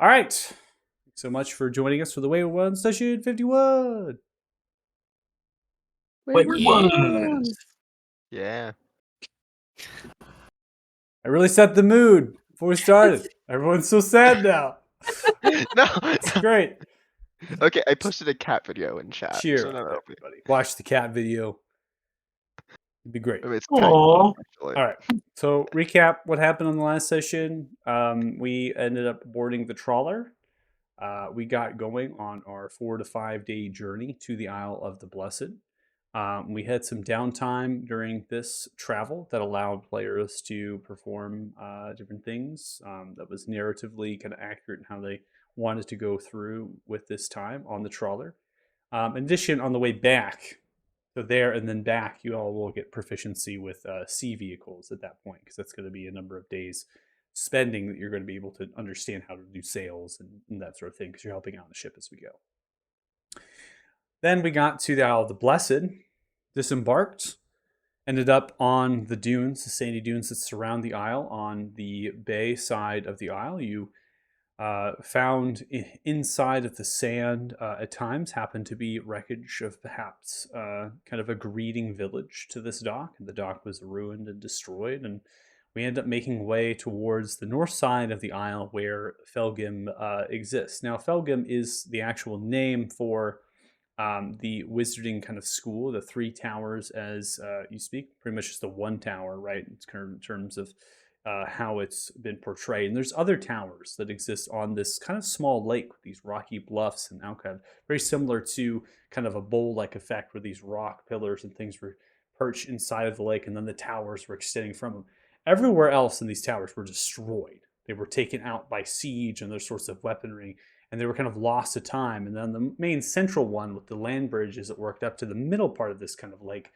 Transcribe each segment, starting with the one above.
All right. Thanks so much for joining us for the Wayward One Session 51. Wayward One. Yeah. I really set the mood before we started. Everyone's so sad now. No. It's great. Okay, I posted a cat video in chat. Cheer so up, no, everybody. Watch the cat video. It'd be great. it's Aw. kind of, actually. All right. So recap what happened on the last session. We ended up boarding the trawler. We got going on our 4 to 5 day journey to the Isle of the Blessed. We had some downtime during this travel that allowed players to perform different things that was narratively kind of accurate in how they wanted to go through with this time on the trawler. In addition, on the way back, so there and then back, you all will get proficiency with sea vehicles at that point, because that's going to be a number of days spending that you're going to be able to understand how to do sails and that sort of thing, because you're helping out on the ship as we go. Then we got to the Isle of the Blessed, disembarked, ended up on the dunes, the sandy dunes that surround the isle. On the bay side of the isle, you found inside of the sand at times happened to be wreckage of perhaps kind of a greeting village to this dock. And the dock was ruined and destroyed, and we ended up making way towards the north side of the isle where Felgim exists. Now, Felgim is the actual name for the wizarding kind of school, the three towers as you speak, pretty much just the one tower, right? It's kind of in terms of how it's been portrayed. And there's other towers that exist on this kind of small lake with these rocky bluffs and alcove, very similar to kind of a bowl-like effect where these rock pillars and things were perched inside of the lake, and then the towers were extending from them. Everywhere else in these towers were destroyed. They were taken out by siege and other sorts of weaponry, and they were kind of lost to time. And then the main central one with the land bridges that worked up to the middle part of this kind of lake,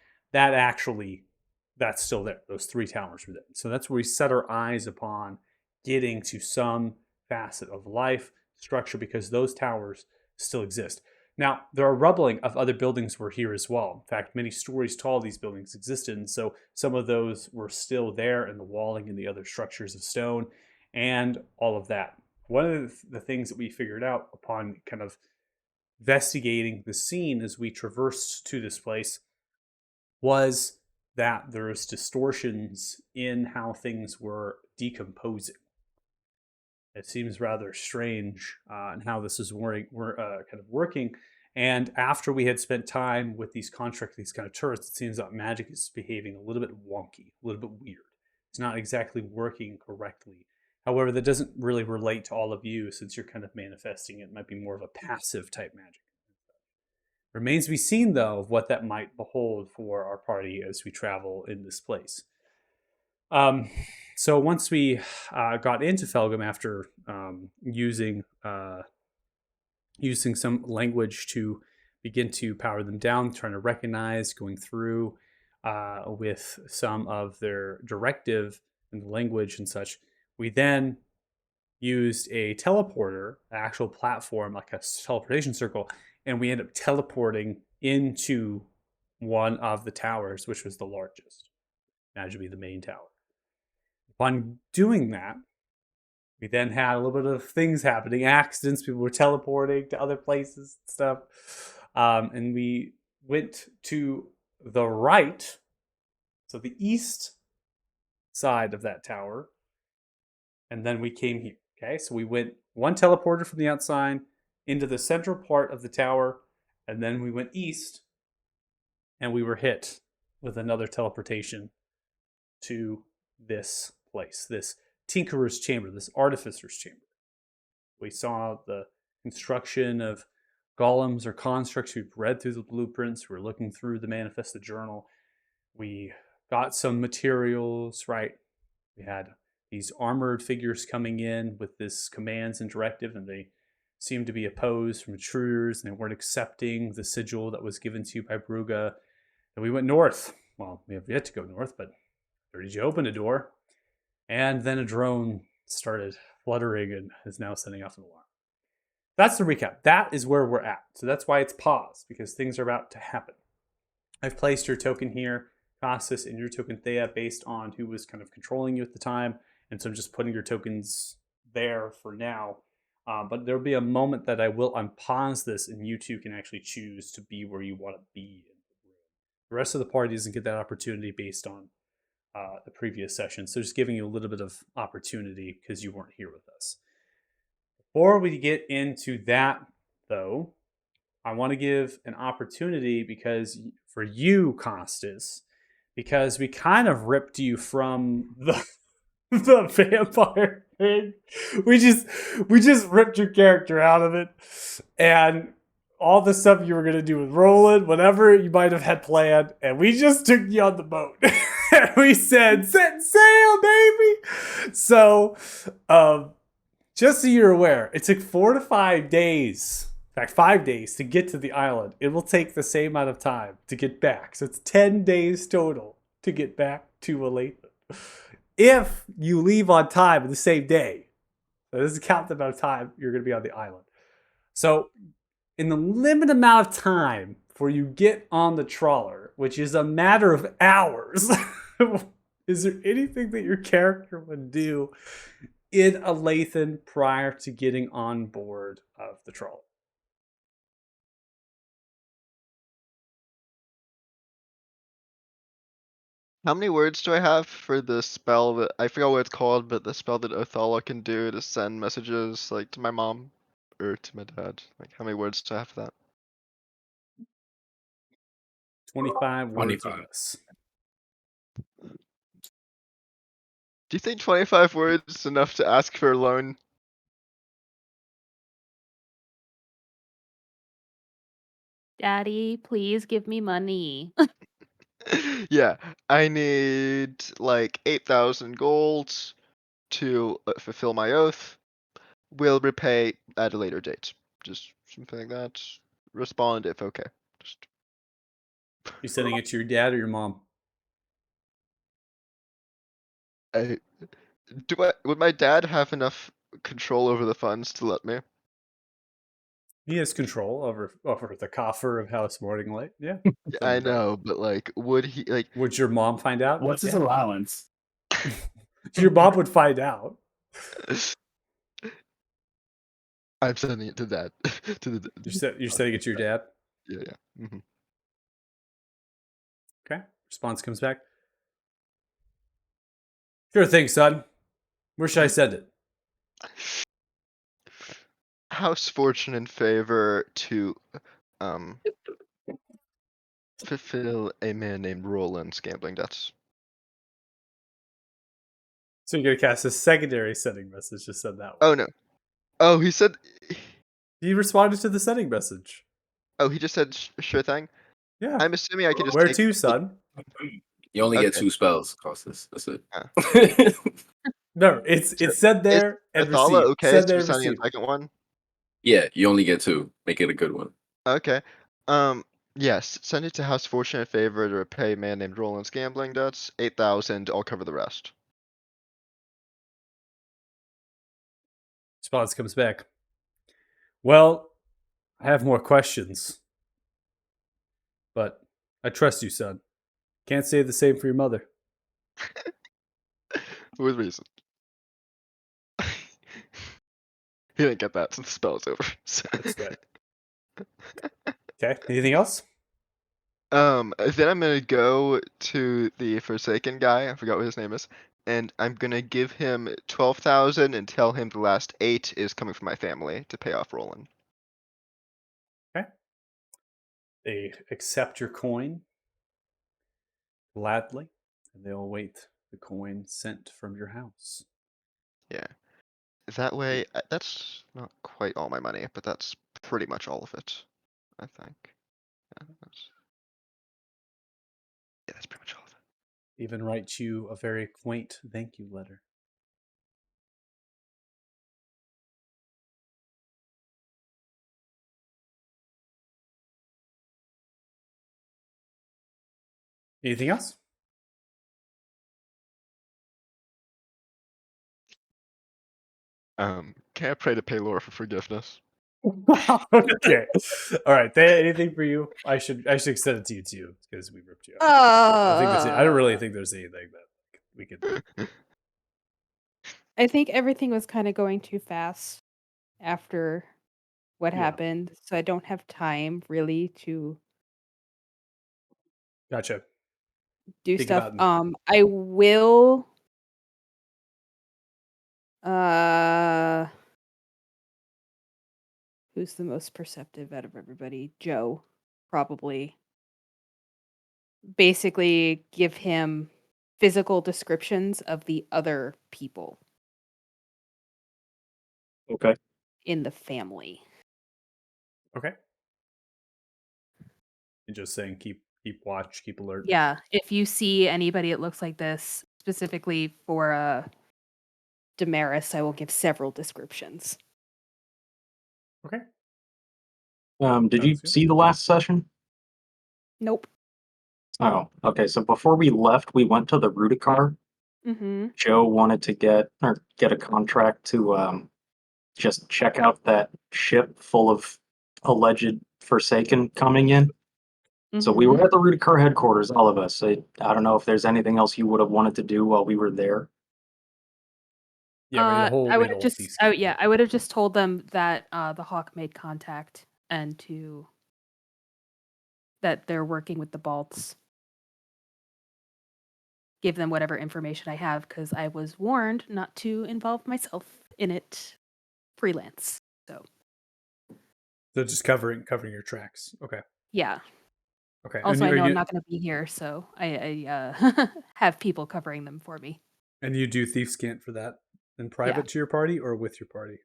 that's still there. Those three towers were there. So that's where we set our eyes upon getting to some facet of life structure, because those towers still exist. Now, there are rubbling of other buildings were here as well. In fact, many stories tall these buildings existed, and so some of those were still there in the walling and the other structures of stone and all of that. One of the things that we figured out upon kind of investigating the scene as we traversed to this place was that there's distortions in how things were decomposing. It seems rather strange in how this is kind of working. And after we had spent time with these constructs, these kind of turrets, it seems that magic is behaving a little bit wonky, a little bit weird. It's not exactly working correctly. However, that doesn't really relate to all of you, since you're kind of manifesting it. It might be more of a passive type magic. Remains to be seen, though, of what that might behold for our party as we travel in this place. So once we got into Felgum, after using some language to begin to power them down, trying to recognize, going through with some of their directive and the language and such, we then used a teleporter, an actual platform, like a teleportation circle, and we ended up teleporting into one of the towers, which was the largest. Imagine be the main tower. Upon doing that, we then had a little bit of things happening, accidents, people were teleporting to other places and stuff. And we went to the right, so the east side of that tower, and then we came here. Okay, so we went one teleporter from the outside into the central part of the tower, and then we went east, and we were hit with another teleportation to this place, this Tinkerer's Chamber, this Artificer's Chamber. We saw the construction of golems or constructs. We've read through the blueprints. We're looking through the manifested journal. We got some materials, right? We had these armored figures coming in with this commands and directive, and they seemed to be opposed from intruders, and they weren't accepting the sigil that was given to you by Bruga. And we went north. Well, we have yet to go north, but did you open a door? And then a drone started fluttering and is now sending off an alarm. That's the recap. That is where we're at. So that's why it's paused, because things are about to happen. I've placed your token here, Cassis, and your token Thea, based on who was kind of controlling you at the time. And so I'm just putting your tokens there for now. But there'll be a moment that I will unpause this, and you two can actually choose to be where you want to be in the room. The rest of the party doesn't get that opportunity based on the previous session, so just giving you a little bit of opportunity because you weren't here with us. Before we get into that, though, I want to give an opportunity because for you, Costas, because we kind of ripped you from the the vampire thing. We just we just ripped your character out of it, and all the stuff you were gonna do with Roland, whatever you might have had planned, and we just took you on the boat. And we said, "Set sail, baby!" So, just so you're aware, it took 4 to 5 days. In fact, 5 days to get to the island. It will take the same amount of time to get back. So it's 10 days total to get back to Olathe. If you leave on time the same day, so this is count the amount of time you're going to be on the island. So, in the limited amount of time before you get on the trawler, which is a matter of hours, is there anything that your character would do in Olathe prior to getting on board of the trawler? How many words do I have for the spell that I forgot what it's called, but the spell that Othala can do to send messages like to my mom or to my dad? Like how many words do I have for that? 25 words or 25. less. Do you think 25 words is enough to ask for a loan? Daddy, please give me money. Yeah, I need like 8,000 gold to fulfill my oath. Will repay at a later date. Just something like that. Respond if okay. Just You sending it to your dad or your mom? I would my dad have enough control over the funds to let me? He has control over the coffer of House Morning Light. Yeah. Yeah, I know, but like would he like Would your mom find out? What's his Yeah. allowance? Your mom would find out. I'm sending it to dad. to the You're sending it to your dad? yeah. Okay. Response comes back. Sure thing, son. Where should I send it? House fortune and favor to fulfill a man named Roland's gambling debts. So you're gonna cast a secondary sending message to send that one. Oh no. Oh, he said. He responded to the sending message. Oh, he just said sure thing. Yeah. I'm assuming I can just. Where take, to, son? You only get Okay. 2 spells, Costas. That's it. No, it said there and Othala received. okay Said there for and sending a received. second one? Yeah, you only get 2. Make it a good one. Okay. Yes, send it to House Fortune and Favor to repay man named Roland's gambling debts. 8,000. I'll cover the rest. Response comes back. Well, I have more questions. But I trust you, son. Can't say the same for your mother. With reason. He didn't get that since the spell's over. So. That's right. Okay. Anything else? Then I'm gonna go to the Forsaken guy. I forgot what his name is, and I'm gonna give him 12,000 and tell him the last 8 is coming from my family to pay off Roland. Okay. They accept your coin gladly, and they'll await the coin sent from your house. Yeah. That way, that's not quite all my money, but that's pretty much all of it. I think. Yeah, that's pretty much all of it. Even write you a very quaint thank you letter. Anything else? Can I pray to Paylor for forgiveness? Okay. All right. Anything for you? I should extend it to you too because we ripped you out. I don't really think there's anything that we could. I think everything was kind of going too fast, after what Yeah. happened, so I don't have time really to Gotcha. do Think stuff. about I will uh who's the most perceptive out of everybody? Joe, probably. Basically give him physical descriptions of the other people Okay. in the family. Okay. And just saying, keep watch, keep alert. Yeah, if you see anybody that looks like this, specifically for Damaris, I will give several descriptions. Okay. Did you Sounds good. see the last session? Nope. Oh, okay. So before we left, we went to the Rudikar. Mm-hmm. Joe wanted to get a contract to just check out that ship full of alleged Forsaken coming in. So we were at the Rudikar headquarters, all of us. I don't know if there's anything else you would have wanted to do while we were there. Yeah, we had a whole I we would had a have whole just thief oh scan. yeah, I would have just told them that the Hawk made contact and that they're working with the Balts. Give them whatever information I have because I was warned not to involve myself in it freelance. So So just covering your tracks. Okay. yeah. Okay. Also, I are know I'm you not going to be here, so I have people covering them for me. and you do thief scan for that in Yeah. private to your party or with your party?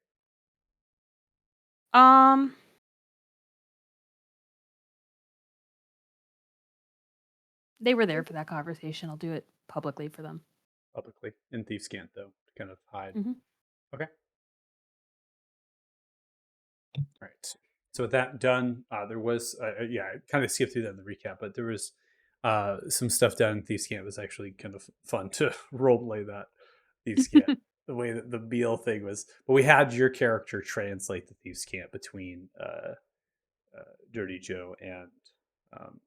They were there for that conversation. I'll do it publicly for them. Publicly in thief scan though, to kind of hide. Mhm. Okay. All right. So with that done, there was yeah, I kind of skipped through that in the recap, but there was some stuff done in thief scan. It was actually kind of fun to role play that thief scan. The way that the Beal thing was, but we had your character translate the thieves' camp between Dirty Joe and um,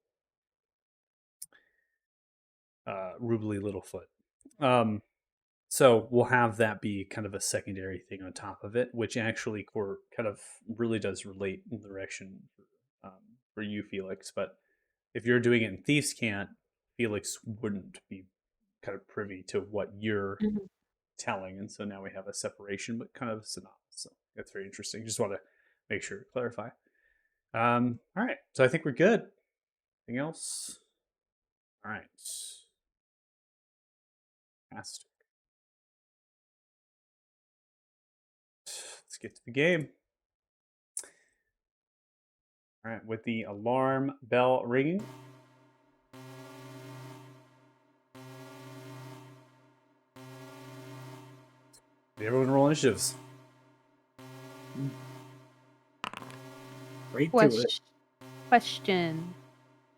Rubly Littlefoot. So we'll have that be kind of a secondary thing on top of it, which actually core kind of really does relate in the direction for you, Felix. But if you're doing it in Thieves Can't, Felix wouldn't be kind of privy to what you're Mhm. telling, and so now we have a separation, but kind of a synopsis. So that's very interesting. Just want to make sure to clarify. All right, so I think we're good. Anything else? All right, fantastic. Let's get to the game. All right, with the alarm bell ringing. Everyone roll initiatives. Right to it. Question.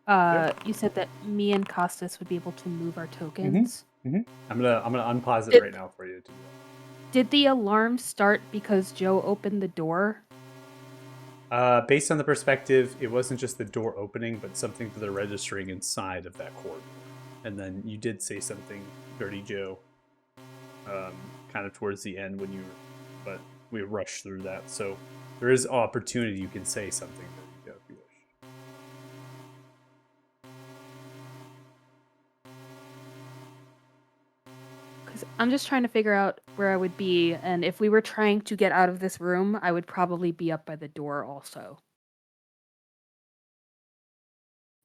You said that me and Costas would be able to move our tokens. I'm gonna unpause it Did- right now for you to do that. Did the alarm start because Joe opened the door? Based on the perspective, it wasn't just the door opening, but something that they're registering inside of that corridor. And then you did say something, Dirty Joe, kind of towards the end when you were, but we rushed through that. So there is opportunity you can say something, Dirty Joe, if you wish. Because I'm just trying to figure out where I would be, and if we were trying to get out of this room, I would probably be up by the door also.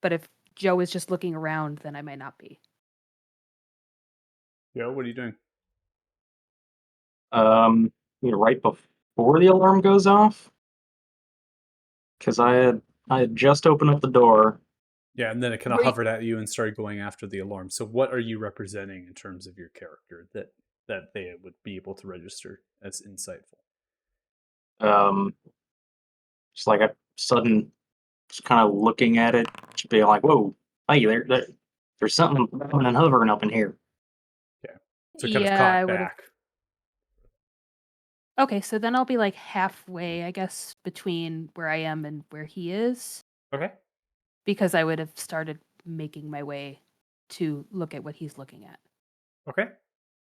But if Joe is just looking around, then I might not be. Joe, what are you doing? Right before the alarm goes off, because I had just opened up the door. Yeah, and then it kind of Were you- hovered at you and started going after the alarm. So what are you representing in terms of your character that they would be able to register as insightful? Just like a sudden, just kind of looking at it, just being like, "Whoa, hey, there's something bobbing and hovering up in here." So kind of Yeah, caught I would have. back. Okay, so then I'll be like halfway, I guess, between where I am and where he is, Okay. because I would have started making my way to look at what he's looking at. Okay.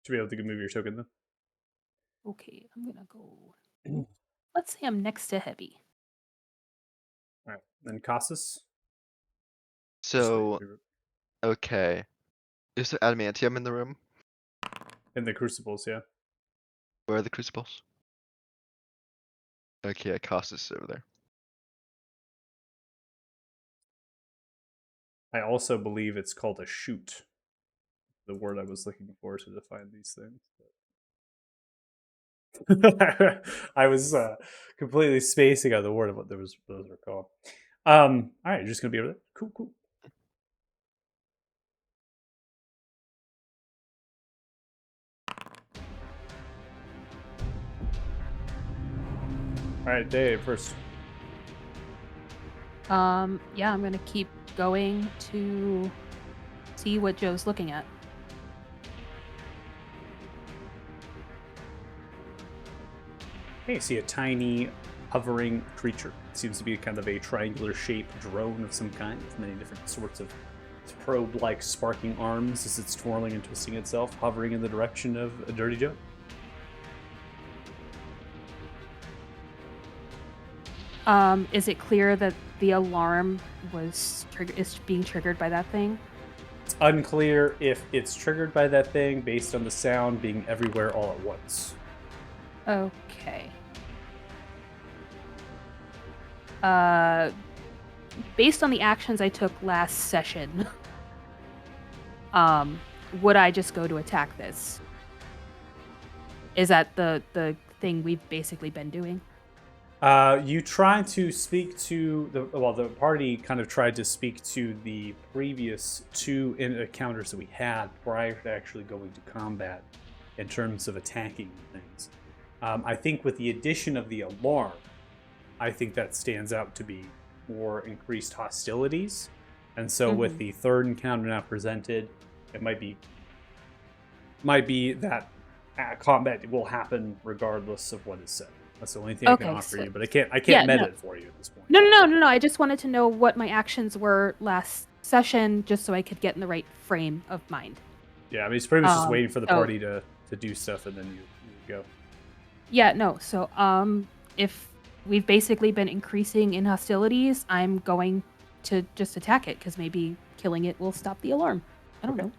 Should be able to move your token then. Okay, I'm gonna go Let's say I'm next to Heavy. All right. Then Casas. So, okay. Is there adamantium in the room? In the crucibles, yeah. Where are the crucibles? Okay, Casas is over there. I also believe it's called a shoot. The word I was looking for to define these things. I was completely spacing on the word of what those were called. All right, you're just gonna be over there. Cool, cool. All right, Dave first. Yeah, I'm gonna keep going to see what Joe's looking at. Okay, you see a tiny hovering creature. It seems to be kind of a triangular shaped drone of some kind with many different sorts of probe-like sparking arms as it's twirling and twisting itself, hovering in the direction of a Dirty Joe. Is it clear that the alarm is being triggered by that thing? It's unclear if it's triggered by that thing based on the sound being everywhere all at once. Okay. Based on the actions I took last session, would I just go to attack this? Is that the thing we've basically been doing? You tried to speak to the party kind of tried to speak to the previous two encounters that we had prior to actually going to combat in terms of attacking things. I think with the addition of the alarm, I think that stands out to be more increased hostilities. And so with the third encounter now presented, it might be that combat will happen regardless of what is said. That's the only thing I can offer you, but I can't meta it for you at this point. No. I just wanted to know what my actions were last session, just so I could get in the right frame of mind. Yeah, I mean, it's pretty much just waiting for the party to do stuff, and then you go. Yeah, no. So, if we've basically been increasing in hostilities, I'm going to just attack it, because maybe killing it will stop the alarm. I don't know.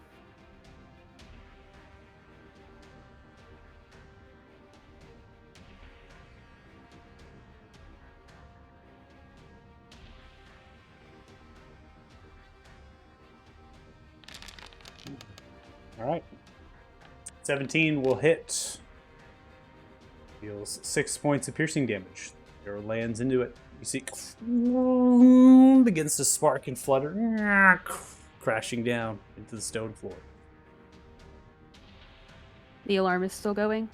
All right. 17 will hit. Deals 6 points of piercing damage. Arrow lands into it. You see, begins to spark and flutter, crashing down into the stone floor. The alarm is still going?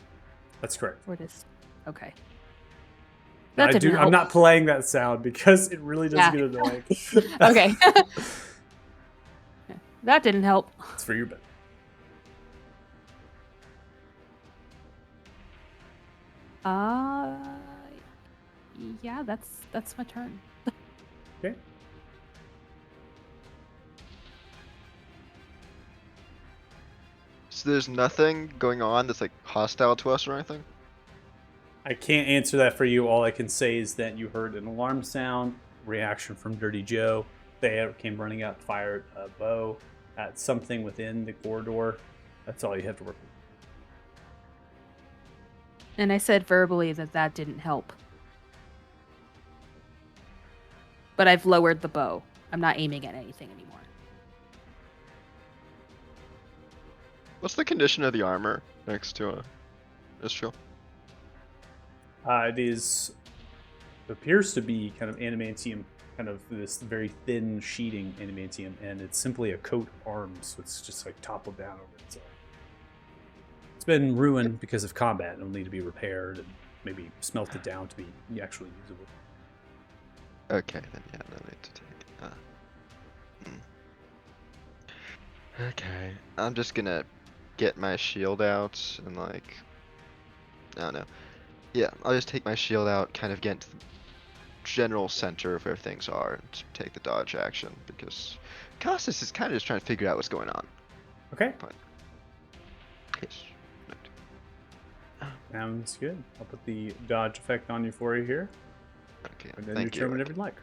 That's correct. Or just... Okay. I'm not playing that sound because it really does get annoying. Okay. That didn't help. It's for your bet. Yeah, that's my turn. Okay. So there's nothing going on that's like hostile to us or anything? I can't answer that for you. All I can say is that you heard an alarm sound, reaction from Dirty Joe. They came running out, fired a bow at something within the corridor. That's all you have to work with. And I said verbally that didn't help. But I've lowered the bow. I'm not aiming at anything anymore. What's the condition of the armor next to Istral? It appears to be kind of adamantium, kind of this very thin sheeting adamantium, and it's simply a coat of arms, so it's just like toppled down over itself. It's been ruined because of combat. It'll need to be repaired and maybe smelted down to be actually usable. Okay, then yeah, no need to take. Okay, I'm just gonna get my shield out and like, I don't know. Yeah, I'll just take my shield out, kind of get into the general center of where things are, and take the dodge action because Costas is kind of just trying to figure out what's going on. Okay. Yes. Sounds good. I'll put the dodge effect on you for you here, Okay, and then thank your turn you. whenever you'd like.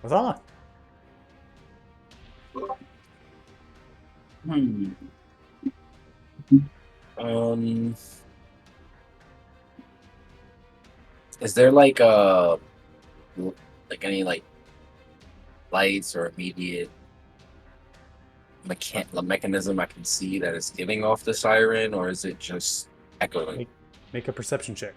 What's Hmm. Um, is there like any like lights or immediate mechanism I can see that is giving off the siren, or is it just echoing? Make a perception check.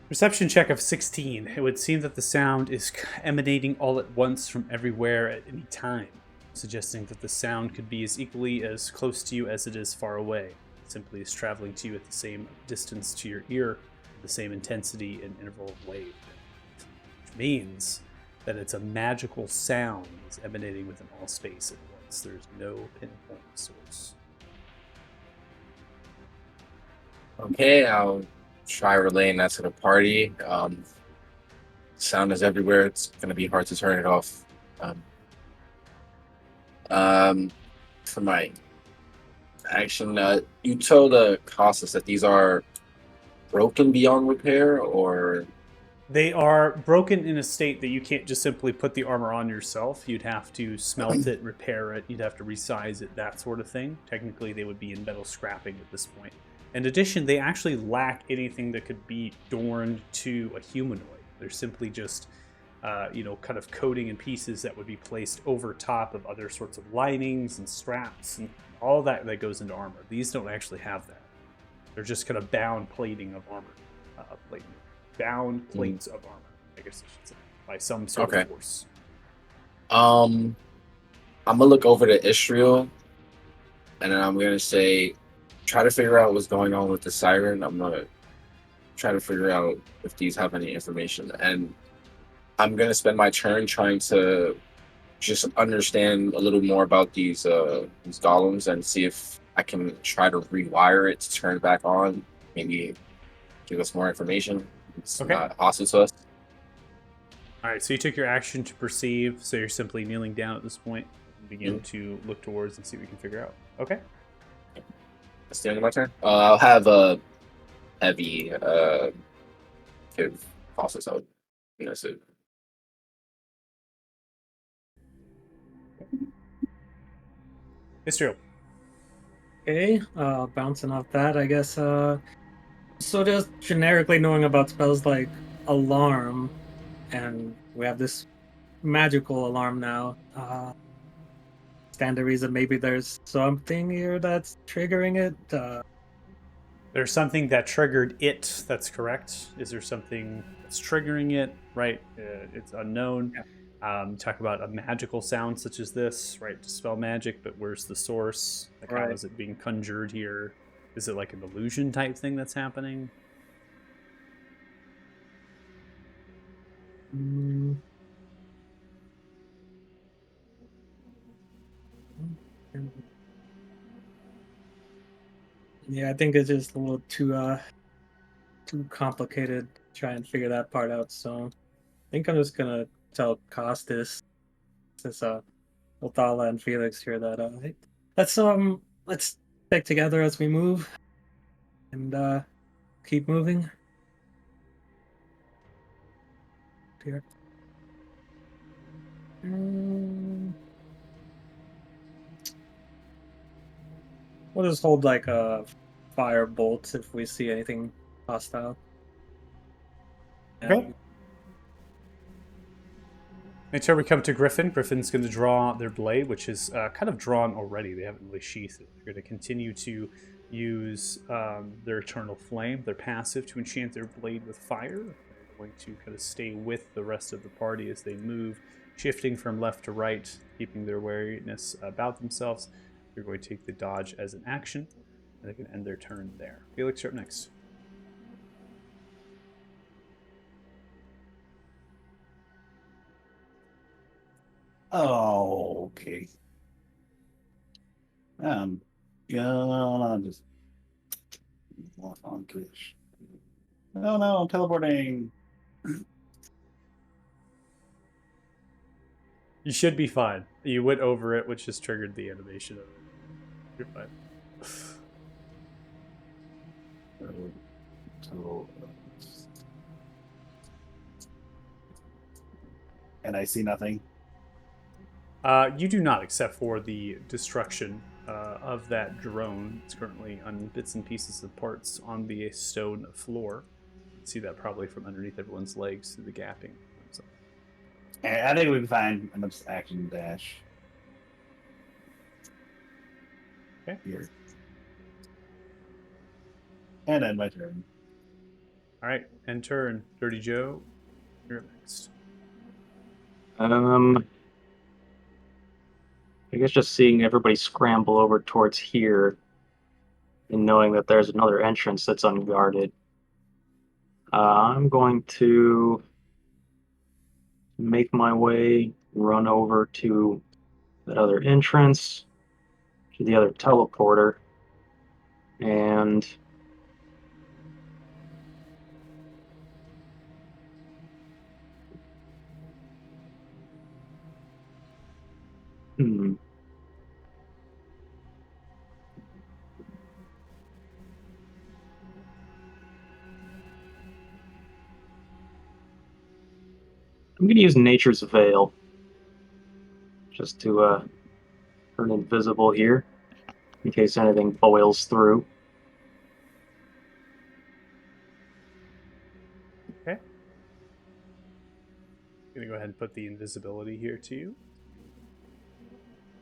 Perception check of 16. It would seem that the sound is emanating all at once from everywhere at any time, suggesting that the sound could be as equally as close to you as it is far away. It simply is traveling to you at the same distance to your ear, the same intensity and interval of wave. Which means that it's a magical sound that's emanating within all space at once. There's no pinpoint source. Okay, I'll try relaying that to the party. Sound is everywhere. It's gonna be hard to turn it off. For my action, you told Costas that these are broken beyond repair, or They are broken in a state that you can't just simply put the armor on yourself. You'd have to smelt it, repair it, you'd have to resize it, that sort of thing. Technically, they would be in metal scrapping at this point. In addition, they actually lack anything that could be adorned to a humanoid. They're simply just, kind of coating in pieces that would be placed over top of other sorts of linings and straps and all that goes into armor. These don't actually have that. They're just kind of bound plating of armor. Bound plates of armor, I guess I should say, by some sort of force. I'm gonna look over to Israel, and then I'm gonna say, try to figure out what's going on with the siren. I'm gonna try to figure out if these have any information, and I'm gonna spend my turn trying to just understand a little more about these golems and see if I can try to rewire it to turn it back on. Maybe give us more information. It's not hostile to us. All right, so you took your action to perceive, so you're simply kneeling down at this point and begin to look towards and see what you can figure out. Okay. That's the end of my turn. I'll have a heavy give Costas out. That's it. Israel. Okay, bouncing off that, I guess. So just generically knowing about spells like alarm, and we have this magical alarm now. Stand to reason maybe there's something here that's triggering it. There's something that triggered it. That's correct. Is there something that's triggering it? Right. It's unknown. Talk about a magical sound such as this, right? Dispel magic, but where's the source? Like, how is it being conjured here? Is it like an illusion type thing that's happening? Yeah, I think it's just a little too complicated to try and figure that part out. So I think I'm just gonna tell Costas, since Othala and Felix here, that hey, let's stick together as we move and keep moving. Here. We'll just hold like a fire bolt if we see anything hostile. Okay. Until we come to Griffin, Griffin's going to draw their blade, which is kind of drawn already. They haven't really sheathed it. They're going to continue to use their Eternal Flame, their passive, to enchant their blade with fire. They're going to kind of stay with the rest of the party as they move, shifting from left to right, keeping their wariness about themselves. They're going to take the dodge as an action, and they can end their turn there. Felix, you're up next. Oh, okay. I'll just on Twitch. No, I'm teleporting. You should be fine. You went over it, which just triggered the animation of it. You're fine. So, and I see nothing. You do not, except for the destruction of that drone. It's currently on bits and pieces of parts on the stone floor. You can see that probably from underneath everyone's legs through the gapping. So, And I think we can find an action dash. Okay. Here. And then my turn. all right, end turn. Dirty Joe, you're up next. I guess just seeing everybody scramble over towards here and knowing that there's another entrance that's unguarded, I'm going to make my way, run over to that other entrance, to the other teleporter, and I'm going to use Nature's Veil just to turn invisible here in case anything boils through. Okay. I'm gonna go ahead and put the invisibility here too.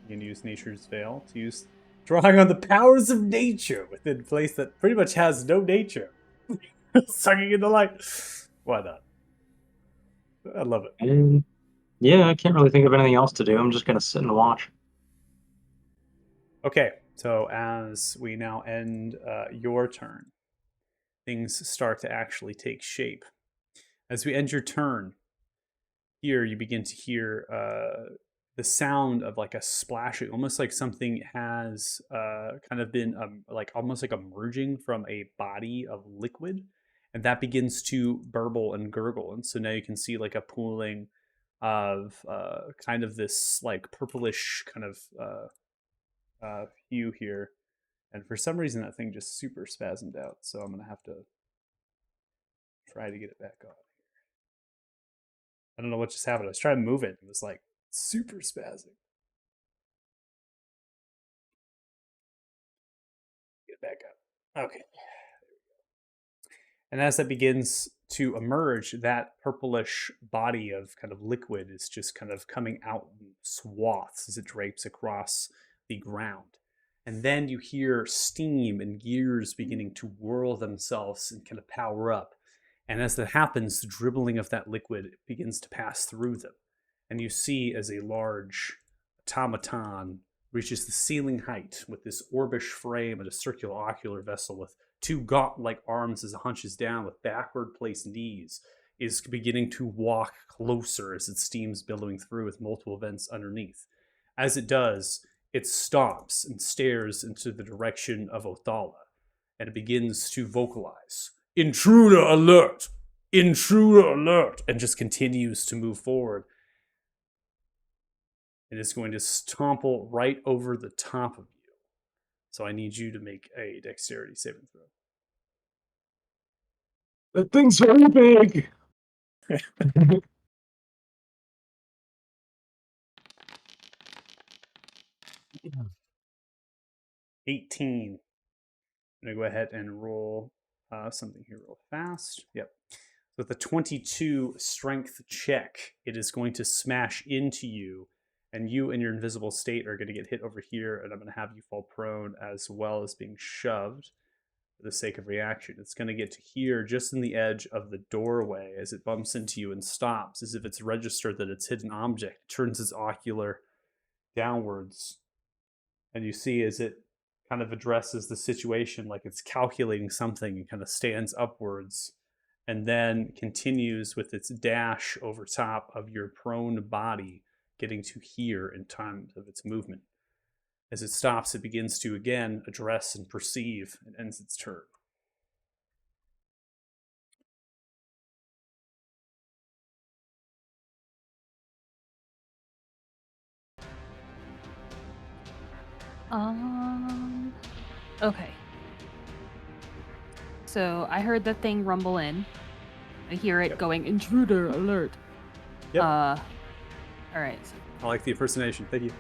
You can use Nature's Veil to use drawing on the powers of nature within a place that pretty much has no nature. Sucking in the light. Why not? I love it. And yeah, I can't really think of anything else to do. I'm just going to sit and watch. Okay, so as we now end your turn, things start to actually take shape. As we end your turn, here you begin to hear the sound of like a splashing, almost like something has kind of been like almost like emerging from a body of liquid, and that begins to burble and gurgle. And so now you can see like a pooling of kind of this like purplish kind of hue here. And for some reason, that thing just super spasmed out. So I'm going to have to try to get it back on. I don't know what just happened. I was trying to move it. It was like super spazzing. Get it back up. Okay. And as that begins to emerge, that purplish body of kind of liquid is just kind of coming out in swaths as it drapes across the ground. And then you hear steam and gears beginning to whirl themselves and kind of power up. And as that happens, the dribbling of that liquid begins to pass through them. And you see as a large automaton reaches the ceiling height with this orbish frame and a circular ocular vessel with two gaunt-like arms as it hunches down with backward-placed knees, is beginning to walk closer as it steams billowing through with multiple vents underneath. As it does, it stops and stares into the direction of Othala, and it begins to vocalize, "Intruder alert! Intruder alert!" and just continues to move forward. It is going to stomple right over the top of you. So I need you to make a dexterity saving throw. That thing's very big. 18. I'm going to go ahead and roll something here real fast. Yep. So with a 22 strength check, it is going to smash into you, and you in your invisible state are going to get hit over here, and I'm going to have you fall prone as well as being shoved for the sake of reaction. It's going to get to here just in the edge of the doorway as it bumps into you and stops, as if it's registered that it's hit an object. It turns its ocular downwards, and you see as it kind of addresses the situation like it's calculating something and kind of stands upwards and then continues with its dash over top of your prone body, getting to here in time of its movement. As it stops, it begins to again address and perceive and ends its turn. Okay. So I heard the thing rumble in. I hear it going, intruder alert. Yep. All right. I like the impersonation. Thank you.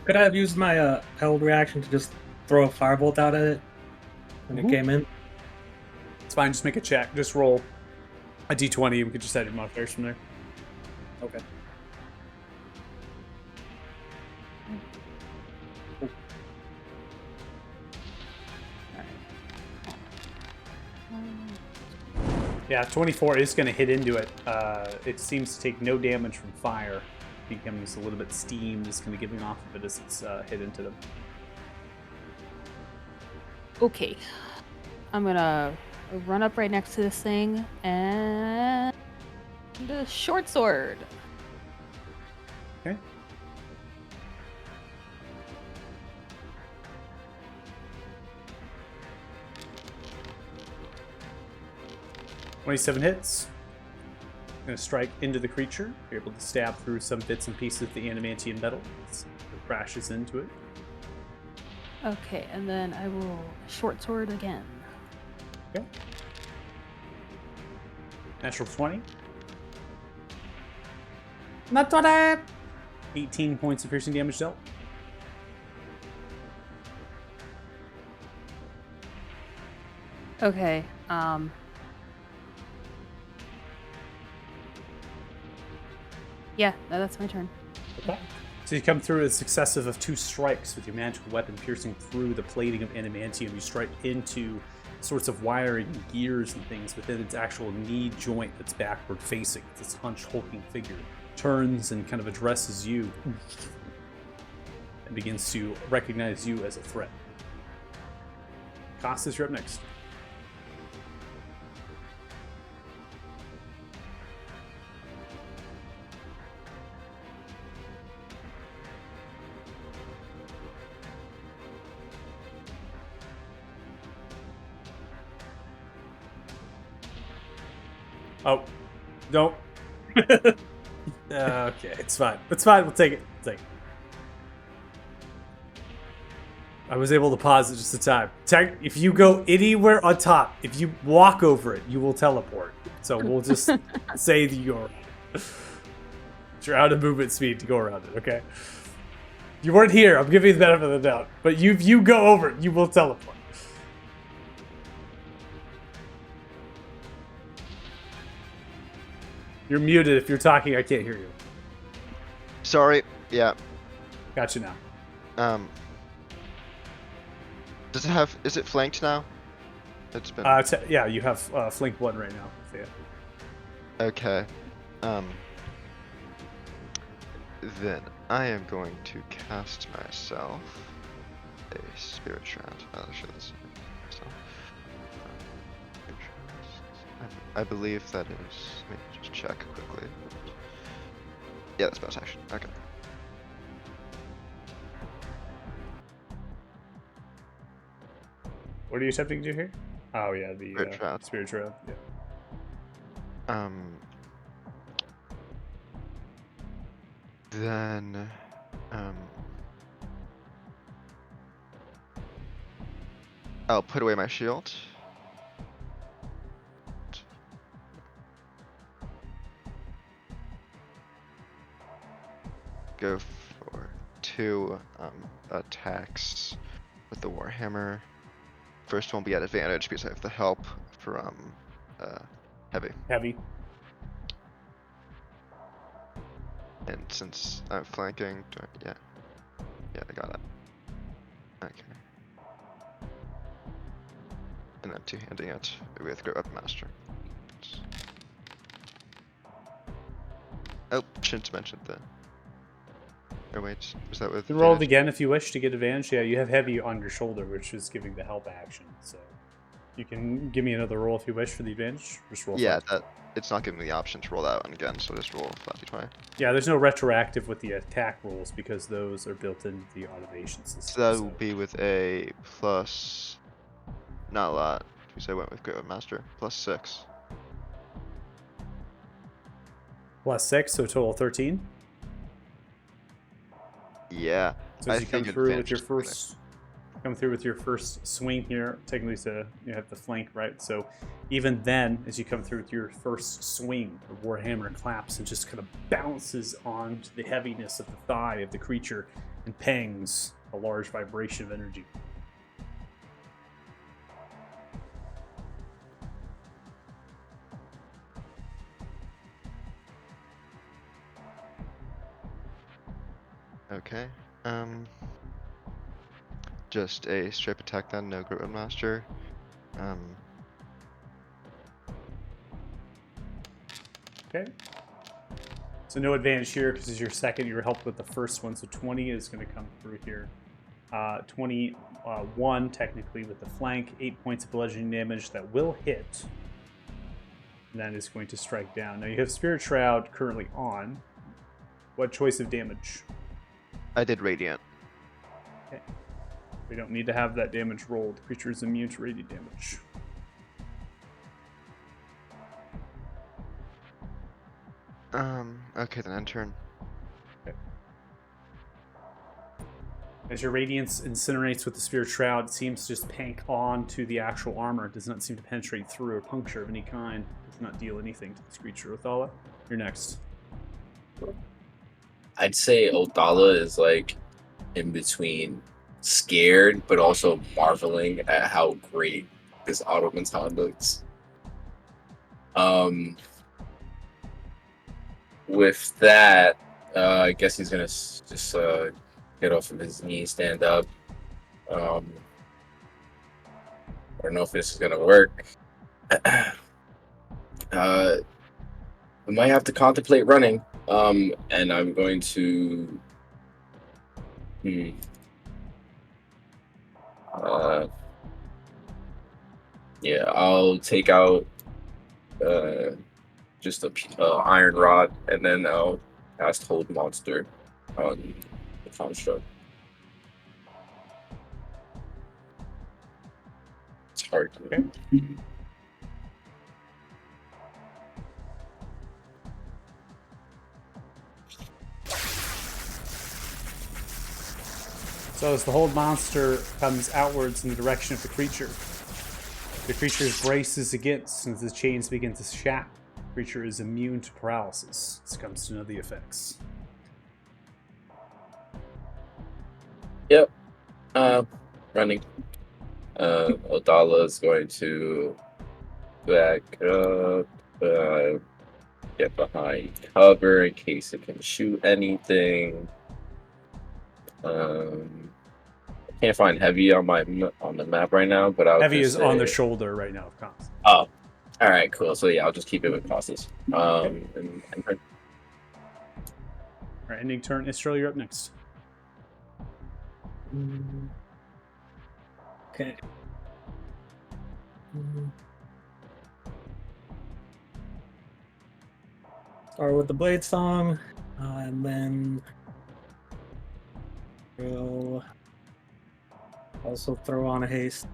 Could I have used my held reaction to just throw a firebolt out at it when it came in? It's fine. Just make a check. Just roll a d20. We could just add your modifiers from there. Okay. Yeah, 24 is going to hit into it. It seems to take no damage from fire. Becomes a little bit steamed. It's kind of giving off of it as it's hit into them. Okay. I'm gonna run up right next to this thing and a short sword. Okay. $27 hits. Going to strike into the creature. You're able to stab through some bits and pieces of the adamantium metal. It crashes into it. Okay, and then I will short sword again. Okay. Natural 20. Not 20! 18 points of piercing damage dealt. Okay, yeah, that's my turn. Okay. So you come through with a successive of 2 strikes with your magical weapon piercing through the plating of adamantium. You strike into sorts of wiring and gears and things within its actual knee joint that's backward facing. This hunched, hulking figure turns and kind of addresses you and begins to recognize you as a threat. Costas, you're up next. Oh, don't. Okay, it's fine. It's fine. We'll take it. We'll take it. I was able to pause it just in time. If you go anywhere on top, if you walk over it, you will teleport. So we'll just say that you're out of movement speed to go around it, okay? You weren't here. I'm giving you the benefit of the doubt. But if you go over it, you will teleport. You're muted. If you're talking, I can't hear you. Sorry. Yeah. Got you now. Does it have? Is it flanked now? It's been. Yeah, you have flank 1 right now. So yeah. Okay. Then I am going to cast myself a spirit shroud. I'll show this myself. I believe that is. Let me just check quickly. Yeah, that's bonus action. Okay. What are you attempting to do here? Oh yeah, the spirit shroud. Yeah. Then I'll put away my shield. Go for 2 attacks with the Warhammer. First one will be at advantage because I have the help from heavy. Heavy. And since I'm flanking, yeah, I got it. Okay. And then two-handing it with Great Weapon Master. Oh, shouldn't mention the. Or wait, was that with? You can roll it again if you wish to get advantage. Yeah, you have heavy on your shoulder, which is giving the help action. So you can give me another roll if you wish for the advantage. Just roll. Yeah, it's not giving me the option to roll that one again, so just roll flat d20. Yeah, there's no retroactive with the attack rolls because those are built into the automation system. So that will be with a plus, not a lot, because I went with Great Weapon Master, +6. +6, so total 13. Yeah. So as I you come figured through with your advantage first swing here, technically you have the flank, right? So even then, as you come through with your first swing, the warhammer claps and just kind of bounces onto the heaviness of the thigh of the creature and pangs a large vibration of energy. Okay. Just a straight attack then, no Grip Master. Okay. So no advantage here because as your second, you were helped with the first one. So 20 is going to come through here. 21 technically with the flank, 8 points of bludgeoning damage that will hit. And that is going to strike down. Now you have Spirit Shroud currently on. What choice of damage? I did Radiant. Okay. We don't need to have that damage rolled. The creature is immune to radiant damage. Okay, then end turn. Okay. As your radiance incinerates with the Spirit Shroud, it seems to just pank on to the actual armor. It does not seem to penetrate through or puncture of any kind. It does not deal anything to this creature. Othala, you're next. I'd say Odala is like in between scared, but also marveling at how great this automaton looks. With that, I guess he's gonna just get off of his knee, stand up. I don't know if this is gonna work. We might have to contemplate running. And I'm going to. Yeah, I'll take out just a iron rod, and then I'll cast Hold Monster on the construct. It's hard. Okay. So as the Hold Monster comes outwards in the direction of the creature braces against, and as the chains begin to shatter, the creature is immune to paralysis. Succumbs to none of the effects. Yep. Running. Odala is going to back up, get behind cover in case it can shoot anything. I can't find heavy on the map right now, but I'll Heavy just is on the say- shoulder right now of Const. Oh, all right, cool. So yeah, I'll just keep it with Costas. And All right, ending turn. Istral, you're up next. Okay. Start with the Blade Song, and then we'll also throw on a haste.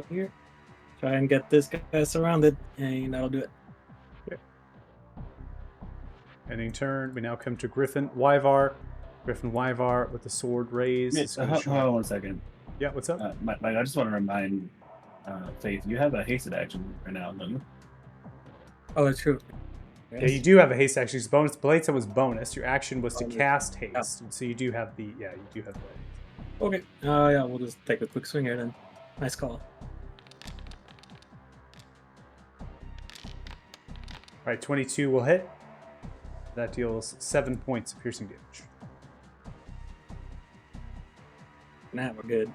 Here. Try and get this guy surrounded, and that'll do it. Okay. Ending turn. We now come to Griffin Wyvar. Griffin Wyvar with the sword raised. is gonna Hold shoot- on 1 second. Yeah, what's up? Mike, I just want to remind Faith, you have a hasted action right now, don't you? Oh, that's true. Yeah, you do have a haste action. It's bonus. Blade was bonus. Your action was to Bonus. cast haste, and so you do have the. Yeah, you do have that. Okay. Yeah, we'll just take a quick swing here then. Nice call. All right, 22 will hit. That deals 7 points of piercing damage. Nah, we're good.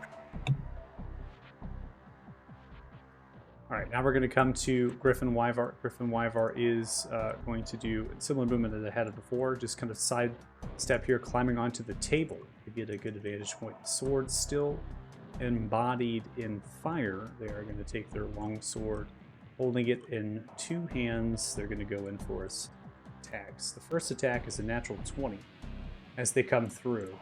All right, now we're going to come to Griffin Wyvar. Griffin Wyvar is going to do a similar movement that I had before, just kind of side step here, climbing onto the table to get a good advantage point. The sword still embodied in fire. They are going to take their long sword, holding it in two hands. They're going to go in for us attacks. The first attack is a natural 20. as they come through.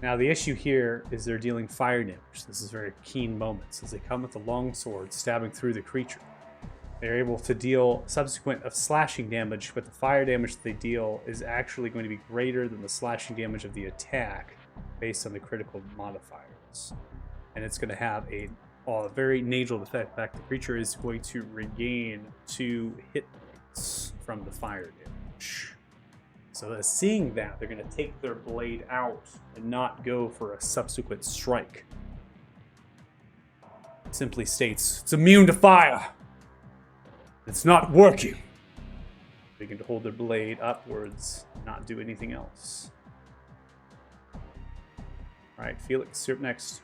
Now, the issue here is they're dealing fire damage. This is very keen moments as they come with the long sword stabbing through the creature. They're able to deal subsequent of slashing damage, but the fire damage that they deal is actually going to be greater than the slashing damage of the attack based on the critical modifiers. And it's going to have a very nasal effect. In fact, the creature is going to regain 2 hit points from the fire damage. So seeing that, they're going to take their blade out and not go for a subsequent strike. It simply states, it's immune to fire. It's not working. They can hold their blade upwards, not do anything else. All right, Felix, you're up next.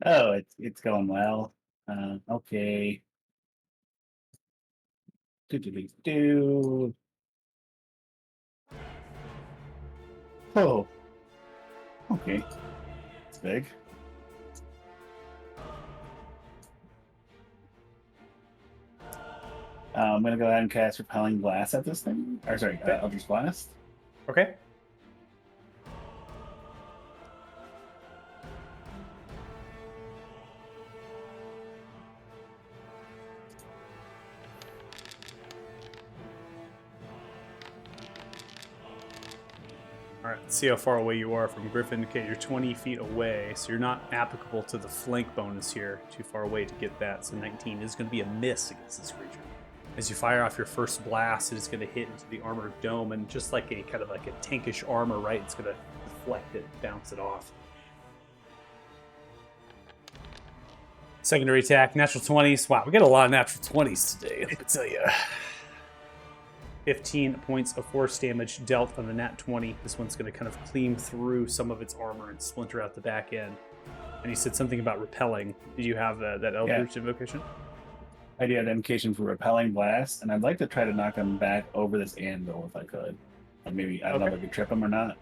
Oh, it's going well. Okay. Do. Oh. Okay. It's big. I'm gonna go ahead and cast Repelling Blast at this thing. Or sorry, Eldritch Blast. Okay. All right, let's see how far away you are from Griffin. Okay, you're 20 feet away, so you're not applicable to the flank bonus here. Too far away to get that, so 19 is going to be a miss against this creature. As you fire off your first blast, it is going to hit into the armored dome, and just like a kind of like a tankish armor, right? It's going to deflect it, bounce it off. Secondary attack, natural 20s. Wow, we got a lot of natural 20s today, let me tell you. 15 points of force damage dealt on the nat 20. This one's going to kind of clean through some of its armor and splinter out the back end. And you said something about repelling. Did you have that Eldritch invocation? I do have the invocation for Repelling Blast, and I'd like to try to knock him back over this anvil if I could. Like maybe, I don't know if I could trip him or not.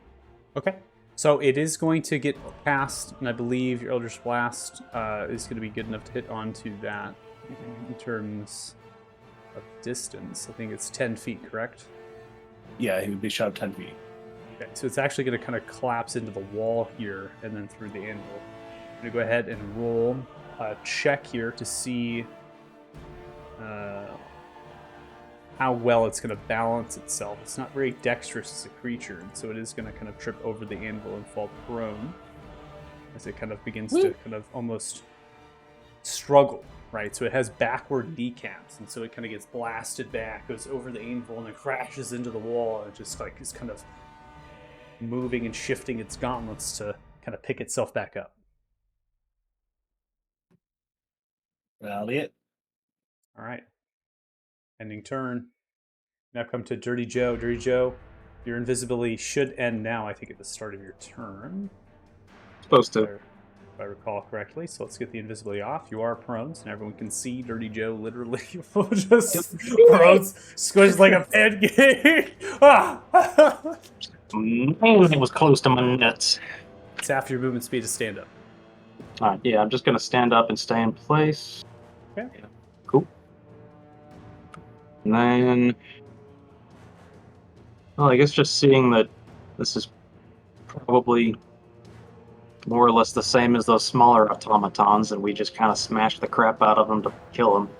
Okay. So it is going to get past, and I believe your Eldritch Blast is going to be good enough to hit onto that in terms of distance. I think it's 10 feet, correct? Yeah, he would be shoved 10 feet. Okay, so it's actually going to kind of collapse into the wall here and then through the anvil. I'm going to go ahead and roll a check here to see how well it's going to balance itself. It's not very dexterous as a creature, and so it is going to kind of trip over the anvil and fall prone as it kind of begins to kind of almost struggle, right? So it has backward kneecaps, and so it kind of gets blasted back, goes over the anvil, and then crashes into the wall, and it just like is kind of moving and shifting its gauntlets to kind of pick itself back up. That'll be it. All right. Ending turn. Now come to Dirty Joe. Dirty Joe, your invisibility should end now, I think, at the start of your turn. Supposed to. If I recall correctly. So let's get the invisibility off. You are prone, so everyone can see Dirty Joe literally just prone, squished like a pancake. It was close to my nuts. It's after your movement speed to stand up. Alright, yeah, I'm just going to stand up and stay in place. Okay. Cool. And then, well, I guess just seeing that this is probably more or less the same as those smaller automatons, and we just kind of smash the crap out of them to kill them.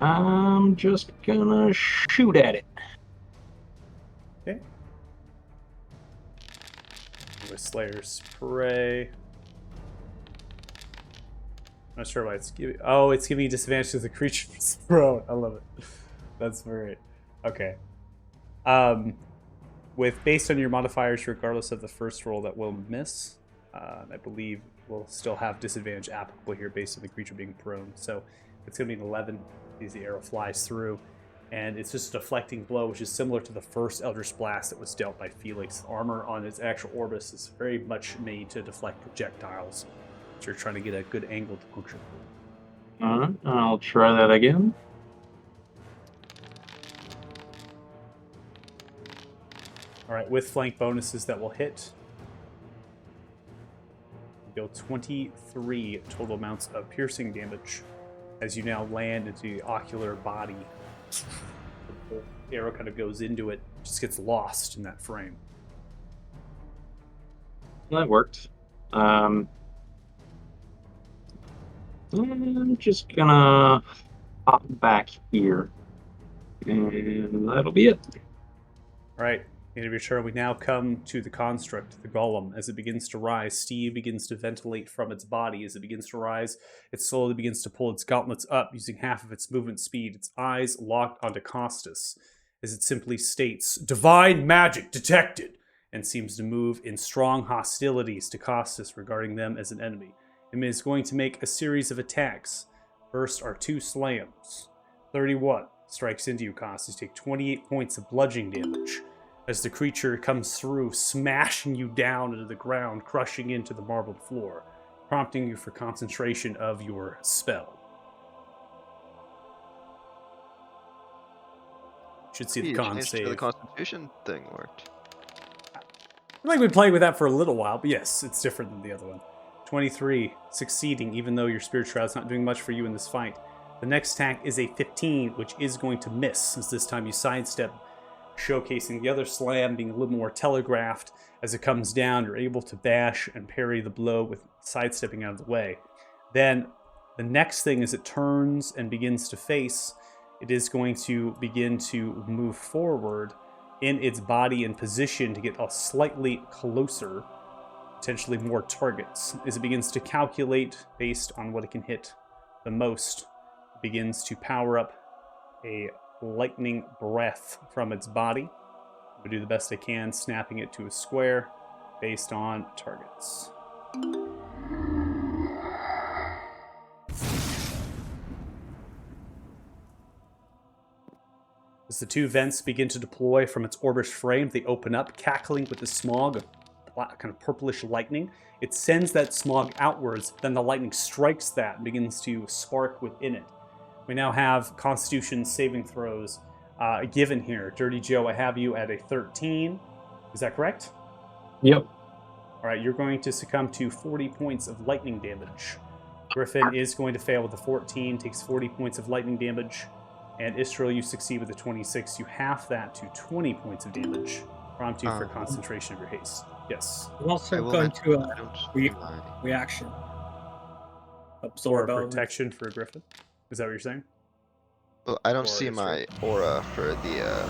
I'm just gonna shoot at it. Okay. With Slayer's Prey. I'm not sure why it's giving. Oh, it's giving you disadvantage to the creature that's prone. I love it. That's great. Okay. With based on your modifiers, regardless of the first roll, that will miss. I believe we'll still have disadvantage applicable here based on the creature being prone. So it's going to be an 11 as the arrow flies through. And it's just a deflecting blow, which is similar to the first Eldritch Blast that was dealt by Felix. The armor on its actual orbis is very much made to deflect projectiles. So you're trying to get a good angle to puncture. Alright, I'll try that again. Alright, with flank bonuses that will hit. You go 23 total amounts of piercing damage as you now land into the ocular body arrow kind of goes into it, just gets lost in that frame. That worked. I'm just gonna hop back here, and that'll be it. All right, end of your turn. We now come to the construct, the golem. As it begins to rise, Steve begins to ventilate from its body. As it begins to rise, it slowly begins to pull its gauntlets up using half of its movement speed, its eyes locked onto Costas, as it simply states, "Divine magic detected," and seems to move in strong hostilities to Costas regarding them as an enemy. It is going to make a series of attacks. First are 2 slams. 31 strikes into you, Costas. You take 28 points of bludgeoning damage as the creature comes through, smashing you down into the ground, crushing into the marbled floor, prompting you for concentration of your spell. Should see the You con changed to save. the Constitution thing worked. I feel like we've been playing with that for a little while, but yes, it's different than the other one. 23, succeeding, even though your Spirit Shroud's not doing much for you in this fight. The next attack is a 15, which is going to miss, since this time you sidestep, showcasing the other slam being a little more telegraphed. As it comes down, you're able to bash and parry the blow with sidestepping out of the way. Then the next thing is it turns and begins to face. It is going to begin to move forward in its body and position to get a slightly closer, potentially more targets. As it begins to calculate based on what it can hit the most, it begins to power up a lightning breath from its body. I'm going to do the best I can, snapping it to a square based on targets. As the 2 vents begin to deploy from its orbish frame, they open up, cackling with the smog of black, kind of purplish lightning. It sends that smog outwards, then the lightning strikes that and begins to spark within it. We now have Constitution saving throws given here. Dirty Joe, I have you at a 13. Is that correct? Yep. All right, you're going to succumb to 40 points of lightning damage. Griffin is going to fail with a 14, takes 40 points of lightning damage. And Israel, you succeed with a 26. You half that to 20 points of damage, prompt you for concentration of your haste. Yes. I'm also going to reaction. Absorb Or protection for Griffin. Is that what you're saying? Well, I don't Or see is my aura for the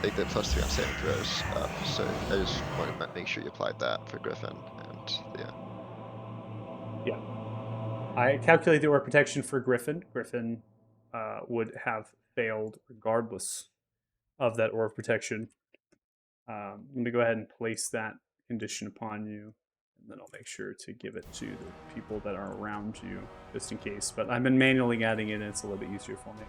like the +3 on saving throws up, so I just want to make sure you applied that for Griffin, and Yeah. I calculate the aura protection for Griffin. Griffin would have failed regardless of that aura of protection. Let me go ahead and place that condition upon you, and then I'll make sure to give it to the people that are around you, just in case. But I've been manually adding it, and it's a little bit easier for me.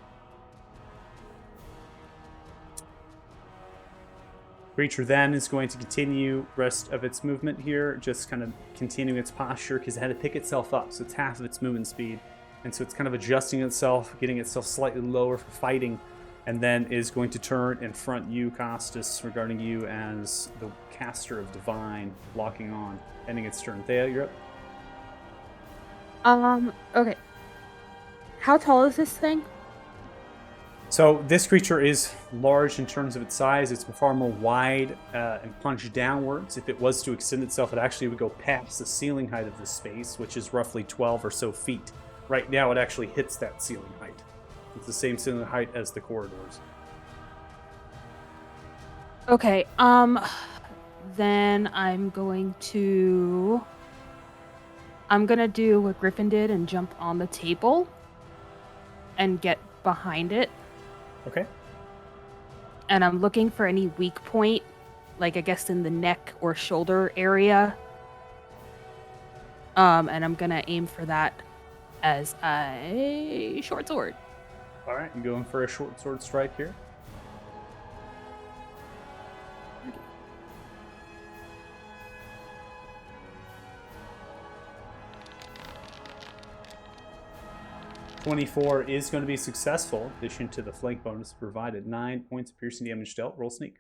Creature then is going to continue rest of its movement here, just kind of continuing its posture, because it had to pick itself up, so it's half of its movement speed. And so it's kind of adjusting itself, getting itself slightly lower for fighting, and then is going to turn and front you, Costas, regarding you as the caster of Divine, locking on, ending its turn. Thea, you're up. Okay. How tall is this thing? So this creature is large in terms of its size. It's far more wide and punched downwards. If it was to extend itself, it actually would go past the ceiling height of the space, which is roughly 12 or so feet. Right now, it actually hits that ceiling height. It's the same ceiling height as the corridors. Okay, then I'm gonna do what Griffin did and jump on the table and get behind it. Okay. And I'm looking for any weak point, like I guess in the neck or shoulder area. And I'm gonna aim for that as a short sword. All right, you going for a short sword strike here? .24 is going to be successful, in addition to the flank bonus provided. 9 points of piercing damage dealt. Roll sneak.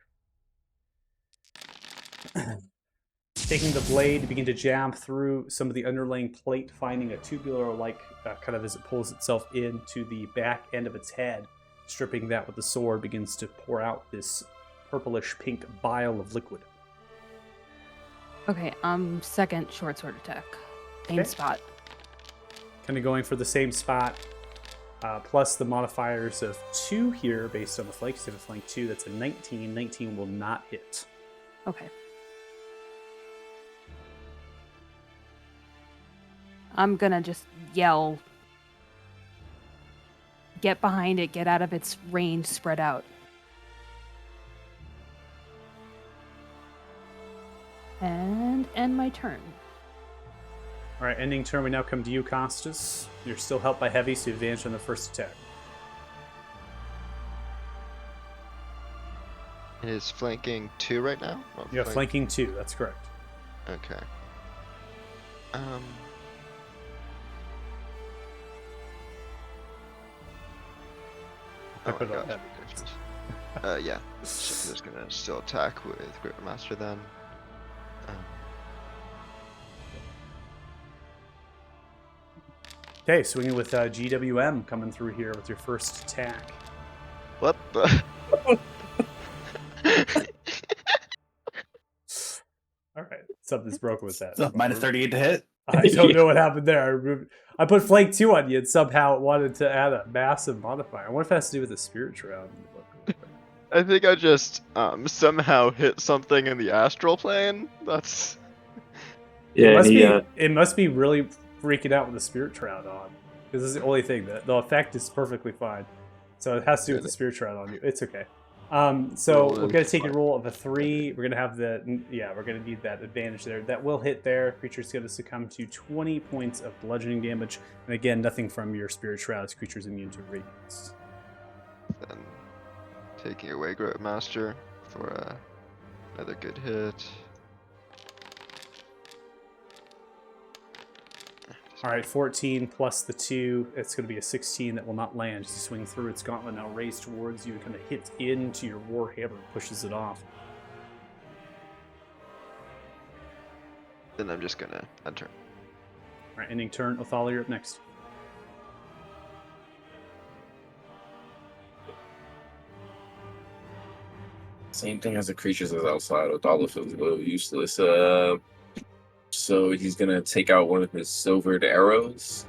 Taking the blade to begin to jab through some of the underlaying plate, finding a tubular-like kind of as it pulls itself into the back end of its head. stripping that with the sword, begins to pour out this purplish pink bile of liquid. Okay, second short sword attack. Same Okay. spot. Kind of going for the same spot, plus the modifiers of 2 here based on the flank. So if it's flank 2, that's a 19. 19 will not hit. Okay. I'm gonna just yell. Get behind it, get out of its range, spread out. And end my turn. All right, ending turn. We now come to you, Costas. You're still helped by heavy, so you advantage on the first attack. It is flanking 2 right now? Oh, You have flanking 2. That's correct. Okay. I Oh put my it on gosh. Yeah. So I'm just gonna still attack with Great Master then. Okay, swinging with GWM coming through here with your first attack. What the? All right, something's broken with that. So minus 38 to hit. I don't know what happened there. I put flank 2 on you, and somehow it wanted to add a massive modifier. I wonder if it has to do with the spirit shroud. I think I just somehow hit something in the astral plane. That's Yeah, It must be really freaking out with the spirit shroud on, because this is the only thing. The effect is perfectly fine, so it has to do with the spirit shroud on you. It's okay. So we're gonna take a roll of a 3. We're gonna have we're gonna need that advantage there. That will hit there. Creature's gonna succumb to 20 points of bludgeoning damage, and again, nothing from your spirit shroud. This creature's immune to radiance. then taking away Great Master for another good hit. All right, 14 plus the 2. It's going to be a 16 that will not land. As you swing through its gauntlet, now raised towards you and kind of hits into your warhammer, pushes it off. Then I'm just gonna enter. All right, ending turn. Othala, you're up next. Same thing as the creatures that's outside. Odala feels a little useless. So he's gonna take out one of his silvered arrows.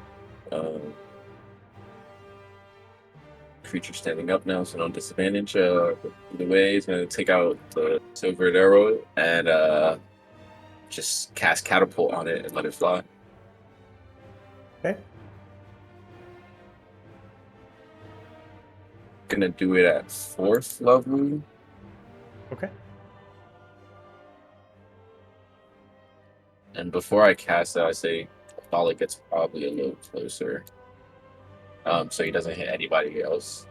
Creature standing up now, so no disadvantage. Either way, he's gonna take out the silvered arrow and just cast catapult on it and let it fly. Okay. Gonna do it at 4th level. Okay. And before I cast it, I say Othala gets probably a little closer. So he doesn't hit anybody else.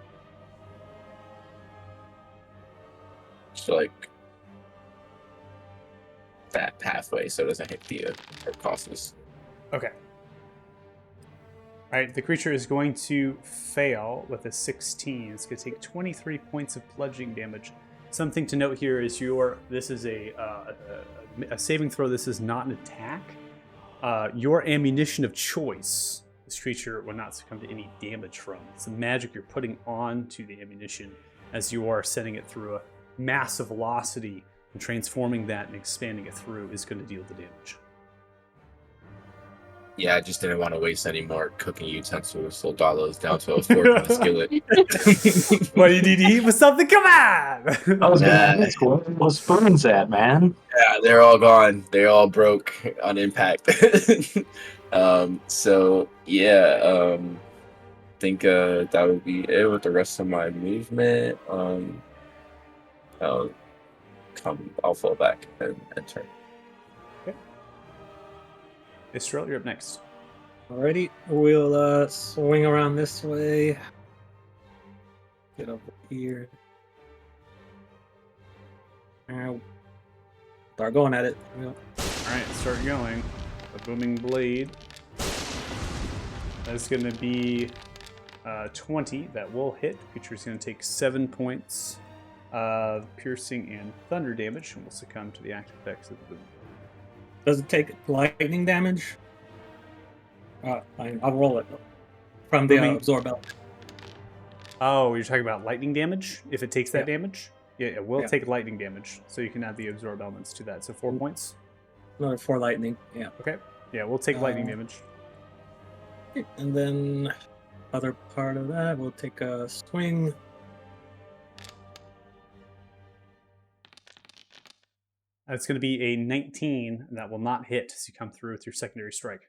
So like that pathway, so it doesn't hit the Costas. Okay. All right, the creature is going to fail with a 16. It's going to take 23 points of bludgeoning damage. Something to note here is this is a saving throw. This is not an attack. Your ammunition of choice, this creature will not succumb to any damage from. It's the magic you're putting onto the ammunition as you are sending it through a massive velocity, and transforming that and expanding it through is going to deal the damage. Yeah, I just didn't want to waste any more cooking utensils, so Dala's down to a fork and a skillet. What do you need to eat with something? Come on! I was gonna ask, where was spoons at, man? Yeah, they're all gone. They all broke on impact. So yeah, think that would be it with the rest of my movement. I'll fall back and turn. Israel, you're up next. Alrighty, we'll swing around this way. Get over here. And start going at it. Yeah. Alright, start going. The booming blade. That's going to be 20. That will hit. Creature's going to take 7 points of piercing and thunder damage, and will succumb to the active effects of the boom. Does it take lightning damage? Fine, I'll roll it from the Booming. absorb element. Oh, you're talking about lightning damage? If it takes that Yeah. damage? Yeah, it will Yeah. take lightning damage. So you can add the absorb elements to that. So 4 points. Another 4 lightning. Yeah. Okay. Yeah, we'll take lightning Uh, damage. Okay, and then other part of that, we'll take a swing. That's going to be a 19, and that will not hit as you come through with your secondary strike.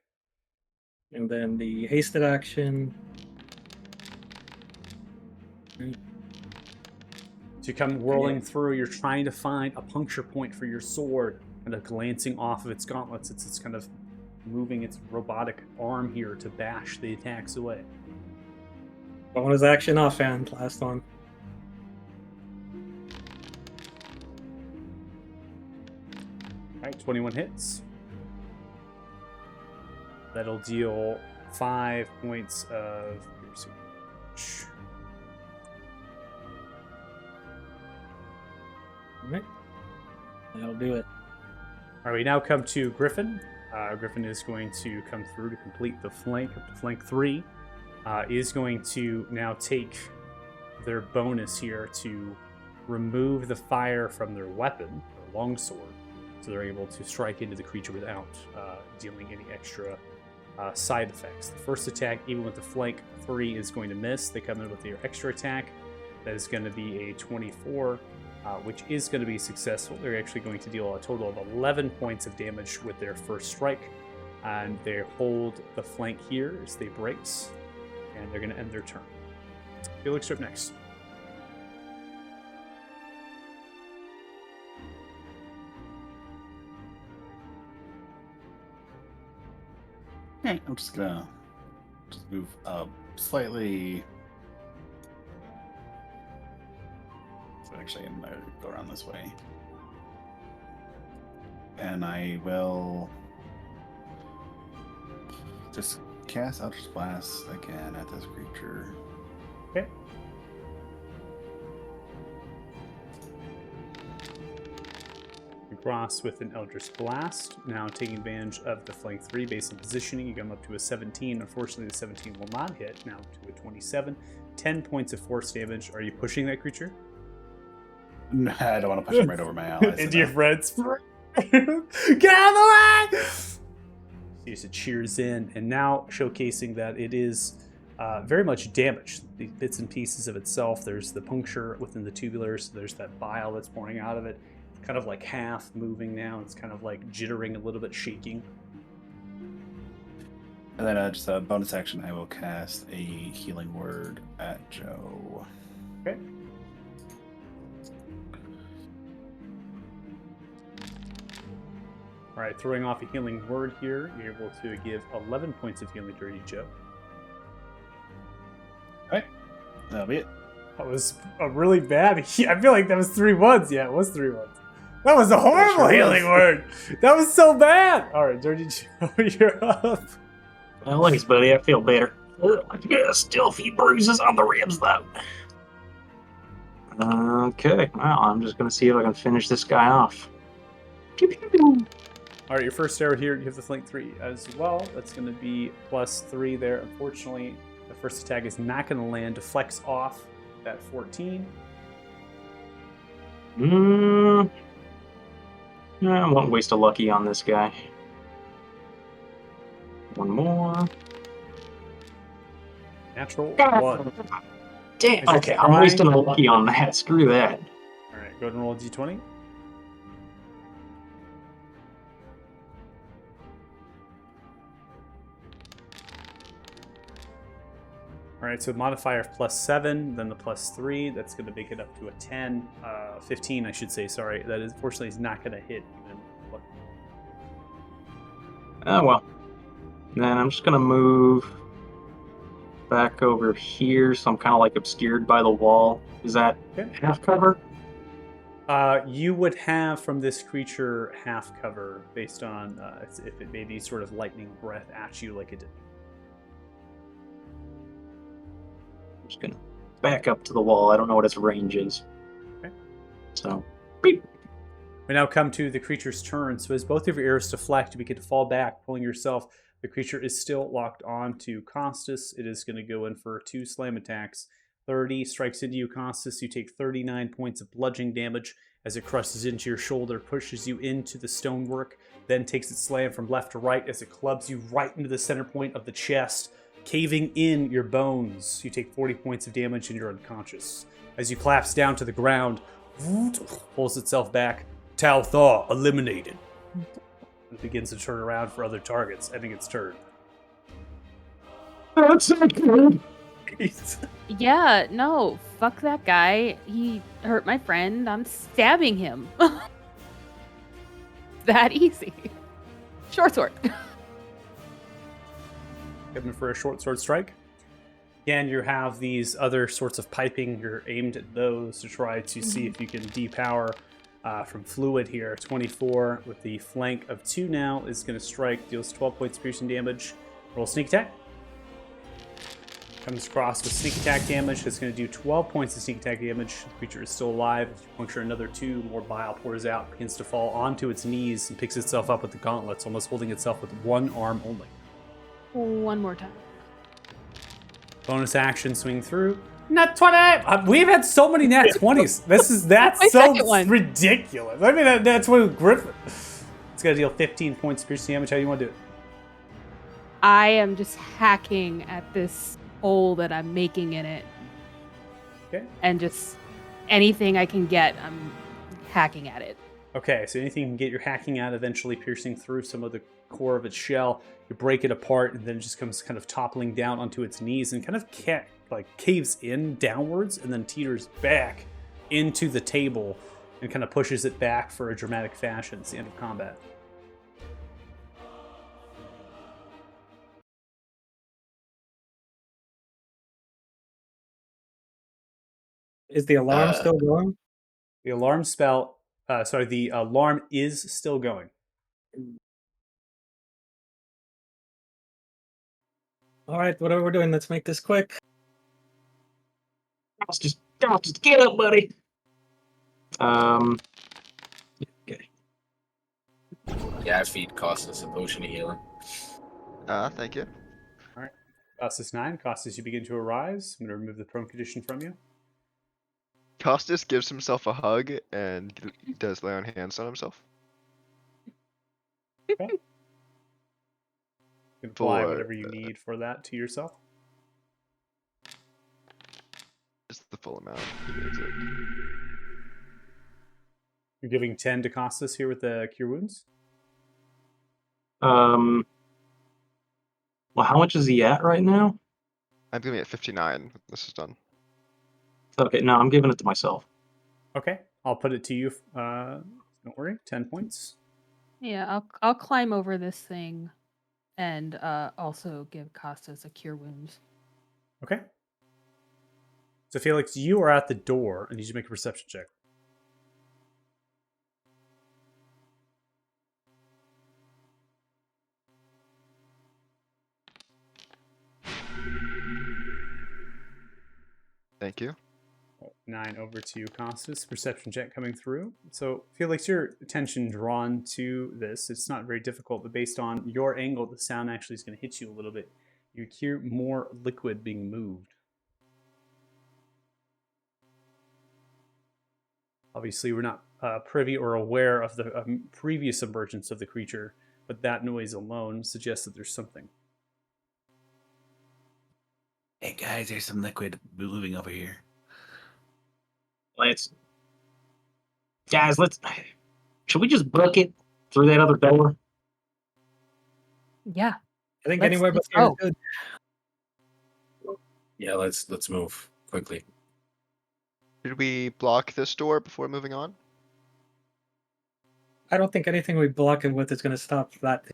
And then the hasted action. So you come whirling through, you're trying to find a puncture point for your sword, kind of glancing off of its gauntlets. It's kind of moving its robotic arm here to bash the attacks away. Bonus action offhand, last one. Alright, 21 hits. That'll deal 5 points of piercing damage. Alright. That'll do it. Alright, we now come to Griffin. Griffin is going to come through to complete the flank up to flank 3. Is going to now take their bonus here to remove the fire from their weapon, their longsword, so they're able to strike into the creature without dealing any extra side effects. The first attack, even with the flank 3, is going to miss. They come in with their extra attack. That is going to be a 24, which is going to be successful. They're actually going to deal a total of 11 points of damage with their first strike, and they hold the flank here as they brace, and they're going to end their turn. Felix, you're up next. Okay, I'm just gonna move up slightly. So actually, I'm gonna go around this way, and I will just cast Eldritch Blast again at this creature. Okay. You cross with an Eldritch Blast. Now taking advantage of the flank 3 based on positioning, you come up to a 17. Unfortunately, the 17 will not hit. Now to a 27. 10 points of force damage. Are you pushing that creature? No, I don't want to push him right over my allies. Into your friends. Get out of the way! He just cheers in, and now showcasing that it is very much damaged. The bits and pieces of itself. There's the puncture within the tubulars. There's that bile that's pouring out of it. It's kind of like half moving now. It's kind of like jittering a little bit, shaking. And then just a bonus action, I will cast a healing word at Joe. Okay. All right, throwing off a healing word here, you're able to give 11 points of healing to Joe. All right, that'll be it. That was a really bad. I feel like that was 3 ones. Yeah, it was 3 ones. That was a horrible healing word. That was so bad. All right, Dirty Joe, you're up. Well, thanks, buddy. I feel better. Yeah, still a few bruises on the ribs, though. Okay, well, I'm just going to see if I can finish this guy off. All right, your first arrow here, you have the flank 3 as well. That's going to be +3 there. Unfortunately, the first attack is not going to land. Deflects off that 14. I won't waste a lucky on this guy. One more. Natural 1. Damn. Okay, I'm wasting a lucky on that. Screw that. All right, go ahead and roll a d20. All right, so modifier of +7, then the +3. That's going to make it up to a 10, 15, I should say. Sorry, that is unfortunately is not going to hit even. Oh well. Then I'm just gonna move back over here, so I'm kind of like obscured by the wall. Is that half cover? You would have from this creature half cover based on if it made any sort of lightning breath at you like it did. I'm just gonna back up to the wall. I don't know what its range is. Okay. So, beep. We now come to the creature's turn. So as both of your arrows deflect, you begin to fall back, pulling yourself. The creature is still locked on to Costas. It is going to go in for 2 slam attacks. 30 strikes into you, Costas. You take 39 points of bludgeoning damage as it crushes into your shoulder, pushes you into the stonework, then takes its slam from left to right as it clubs you right into the center point of the chest, caving in your bones. You take 40 points of damage and you're unconscious. As you collapse down to the ground, pulls itself back. Tao Thaw eliminated. It begins to turn around for other targets, ending its turn. That's it. Yeah, no, fuck that guy. He hurt my friend. I'm stabbing him. That easy. Short sword. Coming for a short sword strike. Again, you have these other sorts of piping. You're aimed at those to try to see if you can depower from fluid here. 24 with the flank of 2 now is going to strike, deals 12 points of piercing damage. Roll sneak attack. Comes across with sneak attack damage. It's going to do 12 points of sneak attack damage. The creature is still alive. As you puncture another 2, more bile pours out, begins to fall onto its knees and picks itself up with the gauntlets, almost holding itself with one arm only. One more time. Bonus action, swing through. Nat 20! We've had so many nat 20s. That's My so second one. ridiculous. I mean, that's what Griffin. It's going to deal 15 points of piercing damage. How do you want to do it? I am just hacking at this hole that I'm making in it. Okay. And just anything I can get, I'm hacking at it. Okay, so anything you can get your hacking at, eventually piercing through some of the core of its shell. You break it apart, and then it just comes kind of toppling down onto its knees and kind of caves in downwards and then teeters back into the table and kind of pushes it back for a dramatic fashion. It's the end of combat. Is the alarm still going? The alarm spell, the alarm is still going. All right, whatever we're doing, let's make this quick. Just get up, buddy. Okay. Yeah, I feed Costas a potion of healing. Thank you. All right. Costas 9. Costas, you begin to arise. I'm going to remove the prone condition from you. Costas gives himself a hug and does lay on hands on himself. Okay. You can apply For, whatever you need for that to yourself. Just the full amount. He needs it. You're giving 10 to Costas here with the Cure Wounds. Well, how much is he at right now? I'm giving it 59. This is done. Okay, no, I'm giving it to myself. Okay. I'll put it to you. Don't worry. 10 points. Yeah, I'll climb over this thing and also give Costas a cure wounds. Okay. So Felix, you are at the door. I need you to make a perception check. Thank you. 9 over to you, Costas. Perception check coming through. So Felix, your attention drawn to this. It's not very difficult, but based on your angle, the sound actually is going to hit you a little bit. You hear more liquid being moved. Obviously, we're not privy or aware of the previous emergence of the creature, but that noise alone suggests that there's something. Hey guys, there's some liquid moving over here. Guys, should we just book it through that other door? Yeah. I think Let's anywhere but go. here is good. Yeah, let's move quickly. Should we block this door before moving on? I don't think anything we block it with is going to stop that.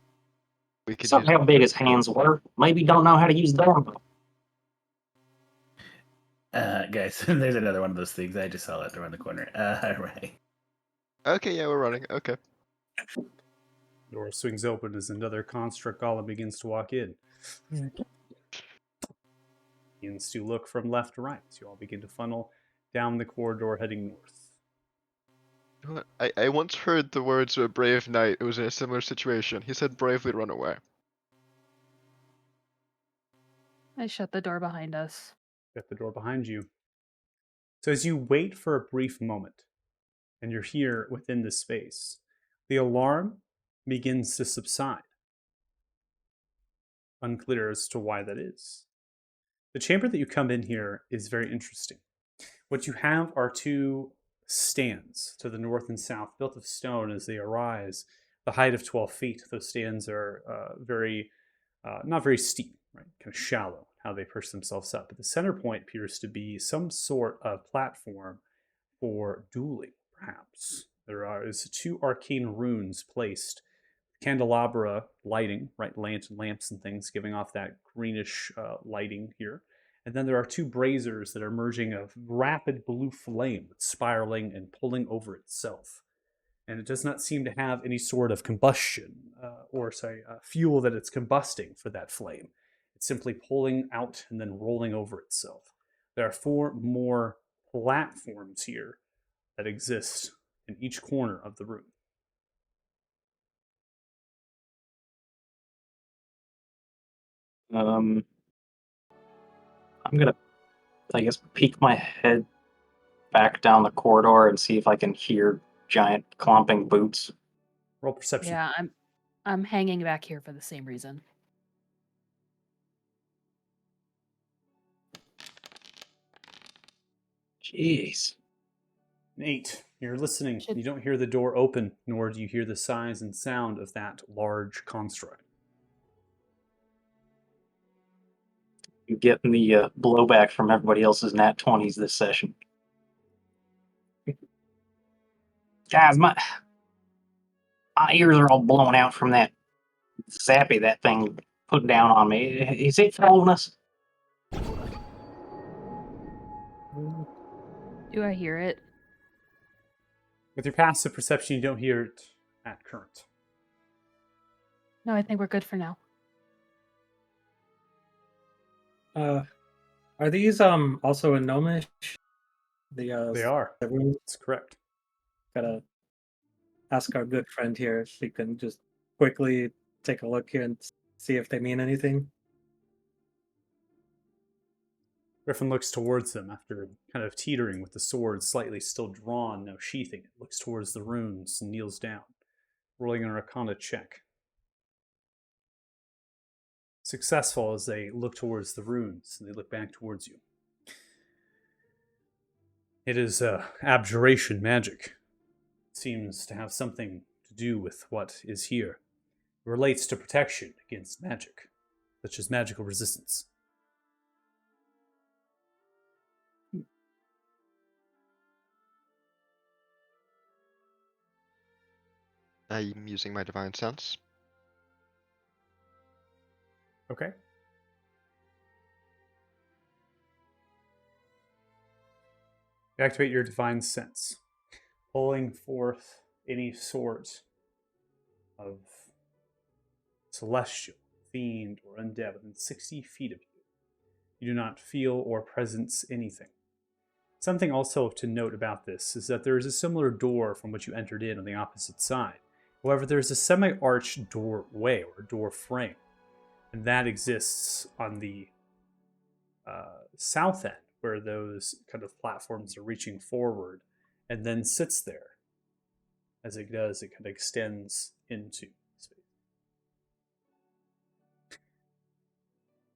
We could Saw use. how big his hands were. Maybe don't know how to use the door. Guys, there's another one of those things. I just saw it around the corner. Right. Okay, yeah, we're running. Okay. Door swings open as another construct golem begins to walk in. Begins to look from left to right. So you all begin to funnel down the corridor heading north. You know what? I once heard the words of a brave knight who was in a similar situation. He said bravely run away. I shut the door behind us. Got the door behind you. So as you wait for a brief moment, and you're here within this space, the alarm begins to subside. Unclear as to why that is. The chamber that you come in here is very interesting. What you have are two stands to the north and south, built of stone as they arise, the height of 12 feet. Those stands are not very steep, right? Kind of shallow, how they push themselves up. But the center point appears to be some sort of platform for dueling, perhaps. There is two arcane runes placed, candelabra lighting, right? Lamps and things giving off that greenish lighting here. And then there are two braziers that are emerging of rapid blue flame, spiraling and pulling over itself. And it does not seem to have any sort of combustion fuel that it's combusting for that flame. It's simply pulling out and then rolling over itself. There are 4 more platforms here that exist in each corner of the room. I'm gonna, I guess, peek my head back down the corridor and see if I can hear giant clomping boots. Roll perception. Yeah, I'm hanging back here for the same reason. Jeez. An 8. You're listening. Should- You don't hear the door open, nor do you hear the size and sound of that large construct. I'm getting the blowback from everybody else's nat 20s this session. Guys, my ears are all blown out from that zappy that thing put down on me. Is it following us? Do I hear it? With your passive perception, you don't hear it at current. No, I think we're good for now. Are these also in Gnomish? They are. The room. That's correct. Gotta ask our good friend here if she can just quickly take a look here and see if they mean anything. Griffin looks towards them after kind of teetering with the sword slightly still drawn, no sheathing. It looks towards the runes and kneels down, rolling an Arcana check. Successful as they look towards the runes and they look back towards you. It is abjuration magic. It seems to have something to do with what is here. It relates to protection against magic, such as magical resistance. I'm using my divine sense. Okay. You activate your divine sense, pulling forth any sort of celestial, fiend, or undead within 60 feet of you. You do not feel or presence anything. Something also to note about this is that there is a similar door from which you entered in on the opposite side. However, there is a semi-arched doorway or door frame, and that exists on the south end, where those kind of platforms are reaching forward, and then sits there. As it does, it kind of extends into space.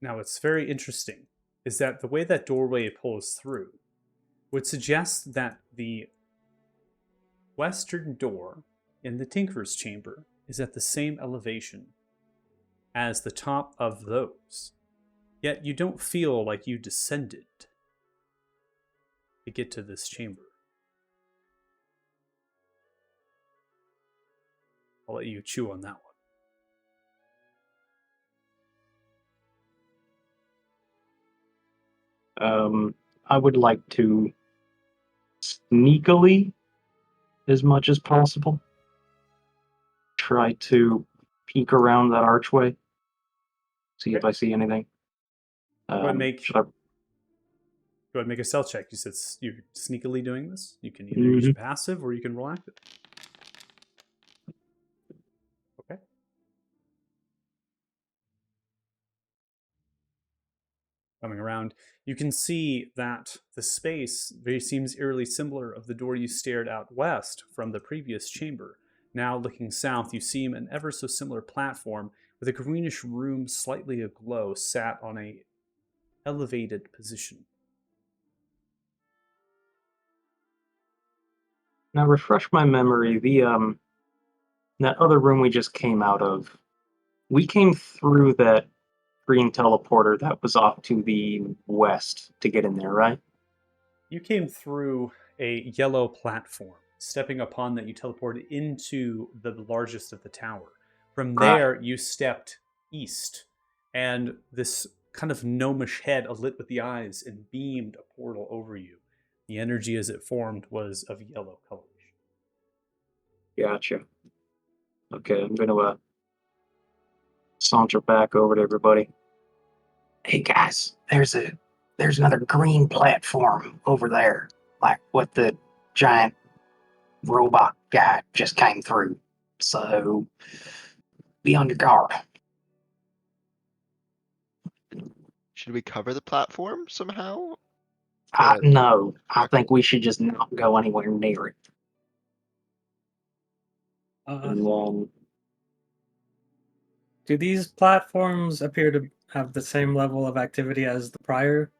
Now, what's very interesting is that the way that doorway pulls through would suggest that the western door in the Tinker's Chamber is at the same elevation as the top of those. Yet you don't feel like you descended to get to this chamber. I'll let you chew on that one. I would like to sneakily, as much as possible, try to peek around that archway, see if I see anything. Go ahead and make. Should I? Go ahead and make a stealth check. You said you're sneakily doing this. You can either use your passive or you can roll active. Okay. coming around, you can see that the space very seems eerily similar of the door you stared out west from the previous chamber. Now, looking south, you see an ever so similar platform with a greenish room slightly aglow sat on a elevated position. Now refresh my memory. That other room we just came out of, we came through that green teleporter that was off to the west to get in there, right? You came through a yellow platform. Stepping upon that, you teleported into the largest of the tower. From Right. there, you stepped east, and this kind of gnomish head alit with the eyes and beamed a portal over you. The energy as it formed was of yellow coloration. Gotcha. Okay, I'm gonna saunter back over to everybody. Hey guys, there's another green platform over there, like what the giant robot guy just came through. So be on your guard. Should we cover the platform somehow? No, I think we should just not go anywhere near it. And then Do these platforms appear to have the same level of activity as the prior?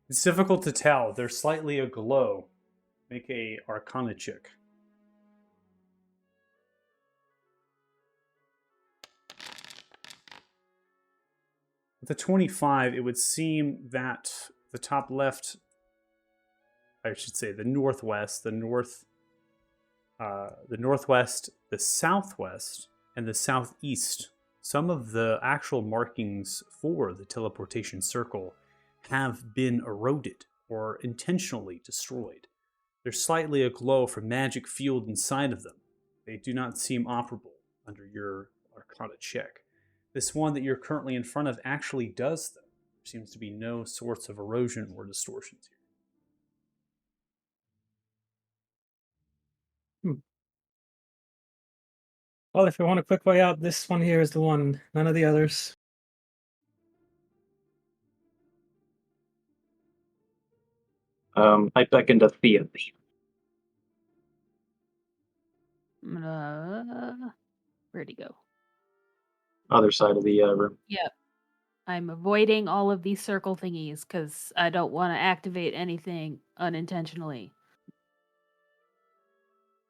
It's difficult to tell. They're slightly aglow. Make a Arcana check. With a 25, it would seem that the top left, I should say the northwest, the northwest, the southwest, and the southeast, some of the actual markings for the teleportation circle have been eroded or intentionally destroyed. They're slightly aglow from magic field inside of them. They do not seem operable under your Arcana check. This one that you're currently in front of actually does, though. There seems to be no sorts of erosion or distortions here. Well, if you want a quick way out, this one here is the one. None of the others. type back into Thea. Where'd he go? Other side of the room. Yep. I'm avoiding all of these circle thingies because I don't want to activate anything unintentionally.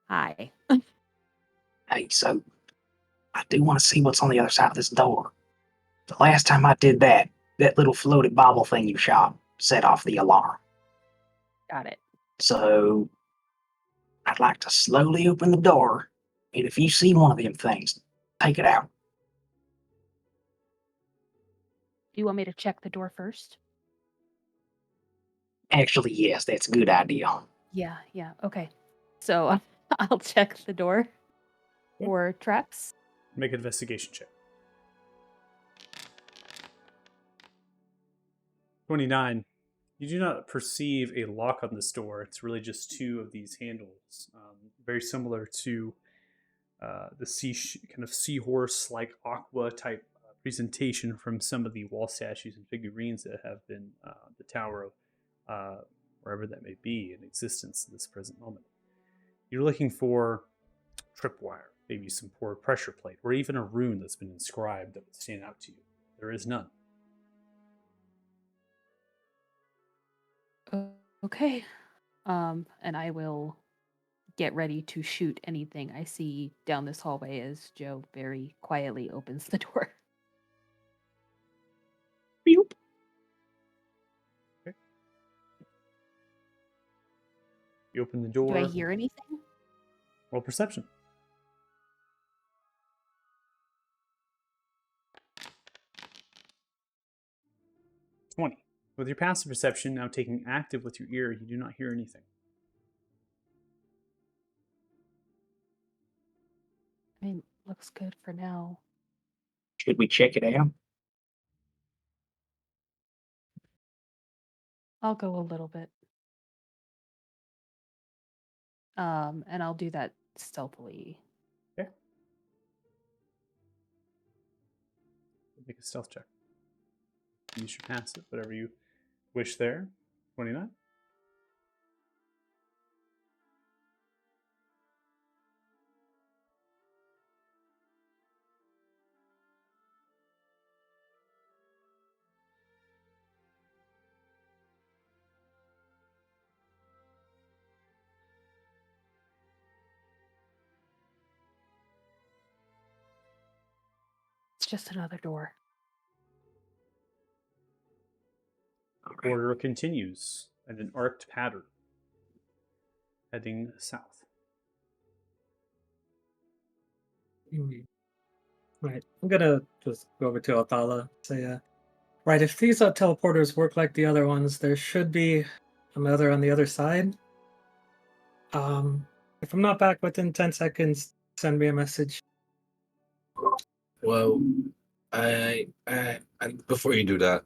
Hi. Hey, so I do want to see what's on the other side of this door. The last time I did that, that little floated bobble thing you shot set off the alarm. Got it. So I'd like to slowly open the door, and if you see one of them things, take it out. Do you want me to check the door first? Actually, yes, that's a good idea. Yeah, okay. So I'll check the door for traps. Make an investigation check. 29. You do not perceive a lock on this door. It's really just two of these handles, very similar to the kind of seahorse like aqua type presentation from some of the wall statues and figurines that have been the tower of wherever that may be in existence in this present moment. You're looking for tripwire, maybe some poor pressure plate, or even a rune that's been inscribed that would stand out to you. There is none. Okay. And I will get ready to shoot anything I see down this hallway as Joe very quietly opens the door. Beep. You open the door. Do I hear anything? Roll perception. $20. With your passive perception now taking active with your ear, you do not hear anything. I mean, looks good for now. Should we check it out? I'll go a little bit. And I'll do that stealthily. Okay. Make a stealth check. use your passive, whatever you wish there. 29. It's just another door. Okay. Border continues at an arced pattern, heading south. Right. I'm gonna just go over to Othala. Say, right. If these teleporters work like the other ones, there should be another on the other side. If I'm not back within 10 seconds, send me a message. Well, I before you do that,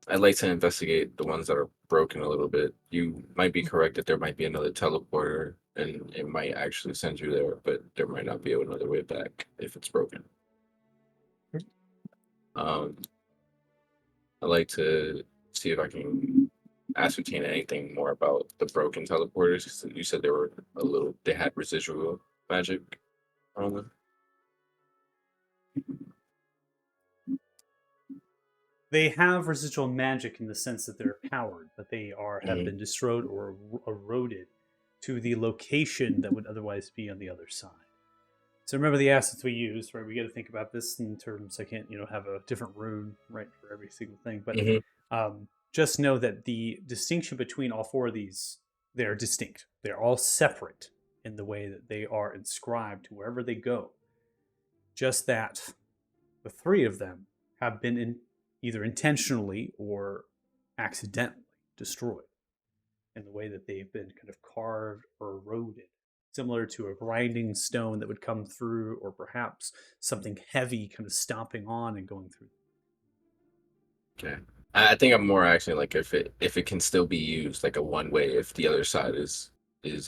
I'd like to investigate the ones that are broken a little bit. You might be correct that there might be another teleporter, and it might actually send you there, but there might not be another way back if it's broken. I'd like to see if I can ascertain anything more about the broken teleporters. 'Cause you said they were they had residual magic on them. They have residual magic in the sense that they're powered, but they have Mhm. been destroyed or eroded to the location that would otherwise be on the other side. So remember the assets we use, right? We got to think about this in terms. I can't, have a different rune, right, for every single thing. But Mhm. just know that the distinction between all four of these, they're distinct. They're all separate in the way that they are inscribed to wherever they go. Just that the three of them have been either intentionally or accidentally destroyed in the way that they've been kind of carved or eroded, similar to a grinding stone that would come through, or perhaps something heavy kind of stomping on and going through. Okay. I think I'm more actually like if it can still be used like a one way if the other side is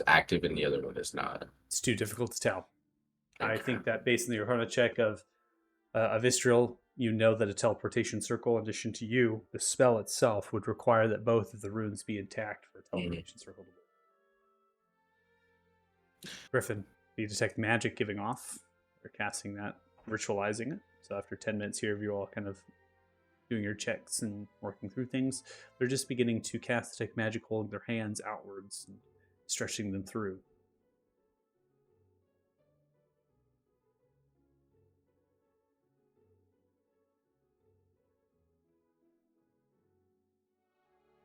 active and the other one is not. It's too difficult to tell. I Okay. think that based on the Arcana check of Istriel, you know that a teleportation circle, in addition to you, the spell itself would require that both of the runes be intact for a teleportation circle to work. Griffin, you detect magic giving off. They're casting that, ritualizing it. So after 10 minutes here of you all kind of doing your checks and working through things, they're just beginning to cast detect magic, holding their hands outwards and stretching them through.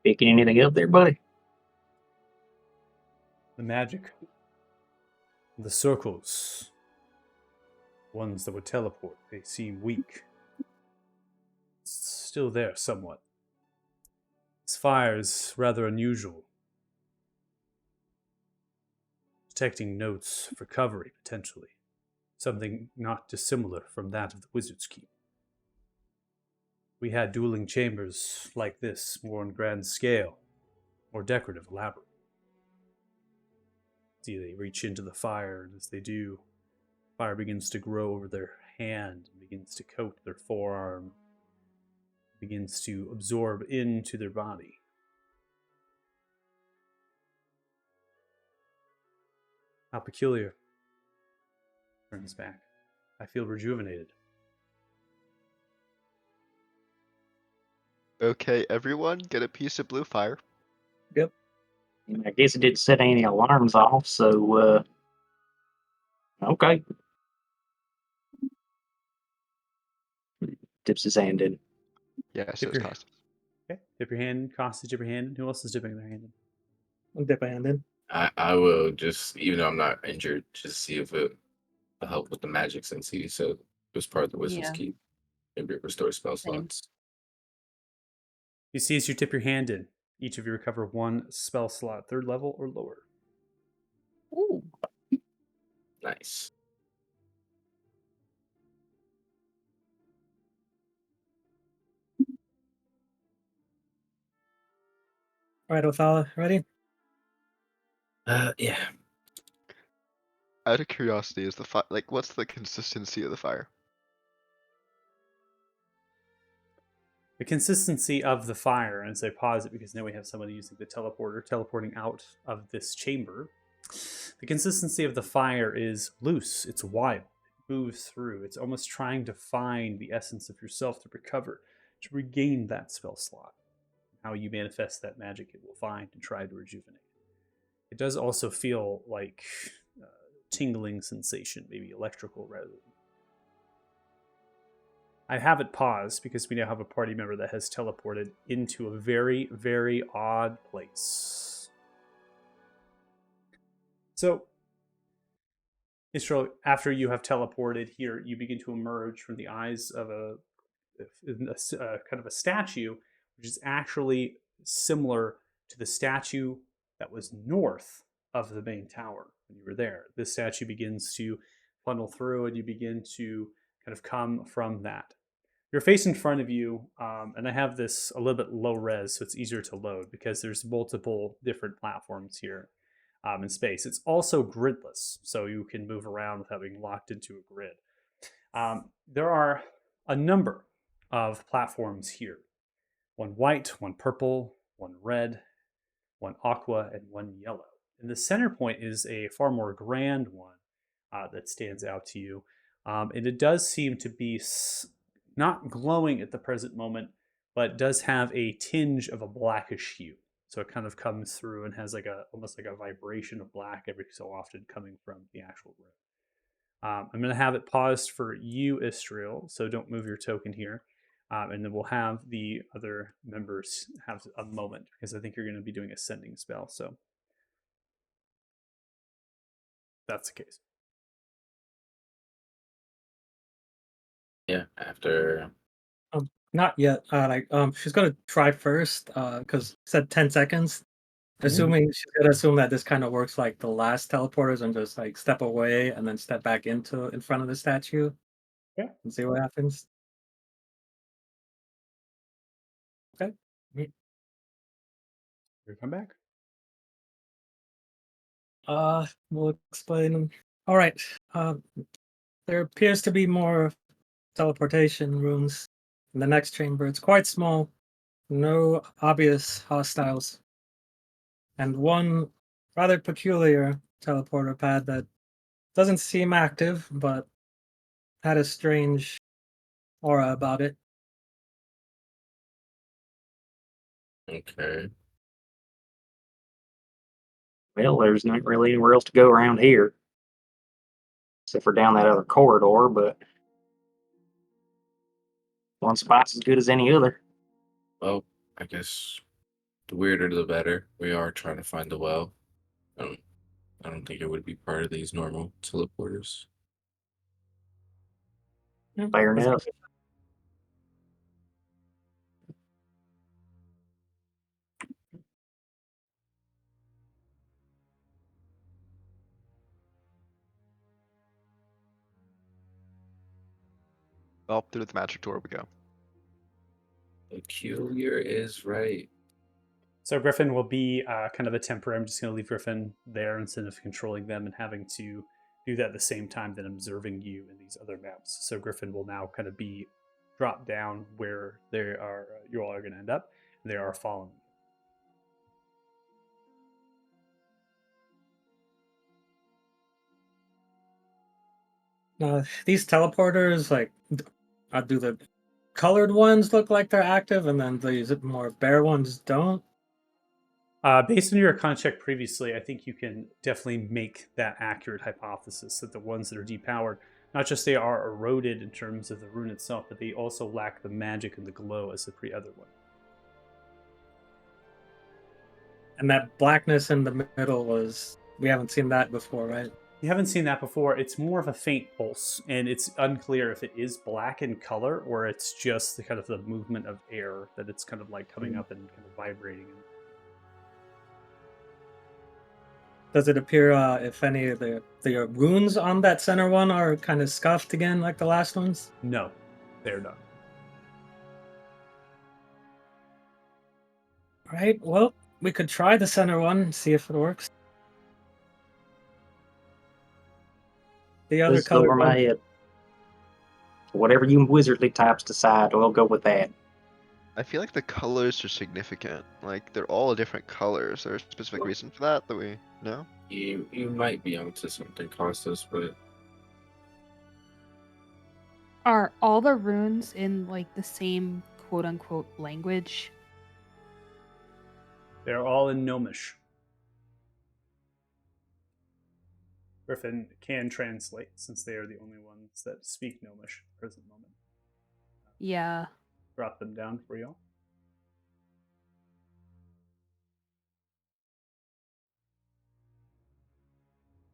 Picking anything up there, buddy? The magic, the circles, ones that would teleport, they seem weak. It's still there somewhat. This fire is rather unusual. Detecting notes of recovery, potentially. Something not dissimilar from that of the Wizard's Keep. We had dueling chambers like this, more on grand scale, more decorative, elaborate. See, they reach into the fire, and as they do, fire begins to grow over their hand, and begins to coat their forearm, begins to absorb into their body. How peculiar. Turns back. I feel rejuvenated. Okay, everyone, get a piece of blue fire. I guess it didn't set any alarms off, so okay. Dips his hand in. Yeah, so Dip it's your, cost. okay. Dip your hand. Costa, dip your hand. Who else is dipping their hand in? I'll dip my hand in. I will just, even though I'm not injured, just see if it will help with the magic since he said it was part of the Wizard's Yeah. Keep. Maybe it restores spell Same. slots. You see as you dip your hand in, each of you recover one spell slot, 3rd level or lower. Ooh. Nice. All right, Othala, ready? Yeah. Out of curiosity, is the fire like what's the consistency of the fire? The consistency of the fire, and as I pause it because now we have somebody using the teleporter, teleporting out of this chamber. The consistency of the fire is loose, it's wild, it moves through. It's almost trying to find the essence of yourself to recover, to regain that spell slot. How you manifest that magic, it will find and try to rejuvenate. It does also feel like tingling sensation, maybe electrical rather than. I have it paused because we now have a party member that has teleported into a very, very odd place. So, Israel, after you have teleported here, you begin to emerge from the eyes of a kind of a statue, which is actually similar to the statue that was north of the main tower when you were there. This statue begins to funnel through, and you begin to kind of come from that. Your face in front of you, and I have this a little bit low res, so it's easier to load because there's multiple different platforms here in space. It's also gridless, so you can move around without being locked into a grid. There are a number of platforms here. One white, one purple, one red, one aqua, and one yellow. And the center point is a far more grand one that stands out to you. And it does seem to be not glowing at the present moment, but does have a tinge of a blackish hue. So it kind of comes through and has like almost like a vibration of black every so often coming from the actual room. I'm going to have it paused for you, Istriel, so don't move your token here. And then we'll have the other members have a moment because I think you're going to be doing a sending spell. So that's the case. Yeah, after. Not yet. She's gonna try first. Because it said 10 seconds. Assuming she's gonna assume that this kind of works like the last teleporters and just like step away and then step back in front of the statue. Yeah. And see what happens. Okay. Here, come back. We'll explain. All right. There appears to be more teleportation rooms in the next chamber. It's quite small, no obvious hostiles, and one rather peculiar teleporter pad that doesn't seem active, but had a strange aura about it. Okay. Well, there's not really anywhere else to go around here. Except for down that other corridor, but one spot's as good as any other. Well, I guess the weirder the better. We are trying to find the well. I don't think it would be part of these normal teleporters. Fair enough. Well, through the magic door we go. Peculiar is right. So Griffin will be kind of a temporary. I'm just going to leave Griffin there instead of controlling them and having to do that at the same time that observing you in these other maps. So Griffin will now kind of be dropped down where they are. You all are going to end up. And they are following you. These teleporters, like, do the colored ones look like they're active, and then these more bare ones don't? Based on your con check previously, I think you can definitely make that accurate hypothesis that the ones that are depowered, not just they are eroded in terms of the rune itself, but they also lack the magic and the glow as the other one. And that blackness in the middle we haven't seen that before, right? You haven't seen that before. It's more of a faint pulse, and it's unclear if it is black in color or it's just the kind of the movement of air that it's kind of like coming up and kind of vibrating. Does it appear if any of the runes on that center one are kind of scuffed again like the last ones? No, they're not. All right, well, we could try the center one and see if it works. The other This is color over my one. head. Whatever you wizardly types decide, we'll go with that. I feel like the colors are significant. Like they're all different colors. There's a specific reason for that we know. You might be onto something, Costas, but Are all the runes in like the same quote unquote language? They're all in Gnomish. Griffin can translate since they are the only ones that speak Gnomish at the present moment. Yeah. Drop them down for y'all.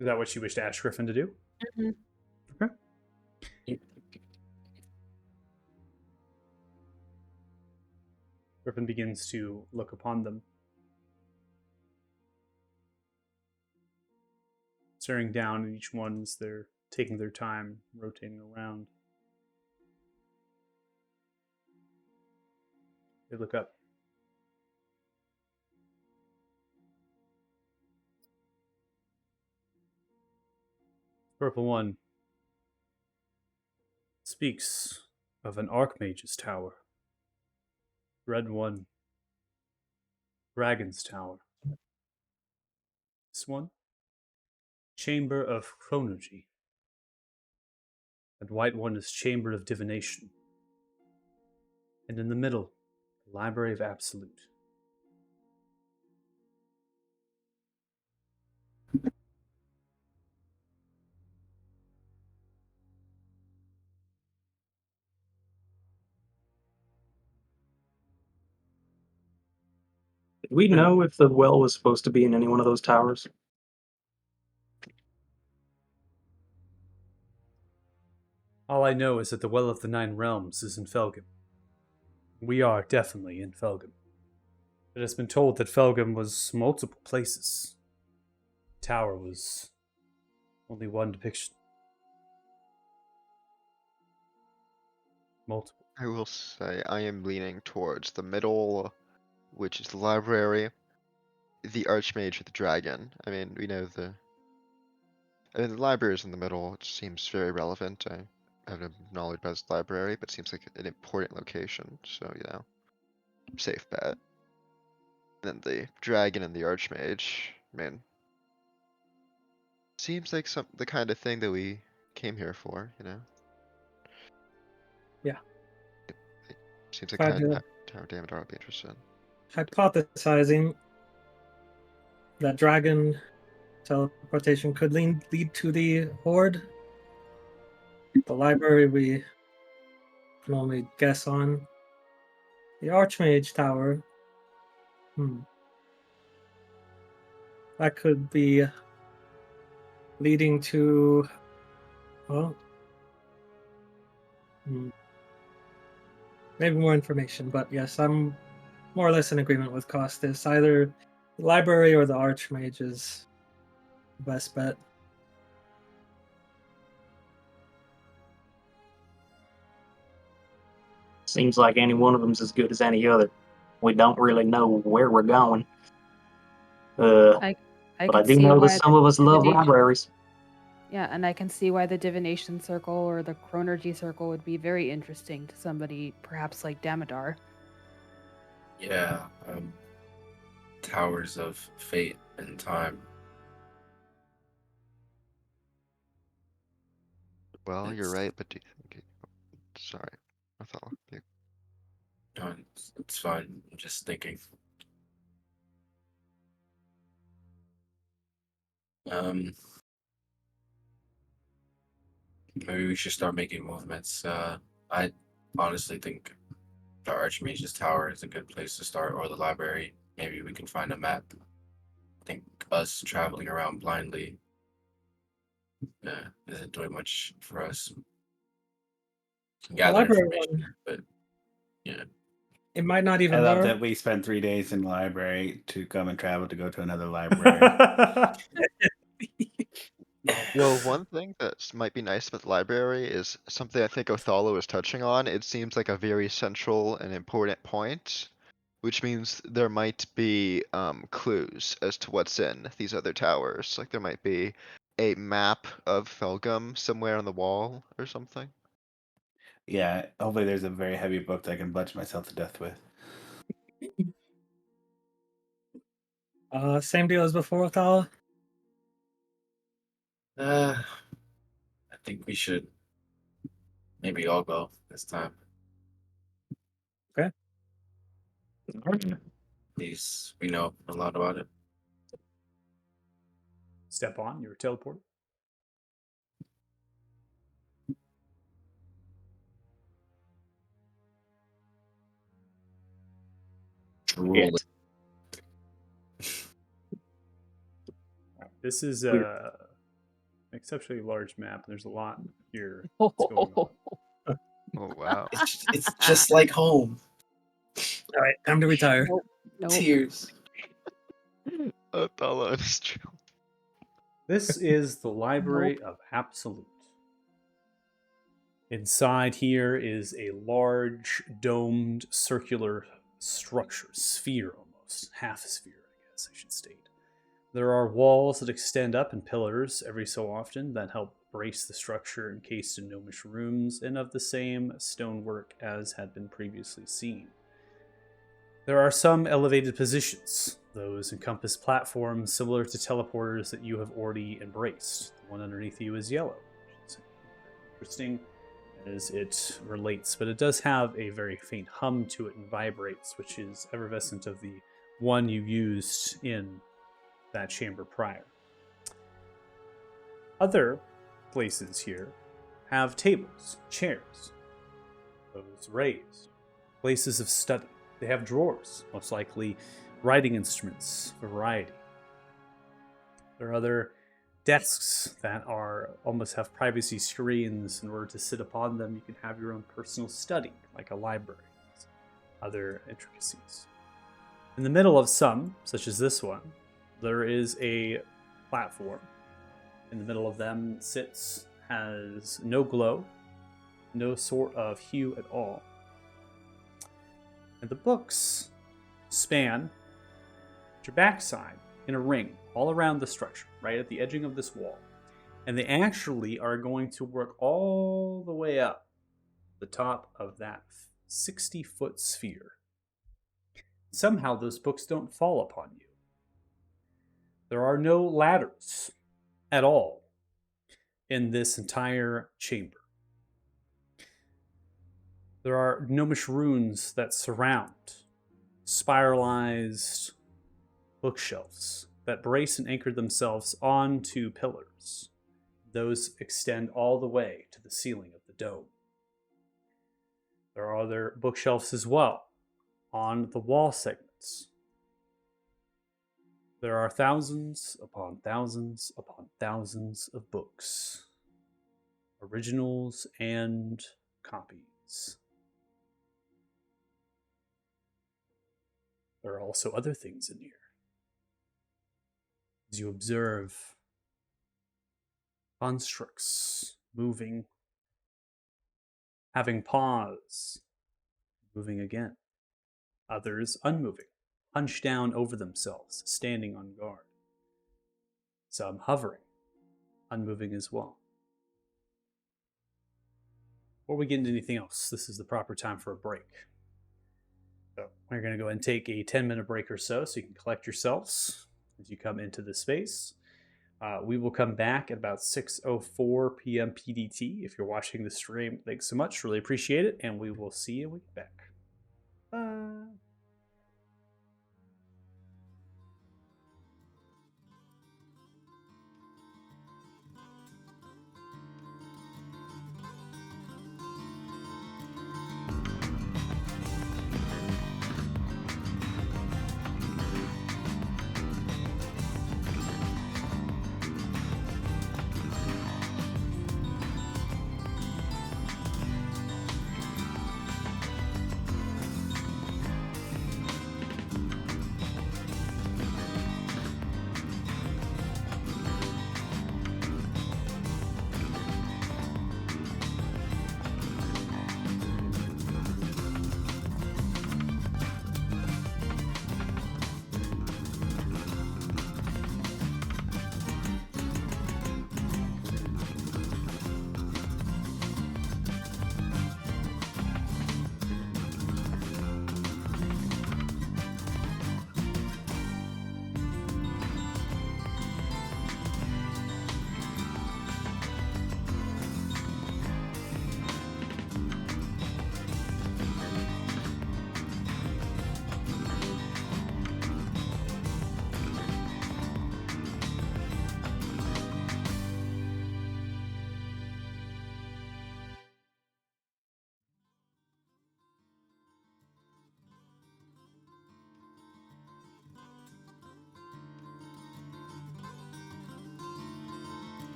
Is that what you wish to ask Griffin to do? Mm-hmm. Okay. Griffin begins to look upon them. Staring down at each one as they're taking their time, rotating around. They look up. Purple one speaks of an Archmage's tower. Red one, Dragon's tower. This one, Chamber of Chronergy. And white one is Chamber of Divination. And in the middle, the Library of Absolute. Did we know if the well was supposed to be in any one of those towers? All I know is that the Well of the Nine Realms is in Felgum. We are definitely in Felgum. It has been told that Felgum was multiple places. The tower was only one depiction. Multiple. I will say I am leaning towards the middle, which is the library, the Archmage with the dragon. I mean, we know the library is in the middle. It seems very relevant. I have no knowledge about this library, but it seems like an important location. So, safe bet. Then the dragon and the Archmage. I mean, seems like the kind of thing that we came here for, Yeah. Seems like Glad kind to- of Tower Damned I'd be interested in. Hypothesizing that dragon teleportation could lead to the horde. The library we can only guess on. The Archmage Tower. That could be leading to, well, maybe more information. But yes, I'm more or less in agreement with Costas. Either the library or the Archmage is the best bet. Seems like any one of them's as good as any other. We don't really know where we're going. But I could do see know that why some the of us love divination- libraries. Yeah, and I can see why the divination circle or the chronergy circle would be very interesting to somebody perhaps like Damodar. yeah, towers of fate and time. Well, you're It's- right, but do you think sorry. I thought you. No, it's fine. I'm just thinking. Maybe we should start making movements. I honestly think the Archmage's Tower is a good place to start, or the library. Maybe we can find a map. I think us traveling around blindly isn't doing much for us. Can gather library information, but yeah. It might not even I love matter. that we spent 3 days in the library to come and travel to go to another library. Well, one thing that might be nice about the library is something I think Othello is touching on. It seems like a very central and important point, which means there might be clues as to what's in these other towers. Like there might be a map of Felgum somewhere on the wall or something. Yeah, hopefully there's a very heavy book that I can bludgeon myself to death with. Same deal as before with Ala. I think we should maybe all go this time. Okay. At least we know a lot about it. Step on, you're teleported. Drool. This is Weird. an exceptionally large map. There's a lot here. That's going on. Oh wow. It's just like home. All right, time to retire. Nope. Tears. Atala and his child. This is the Library of Absolute. Inside here is a large, domed, circular structure, sphere almost, half sphere, I guess I should state. There are walls that extend up and pillars every so often that help brace the structure encased in gnomish rooms and of the same stonework as had been previously seen. There are some elevated positions. Those encompass platforms similar to teleporters that you have already embraced. The one underneath you is yellow, which is interesting as it relates, but it does have a very faint hum to it and vibrates, which is effervescent of the one you used in that chamber prior. Other places here have tables, chairs, those raised, places of study. They have drawers, most likely writing instruments, variety. There are other desks that are almost have privacy screens. In order to sit upon them, you can have your own personal study, like a library. Other intricacies. In the middle of some, such as this one, there is a platform. In the middle of them sits, has no glow, no sort of hue at all. And the books span your backside in a ring all around the structure, right at the edging of this wall. And they actually are going to work all the way up the top of that 60-foot sphere. Somehow those books don't fall upon you. There are no ladders at all in this entire chamber. There are gnomish runes that surround spiralized bookshelves that brace and anchor themselves onto pillars. Those extend all the way to the ceiling of the dome. There are other bookshelves as well on the wall segments. There are thousands upon thousands upon thousands of books, originals and copies. There are also other things in here. As you observe constructs moving, having pause, moving again. Others unmoving, hunched down over themselves, standing on guard. Some hovering, unmoving as well. Before we get into anything else, this is the proper time for a break. So we're going to go ahead and take a 10-minute break or so you can collect yourselves as you come into the space. We will come back at about 6:04 p.m. PDT. If you're watching the stream, thanks so much. Really appreciate it. And we will see you when we get back. Bye.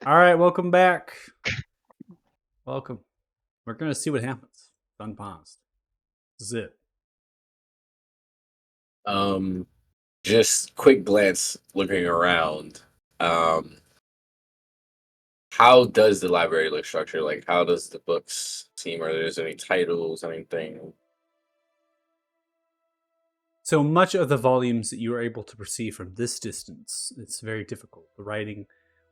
All right, welcome back. Welcome. We're gonna see what happens. Unpaused. This is it. Just quick glance looking around. How does the library look structured? Like, how does the books seem? Are there any titles, anything? So much of the volumes that you are able to perceive from this distance, it's very difficult. The writing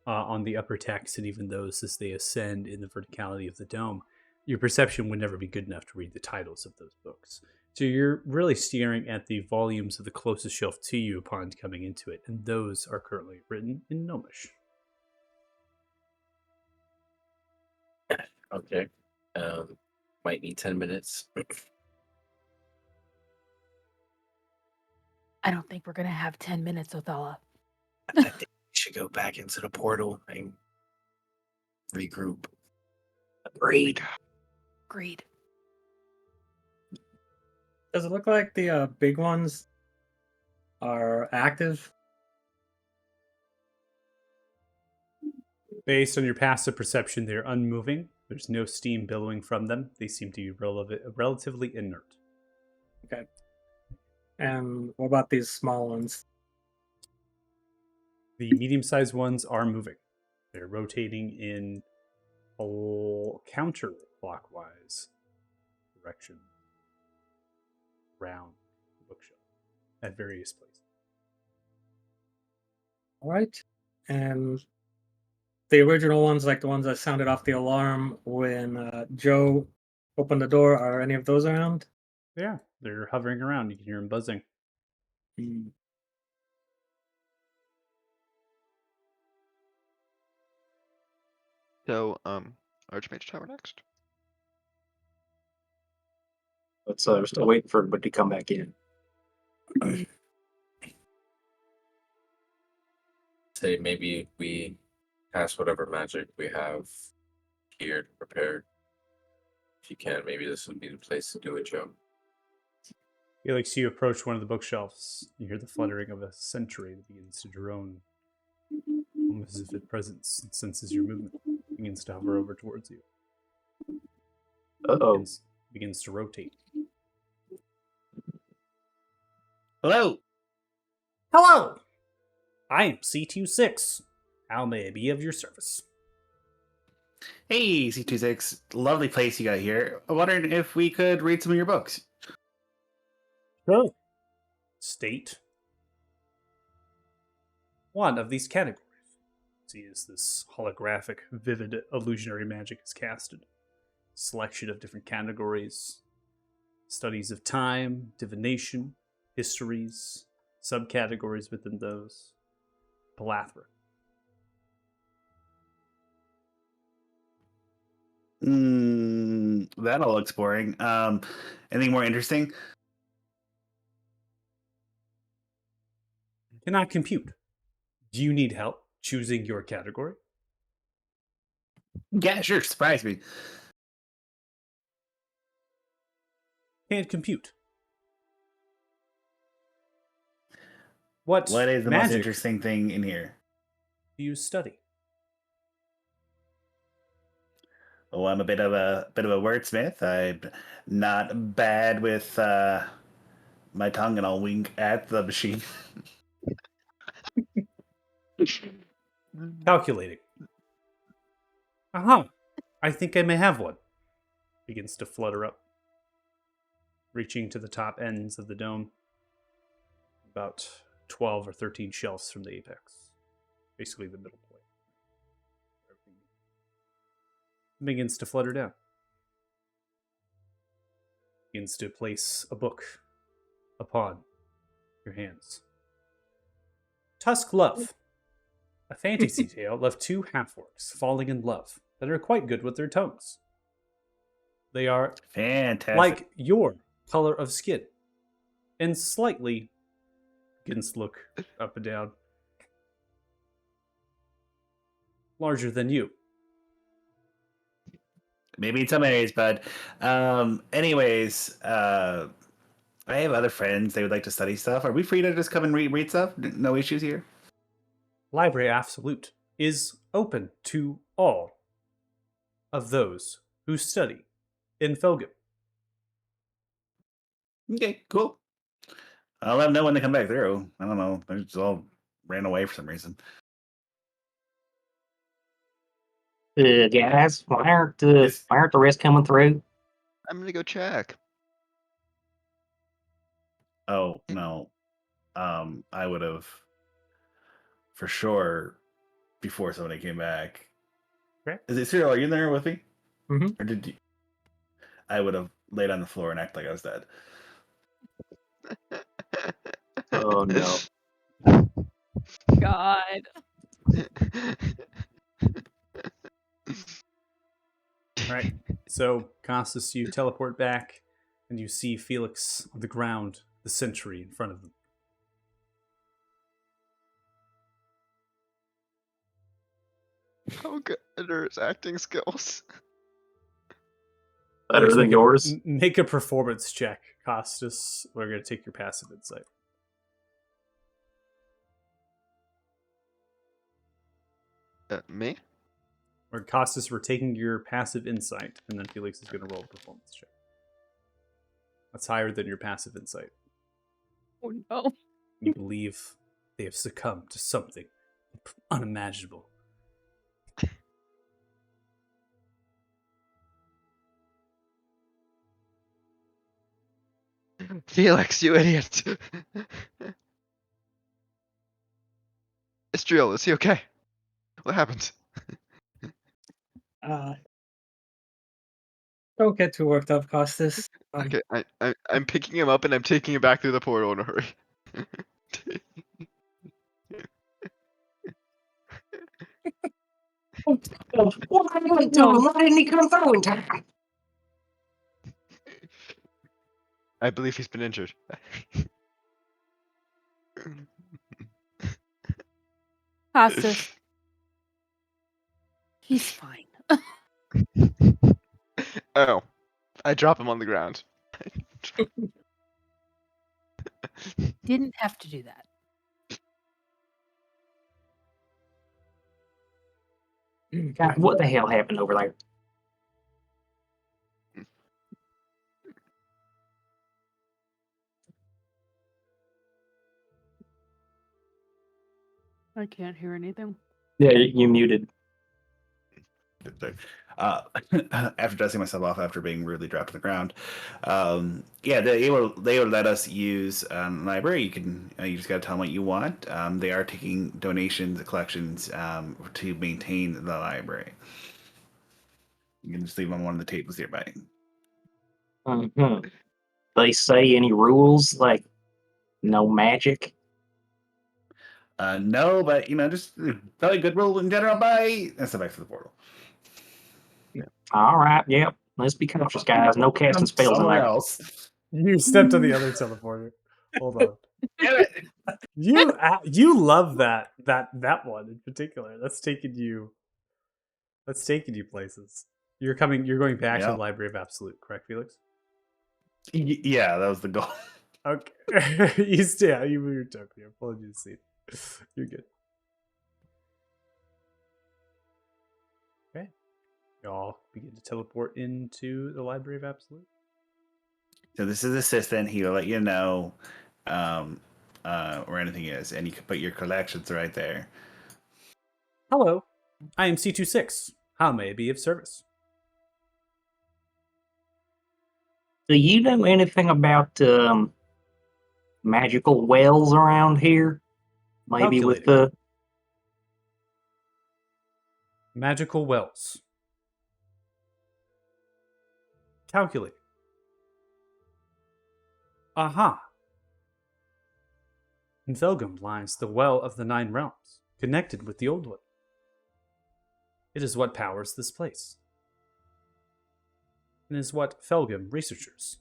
on the upper text and even those as they ascend in the verticality of the dome, your perception would never be good enough to read the titles of those books. So you're really staring at the volumes of the closest shelf to you upon coming into it, and those are currently written in Gnomish. Okay. Might need 10 minutes. I don't think we're gonna have 10 minutes, Othala. I think we should go back into the portal and regroup. Agreed. Agreed. Does it look like the big ones are active? Based on your passive perception, they're unmoving. There's no steam billowing from them. They seem to be relatively inert. Okay. And what about these small ones? The medium-sized ones are moving. They're rotating in a counterclockwise direction around the bookshelf at various places. All right. And the original ones, like the ones that sounded off the alarm when Joe opened the door, are any of those around? Yeah, they're hovering around. You can hear them buzzing. Hmm. So, Archmage Tower next. Let's we're still waiting for everybody to come back in. Say maybe we cast whatever magic we have here prepared. If you can, maybe this would be the place to do it, Joe. Felix, you approach one of the bookshelves. You hear the fluttering of a sentry that begins to drone, almost as if its presence senses your movement. It begins to hover over towards you. Uh-oh. Begins to rotate. Hello. Hello! I am C26. How may I be of your service? Hey, C26. Lovely place you got here. I'm wondering if we could read some of your books. Sure. State one of these categories. See, as this holographic, vivid, illusionary magic is casted. Selection of different categories. Studies of time, divination, histories, subcategories within those. Plethora. That all looks boring. Anything more interesting? Cannot compute. Do you need help choosing your category? Yeah, sure. Surprise me. Can't compute. What What is the most magic interesting thing in here? do you study? Oh, I'm a bit of a wordsmith. I'm not bad with my tongue, and I'll wink at the machine. Calculating. Uh-huh. I think I may have one. Begins to flutter up, reaching to the top ends of the dome. About 12 or 13 shelves from the apex. Basically the middle point. Begins to flutter down. Begins to place a book upon your hands. Tusk Love. A fantasy tale of two half-orcs falling in love that are quite good with their tongues. They are Fantastic. like your color of skin and slightly begins to look up and down. Larger than you. Maybe in some areas, but anyways, I have other friends. They would like to study stuff. Are we free to just come and read stuff? No issues here. Library Absolute is open to all of those who study in Felgum. Okay, cool. I'll let them know when they come back through. I don't know. They just all ran away for some reason. Guys, why aren't the rest coming through? I'm gonna go check. Oh, no. I would have, for sure, before somebody came back. Okay. Is it Cyril? Are you in there with me? Mhm. Or did you? I would have laid on the floor and act like I was dead. Oh no. God. All right. So, Costas, you teleport back, and you see Felix on the ground, the sentry in front of them. How good are his acting skills? Better Felix, than yours. Make a performance check, Costas. We're going to take your passive insight. Me? Or Costas, we're taking your passive insight, and then Felix is going to roll a performance check. That's higher than your passive insight. Oh no. You believe they have succumbed to something unimaginable. Felix, you idiot! Istriel, is he okay? What happened? Don't get too worked up, Costas. Okay, I'm picking him up and I'm taking him back through the portal in a hurry. What am I doing? Why didn't he come through in time? I believe he's been injured. Costas. He's fine. Oh, I drop him on the ground. Didn't have to do that. God, what the hell happened over there? I can't hear anything. Yeah, you muted. After dusting myself off after being rudely dropped to the ground, yeah, they will let us use library. You just got to tell them what you want. They are taking donations, collections to maintain the library. You can just leave them on one of the tables nearby. Mm-hmm. They say any rules like no magic? No, but just tell you good rule in general. Bye, and step back to the portal. All right, yep. Let's be cautious, guys. No casting spells in Somewhere there. else. You stepped on the other teleporter. Hold on. Damn it. You love that one in particular. That's taking you places. You're going back to Yeah. the Library of Absolute, correct, Felix? Yeah, that was the goal. Okay. You moved your token. You're pulling you to seat. You're good. Okay. Y'all begin to teleport into the Library of Absolute. So this is assistant. He'll let you know where anything is, and you can put your collections right there. Hello. I am C26. How may I be of service? Do you know anything about magical wells around here? Maybe with Calculating. the Magical wells. Calculate. Aha. In Felgum lies the Well of the Nine Realms, connected with the Old One. It is what powers this place. And is what Felgum researchers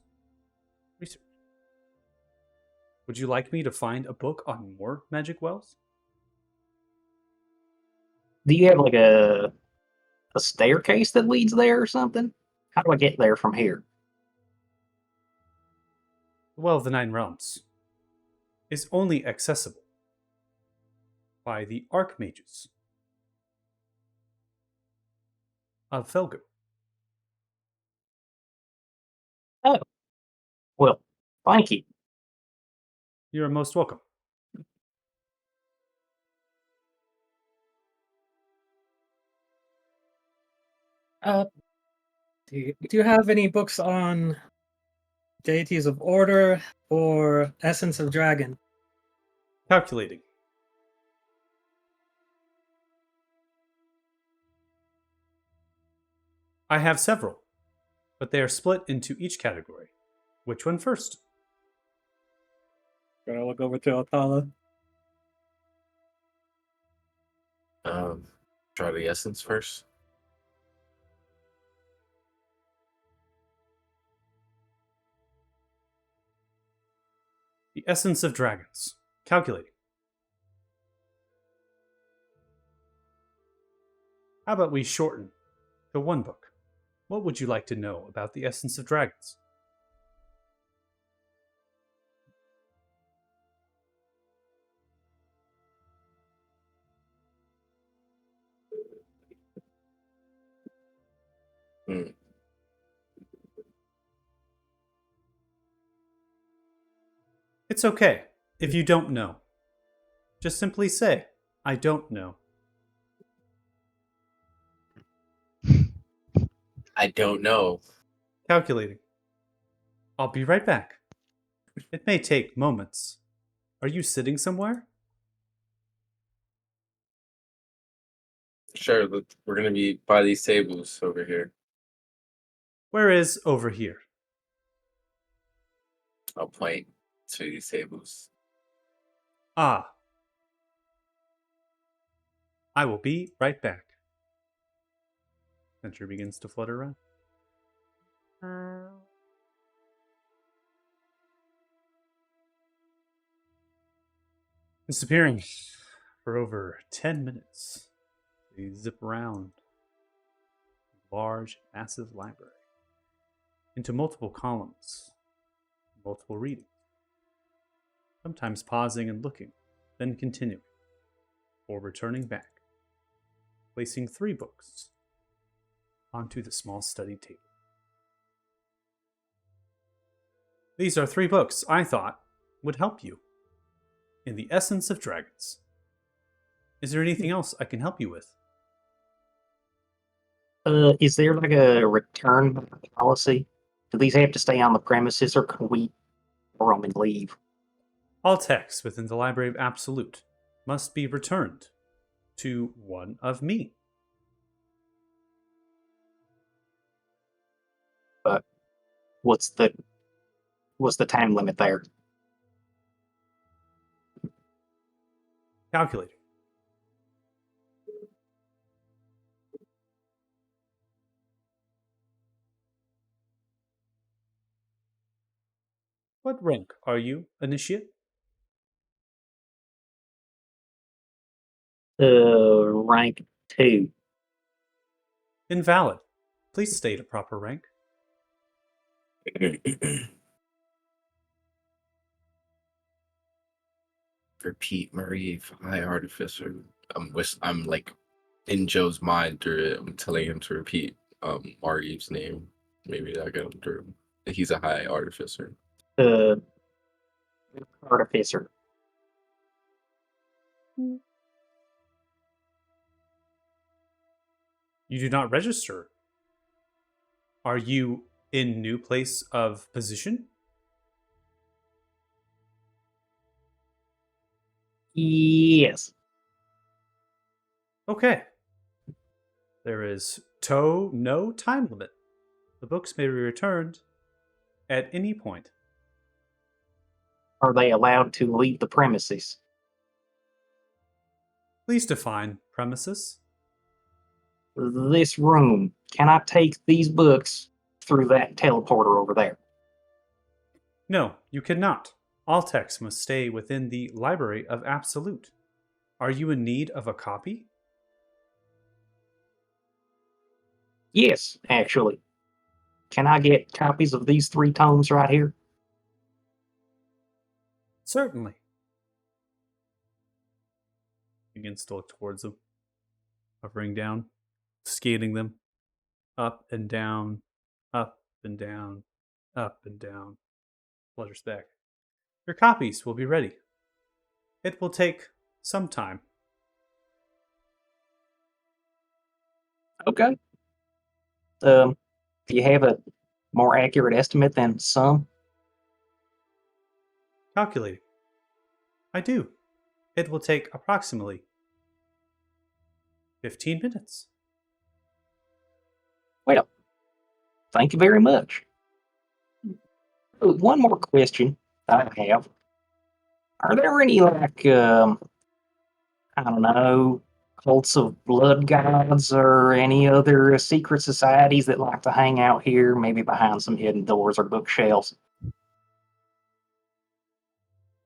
research. Would you like me to find a book on more magic wells? do you have like a staircase that leads there or something? How do I get there from here? The Well of the Nine Realms is only accessible by the Archmages. of Felgu. Oh, well, thank you. You're most welcome. Do you have any books on Deities of Order or Essence of Dragon? Calculating. I have several, but they are split into each category. Which one first? Gonna look over to Atala. Try the essence first. The Essence of Dragons. Calculating. How about we shorten to one book? What would you like to know about the Essence of Dragons? Hmm. It's okay if you don't know. Just simply say, I don't know. I don't know. Calculating. I'll be right back. It may take moments. Are you sitting somewhere? Sure, we're gonna be by these tables over here. Where is over here? I'll point to these tables. Ah. I will be right back. Sentry begins to flutter around. Disappearing for over 10 minutes. They zip around a large, massive library into multiple columns, multiple readings, sometimes pausing and looking, then continuing, or returning back, placing 3 books onto the small study table. These are 3 books I thought would help you in the Essence of Dragons. Is there anything else I can help you with? Is there like a return policy? Do these have to stay on the premises, or can we throw them and leave? All texts within the Library of Absolute must be returned to one of me. But what's the time limit there? Calculating. What rank are you, Initiate? Rank 2. Invalid. Please state a proper rank. Repeat Marie, High Artificer. I'm like in Joe's mind through it. I'm telling him to repeat Marie's name. Maybe I got him through. He's a High Artificer. Artificer. You do not register. Are you in new place of position? Yes. Okay. There is no time limit. The books may be returned at any point. Are they allowed to leave the premises? Please define premises. This room. Can I take these books through that teleporter over there? No, you cannot. All texts must stay within the Library of Absolute. Are you in need of a copy? Yes, actually. Can I get copies of these 3 tomes right here? Certainly. Begins to look towards them, hovering down, scanning them. Up and down, up and down, up and down. Flutters back. Your copies will be ready. It will take some time. Okay. Do you have a more accurate estimate than some? Calculating. I do. It will take approximately 15 minutes. Well, thank you very much. One more question I have. Are there any, like, I don't know, cults of blood gods or any other secret societies that like to hang out here, maybe behind some hidden doors or bookshelves?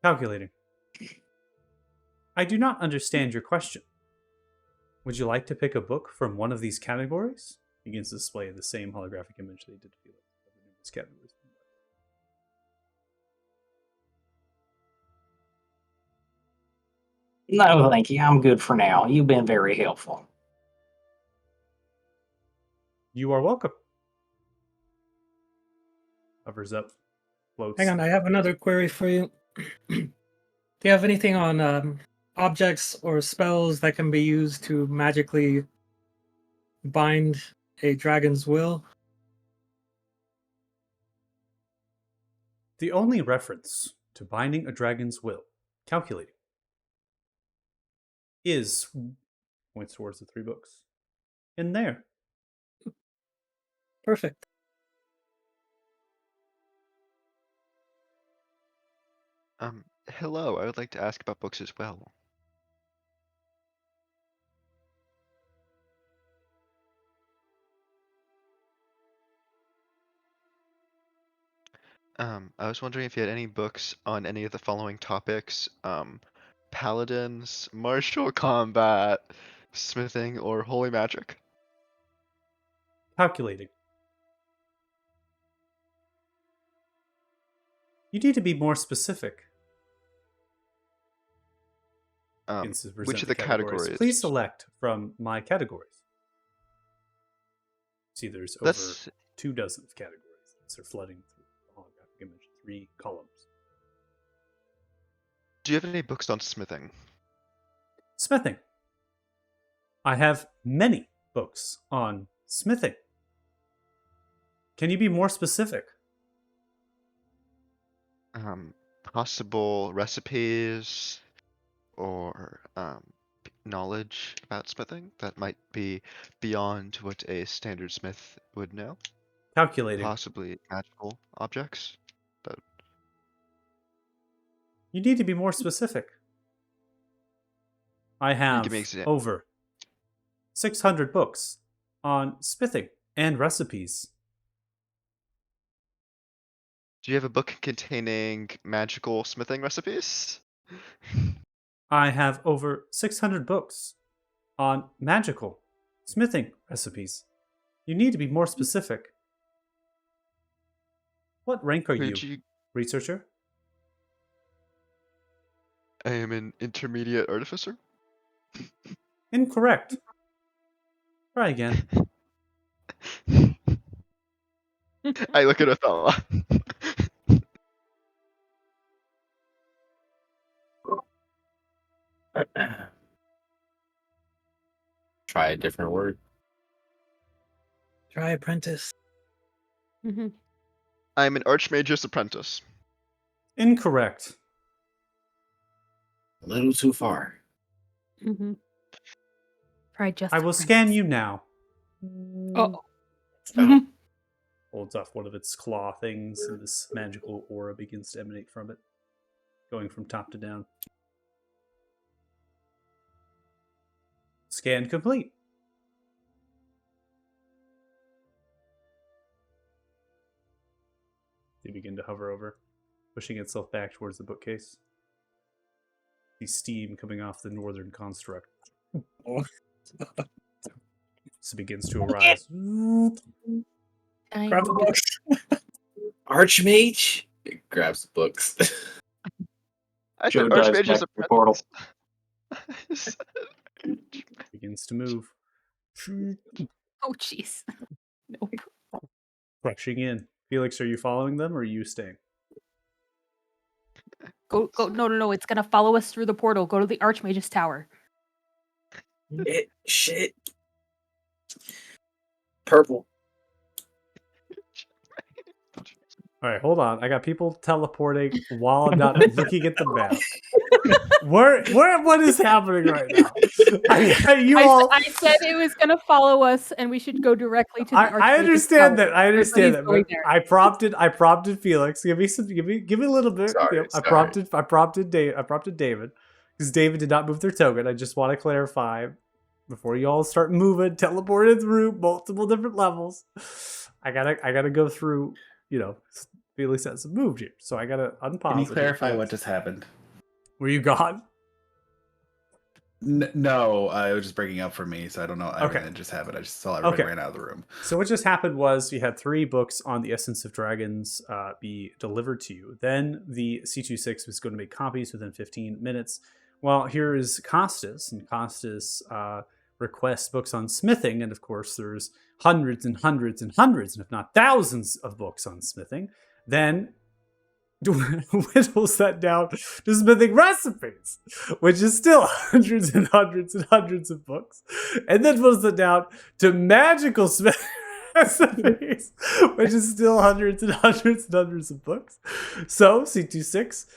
Calculating. I do not understand your question. Would you like to pick a book from one of these categories? Begins to display the same holographic image they did feel of the numerous categories. No, thank you. I'm good for now. You've been very helpful. You are welcome. Hovers up, floats. Hang on, I have another query for you. Do you have anything on objects or spells that can be used to magically bind a dragon's will? The only reference to binding a dragon's will, calculating, is, points towards the 3 books, in there. Perfect. Hello, I would like to ask about books as well. I was wondering if you had any books on any of the following topics: paladins, martial combat, smithing, or holy magic. Calculating. You need to be more specific. Begins to present Which of the categories? Please select from my categories. See, there's over That's 2 dozen of categories. They're flooding through the holographic image, 3 columns. Do you have any books on smithing? Smithing. I have many books on smithing. Can you be more specific? Possible recipes or knowledge about smithing that might be beyond what a standard smith would know. Calculating. Possibly magical objects. You need to be more specific. I have give me an example. over 600 books on smithing and recipes. Do you have a book containing magical smithing recipes? I have over 600 books on magical smithing recipes. You need to be more specific. What rank are Could you, researcher? I am an intermediate artificer. Incorrect. Try again. I look at Othala. Try a different word. Try apprentice. Mm-hmm. I'm an archmage's apprentice. Incorrect. A little too far. Mm-hmm. Try just. I will scan you now. Oh. Oh. Holds off one of its claw things, and this magical aura begins to emanate from it, going from top to down. Scan complete. They begin to hover over, pushing itself back towards the bookcase. The steam coming off the northern construct. Oh. So it begins to arise. Grab the books. Archmage? It grabs the books. I Joe said dives archmage's back to the portal. apprentice. Begins to move. Oh, jeez. Nope. Rushing in. Felix, are you following them or are you staying? Go. No. It's gonna follow us through the portal. Go to the Archmage's tower. Shit. Purple. All right, hold on. I got people teleporting while I'm not looking at the map. What is happening right now? I said it was gonna follow us, and we should go directly to the Archmage's I understand tower. that. I understand that. Everybody's But going there. I prompted Felix. Give me a little bit. Sorry. I prompted David because David did not move their token. I just want to clarify before you all start moving, teleported through multiple different levels. I gotta go through. Felix hasn't moved here, so I gotta unpause. Can you clarify what just happened? Were you gone? No, it was just breaking up for me, so I don't know everything that just happened. I just saw everybody ran out of the room. So what just happened was you had 3 books on the Essence of Dragons be delivered to you. Then the C26 was going to make copies within 15 minutes. Well, here is Costas, and Costas requests books on smithing, and of course there's hundreds and hundreds and hundreds, and if not thousands of books on smithing. Then whittles that down to smithing recipes, which is still hundreds and hundreds and hundreds of books, and then whittles it down to magical smithing recipes, which is still hundreds and hundreds and hundreds of books. So C26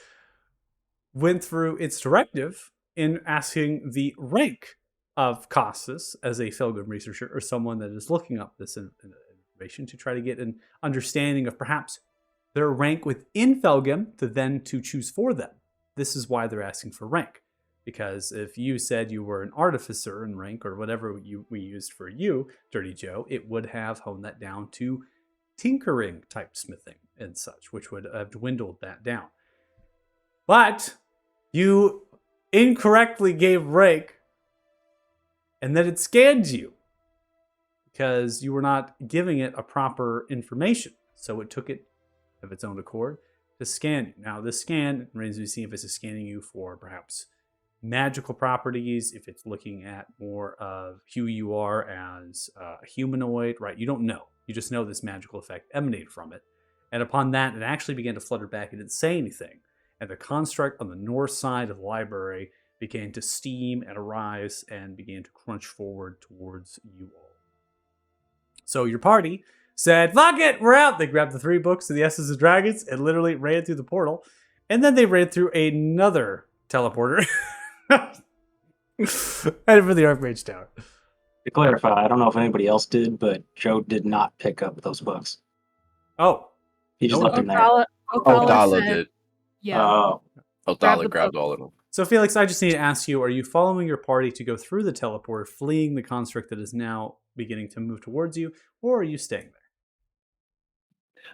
went through its directive in asking the rank of Costas as a Felgrim researcher or someone that is looking up this information to try to get an understanding of perhaps their rank within Felgrim to choose for them. This is why they're asking for rank. Because if you said you were an artificer in rank or whatever we used for you, Dirty Joe, it would have honed that down to tinkering type smithing and such, which would have dwindled that down. But you incorrectly gave rank and then it scanned you because you were not giving it a proper information. So it took it of its own accord to scan you. Now, this scan remains to be seen if it's scanning you for perhaps magical properties, if it's looking at more of who you are as a humanoid, right? You don't know. You just know this magical effect emanated from it. And upon that, it actually began to flutter back. It didn't say anything. And the construct on the north side of the library began to steam and arise and began to crunch forward towards you all. So your party said, fuck it, we're out. They grabbed the 3 books of the Essence of Dragons and literally ran through the portal. And then they ran through another teleporter. Headed for the Archmage Tower. To clarify, I don't know if anybody else did, but Joe did not pick up those books. Oh. He just left them there. Odala did. Yeah. Oh. Odala grabbed all of them. So, Felix, I just need to ask you, are you following your party to go through the teleporter, fleeing the construct that is now beginning to move towards you, or are you staying there?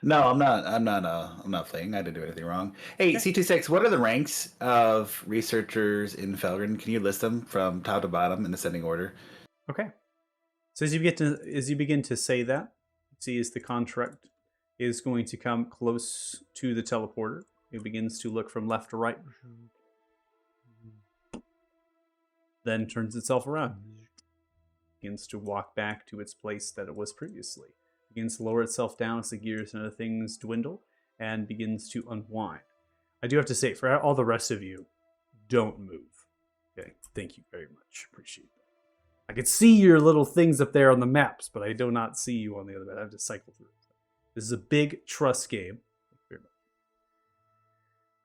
No, I'm not fleeing. I didn't do anything wrong. Hey, Okay. C26, what are the ranks of researchers in Felgrim? Can you list them from top to bottom in ascending order? Okay. So as you begin to say that, see as the contract is going to come close to the teleporter, it begins to look from left to right, then turns itself around, begins to walk back to its place that it was previously, begins to lower itself down as the gears and other things dwindle, and begins to unwind. I do have to say, for all the rest of you, don't move. Okay, thank you very much. Appreciate that. I can see your little things up there on the maps, but I do not see you on the other map. I have to cycle through. This is a big trust game. Thank you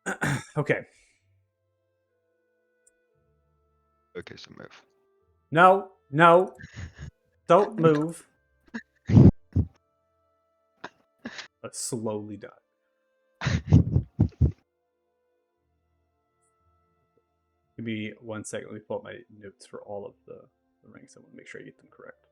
very much. Okay. Okay, so move. No. Don't move. But slowly die. Give me 1 second. Let me pull up my notes for all of the ranks. I want to make sure I get them correct.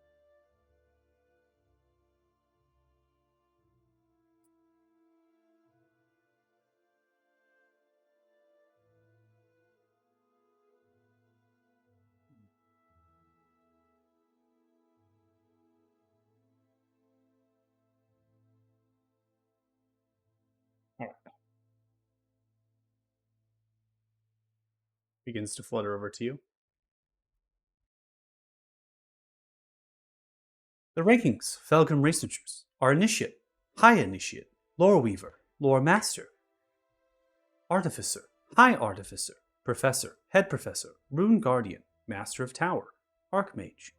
All right. Begins to flutter over to you. The rankings, Felgrim Researchers, are Initiate, High Initiate, Lore Weaver, Lore Master, Artificer, High Artificer, Professor, Head Professor, Rune Guardian, Master of Tower, Archmage.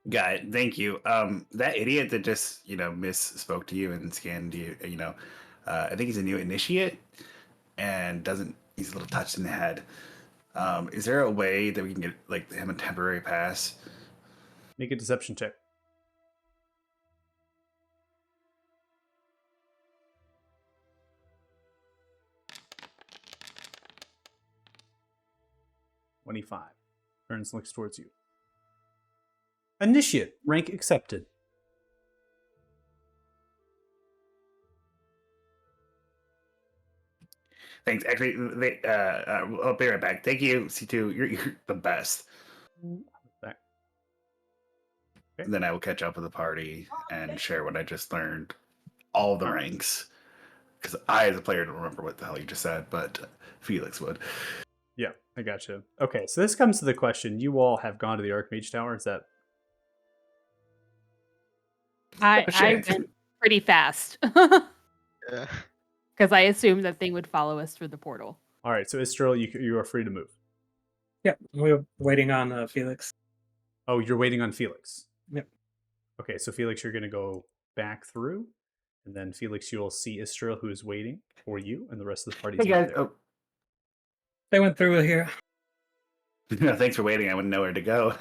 Got it. Thank you. That idiot that just misspoke to you and scanned you. I think he's a new initiate and doesn't. He's a little touched in the head. Is there a way that we can get him a temporary pass? Make a deception check. $25. Turns, looks towards you. Initiate, rank accepted. Thanks. Actually, I'll be right back. Thank you, C2. You're the best. Back. And then I will catch up with the party and share what I just learned. All the ranks. Because I, as a player, don't remember what the hell you just said, but Felix would. Yeah, I gotcha. Okay, so this comes to the question. You all have gone to the Archmage Tower. Is that... I went pretty fast. Yeah. Because I assumed that thing would follow us through the portal. All right, so Istrel, you are free to move. Yeah, we're waiting on Felix. Oh, you're waiting on Felix. Yep. Okay, so Felix, you're going to go back through, and then Felix, you'll see Istrel, who is waiting for you, and the rest of the party. Hey guys, They went through here. No, thanks for waiting. I wouldn't know where to go.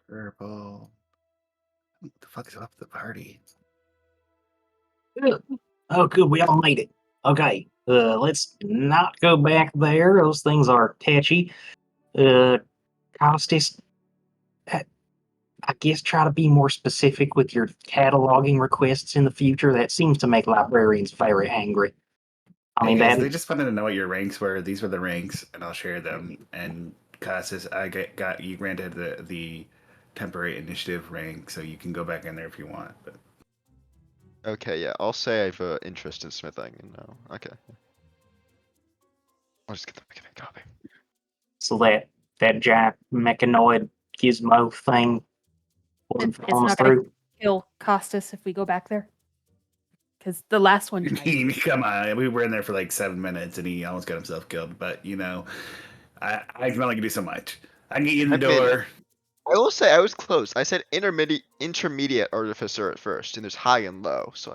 Purple. What the fuck is up with the party? Oh, good. We all made it. Okay. Let's not go back there. Those things are touchy. Costis, I guess try to be more specific with your cataloging requests in the future. That seems to make librarians very angry. I mean, They just wanted to know what your ranks were. These were the ranks, and I'll share them. And Cassis, I got you granted the temporary initiative rank, so you can go back in there if you want. But Okay, yeah, I'll say I have interest in smithing. Okay. I'll just get the copy. so that giant mechanoid gizmo thing will It's follow us not going to through. kill Costas if we go back there. Because the last one I died. mean, come on, we were in there for like 7 minutes, and he almost got himself killed. But I can only do so much. I can get you in the door. I will say I was close. I said intermediate artificer at first, and there's high and low. So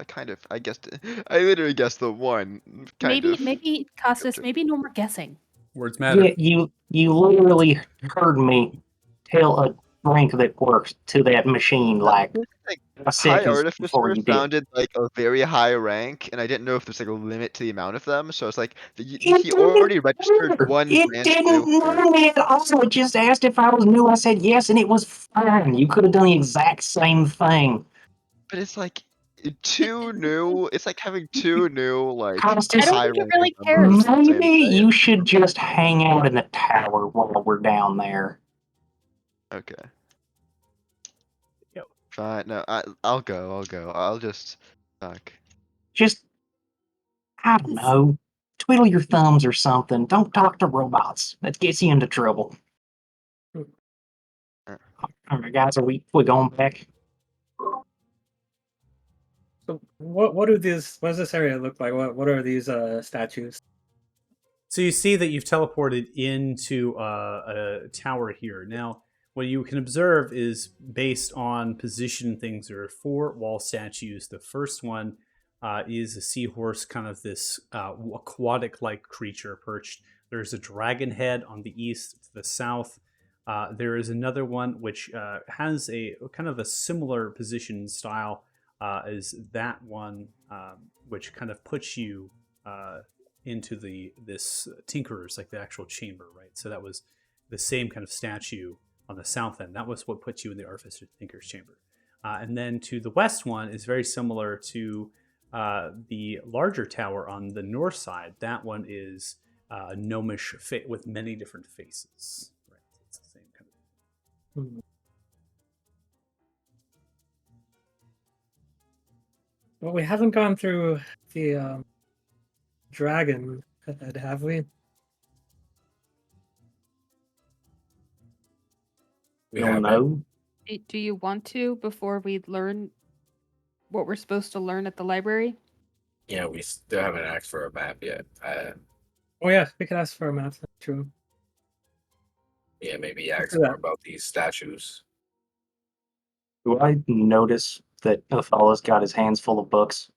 I guessed I literally guessed the one. Maybe Costas, maybe no more guessing. Words matter. Yeah, you literally heard me tell a rank that works to that machine like a High second before artificer you did. sounded like a very high rank, and I didn't know if there's like a limit to the amount of them. So it's like he already registered one. It branch didn't new. know me at all. It just asked if I was new. I said yes, and it was fine. You could have done the exact same thing. But it's like two new. It's like having two new Costas, I don't high think it rank really numbers cares. on the same Maybe day. you should just hang out in the tower while we're down there. Okay. Yep. Fine. No, I'll go. I'll just fuck. Just, I don't know, twiddle your thumbs or something. Don't talk to robots. That gets you into trouble. All right, guys, are we going back? So what do these? What does this area look like? What are these statues? So you see that you've teleported into a tower here. Now, what you can observe is based on position things. There are 4 wall statues. The first one is a seahorse, kind of this aquatic-like creature perched. There's a dragon head on the east to the south. There is another one which has a kind of a similar position style as that one, which kind of puts you into this Tinkerer's, like the actual chamber, right? So that was the same kind of statue on the south end. That was what puts you in the Artificer Tinker's chamber. And then to the west one is very similar to the larger tower on the north side. That one is a gnomish with many different faces. Right, it's the same kind of. Well, we haven't gone through the dragon, have we? We You don't haven't. know? Do you want to before we learn what we're supposed to learn at the library? Yeah, we still haven't asked for a map yet. Oh yeah, we could ask for a map. That's true. Yeah, maybe Let's ask do more that. about these statues. Do I notice that Othello's got his hands full of books?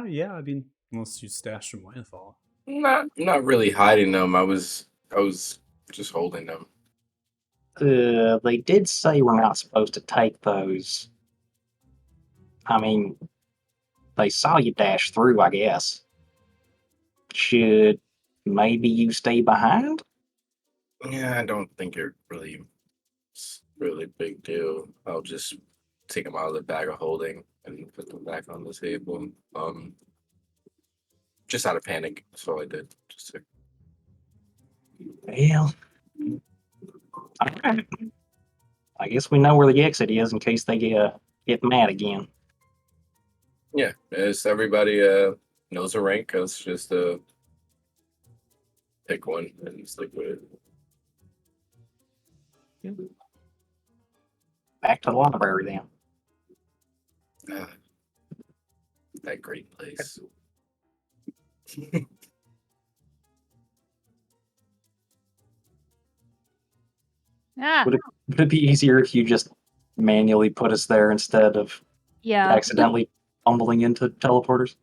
Yeah, I mean, unless you stashed them away with all. Not really hiding them. I was just holding them. They did say we're not supposed to take those. I mean, they saw you dash through, I guess. Should maybe you stay behind? Yeah, I don't think it's really big deal. I'll just take them out of the bag of holding and put them back on the table. Just out of panic. That's all I did. Just to, Well, alright. I guess we know where the exit is in case they get mad again. yeah, as everybody knows a rank, let's just pick one and stick with it. Back to the library then. Ah, that great place. Ah, Would it be easier if you just manually put us there instead of yeah. accidentally fumbling into teleporters?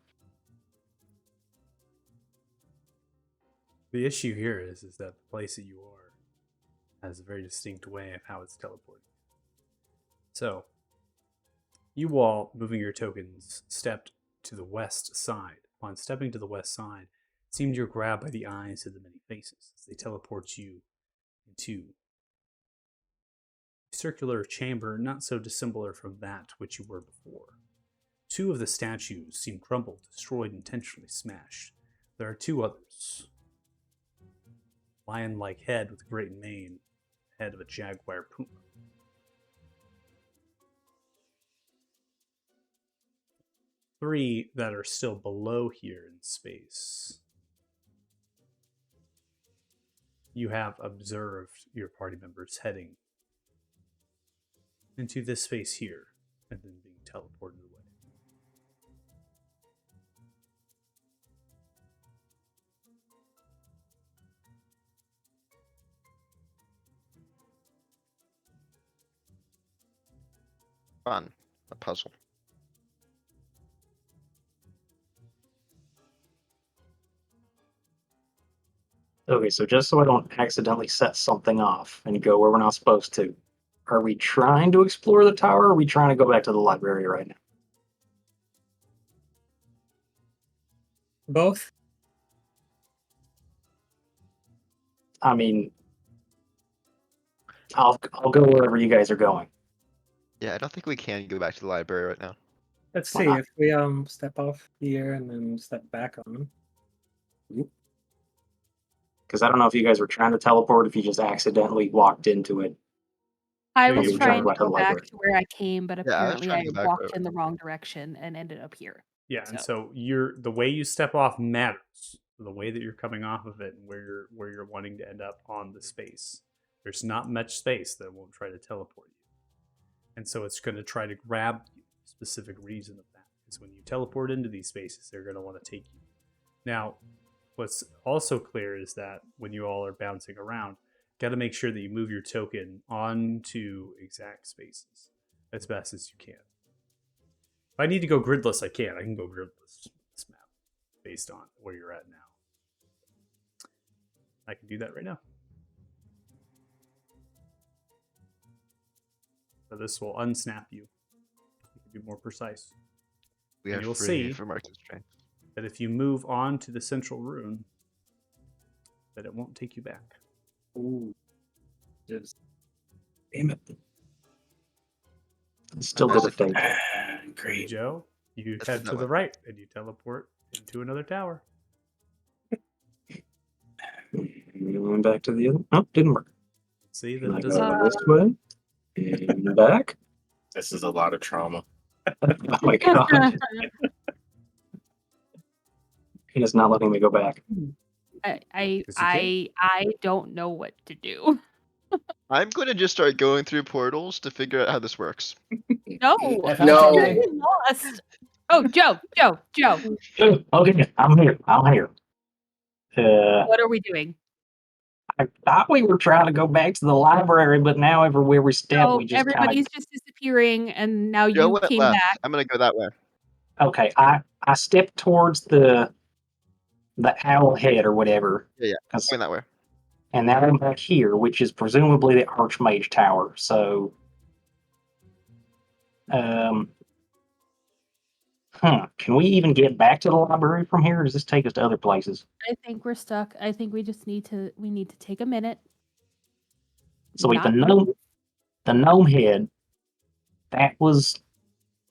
The issue here is that the place that you are has a very distinct way of how it's teleporting. So, you all, moving your tokens, stepped to the west side. Upon stepping to the west side, it seemed you're grabbed by the eyes of the many faces as they teleport you into a circular chamber not so dissimilar from that which you were before. Two of the statues seem crumbled, destroyed, intentionally smashed. There are two others. Lion-like head with great mane, head of a jaguar puma. Three that are still below here in space. You have observed your party members heading into this space here and then being teleported away. Fun. A puzzle. Okay, so just so I don't accidentally set something off and go where we're not supposed to, are we trying to explore the tower or are we trying to go back to the library right now? Both. I mean, I'll go wherever you guys are going. Yeah, I don't think we can go back to the library right now. Let's Why see not? if we step off here and then step back on. Because I don't know if you guys were trying to teleport, if you just accidentally walked into it. I Maybe was we're trying to trying go to back to the go back library. to where I came, but Yeah, I was apparently trying I to go back walked where- in the wrong direction and ended up here. Yeah, and So- so the way you step off matters. The way that you're coming off of it and where you're wanting to end up on the space. There's not much space that won't try to teleport you. And so it's going to try to grab you. Specific reason of that is when you teleport into these spaces, they're going to want to take you. Now, what's also clear is that when you all are bouncing around, got to make sure that you move your token onto exact spaces as best as you can. If I need to go gridless, I can. I can go gridless on this map based on where you're at now. I can do that right now. So this will unsnap you. You can be more precise. We And are you'll free see from our constraints. that if you move on to the central rune, that it won't take you back. Ooh. Just damn it. Still did a thing. Great. Joe, you Let's head do that to the one. right and you teleport into another tower. Going back to the other. Oh, didn't work. See that Can I it doesn't go work. this way? And back. This is a lot of trauma. Oh my god. He is not letting me go back. I don't know what to do. I'm going to just start going through portals to figure out how this works. No, If you're No. okay. getting lost. Oh, Joe. Okay, I'm here. What are we doing? I thought we were trying to go back to the library, but now everywhere we step, So we just kind everybody's just disappearing, and now Joe you went came left. back. I'm going to go that way. of. Okay, I stepped towards the owl head or whatever. Yeah. 'cause- Going that way. and now I'm back here, which is presumably the Archmage Tower. So, can we even get back to the library from here, or does this take us to other places? I think we're stuck. I think we just need to take a minute. So wait, Not- the gnome head, that was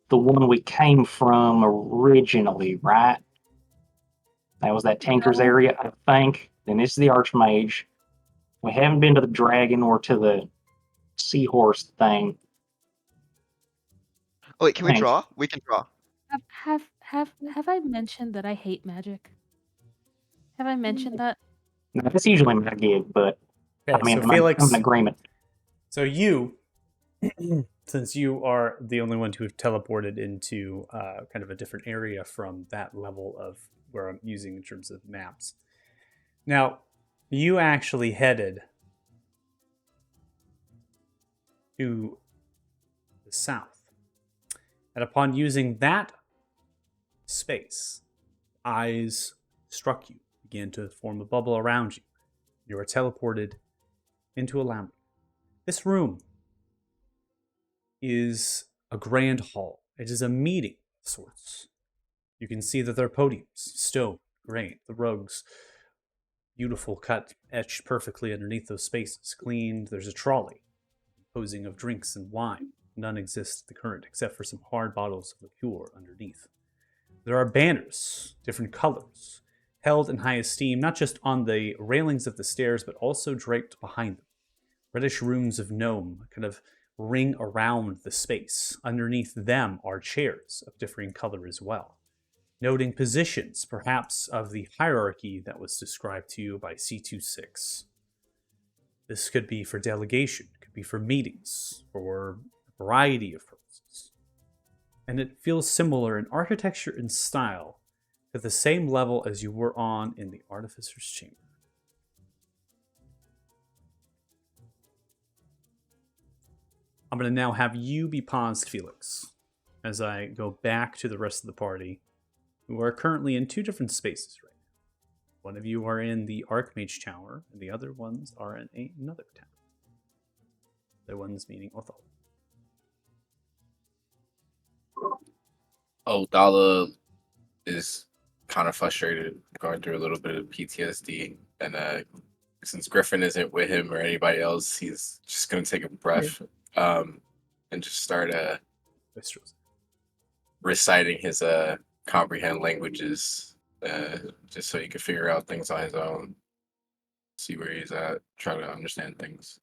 the one we came from originally, right? That was that Tinker's No. area, I think. Then this is the Archmage. We haven't been to the dragon or to the seahorse thing. Oh, wait, can we Thanks. draw? We can draw. Have I mentioned that I hate magic? Have I mentioned that? Now, that's usually my gig, but Okay, I mean, so I'm Felix, in agreement. so you, since you are the only one to have teleported into kind of a different area from that level of where I'm using in terms of maps. Now, you actually headed to the south. And upon using that space, eyes struck you, began to form a bubble around you. You are teleported into a labyrinth. This room is a grand hall. It is a meeting of sorts. You can see that there are podiums, stone, granite, the rugs, beautiful cut, etched perfectly underneath those spaces, cleaned. There's a trolley composing of drinks and wine. None exists at the current, except for some hard bottles of liqueur underneath. There are banners, different colors, held in high esteem, not just on the railings of the stairs, but also draped behind them. Reddish runes of gnome kind of ring around the space. Underneath them are chairs of differing color as well, noting positions, perhaps of the hierarchy that was described to you by C26. This could be for delegation, could be for meetings, for a variety of purposes. And it feels similar in architecture and style to the same level as you were on in the Artificer's Chamber. I'm going to now have you be paused, Felix, as I go back to the rest of the party, who are currently in two different spaces right now. One of you are in the Archmage Tower, and the other ones are in another tower. The one's meaning Othal. Oh, Dala is kind of frustrated, going through a little bit of PTSD, and since Griffin isn't with him or anybody else, he's just gonna take a breath, and just start reciting his comprehend languages, just so he can figure out things on his own, see where he's at, try to understand things.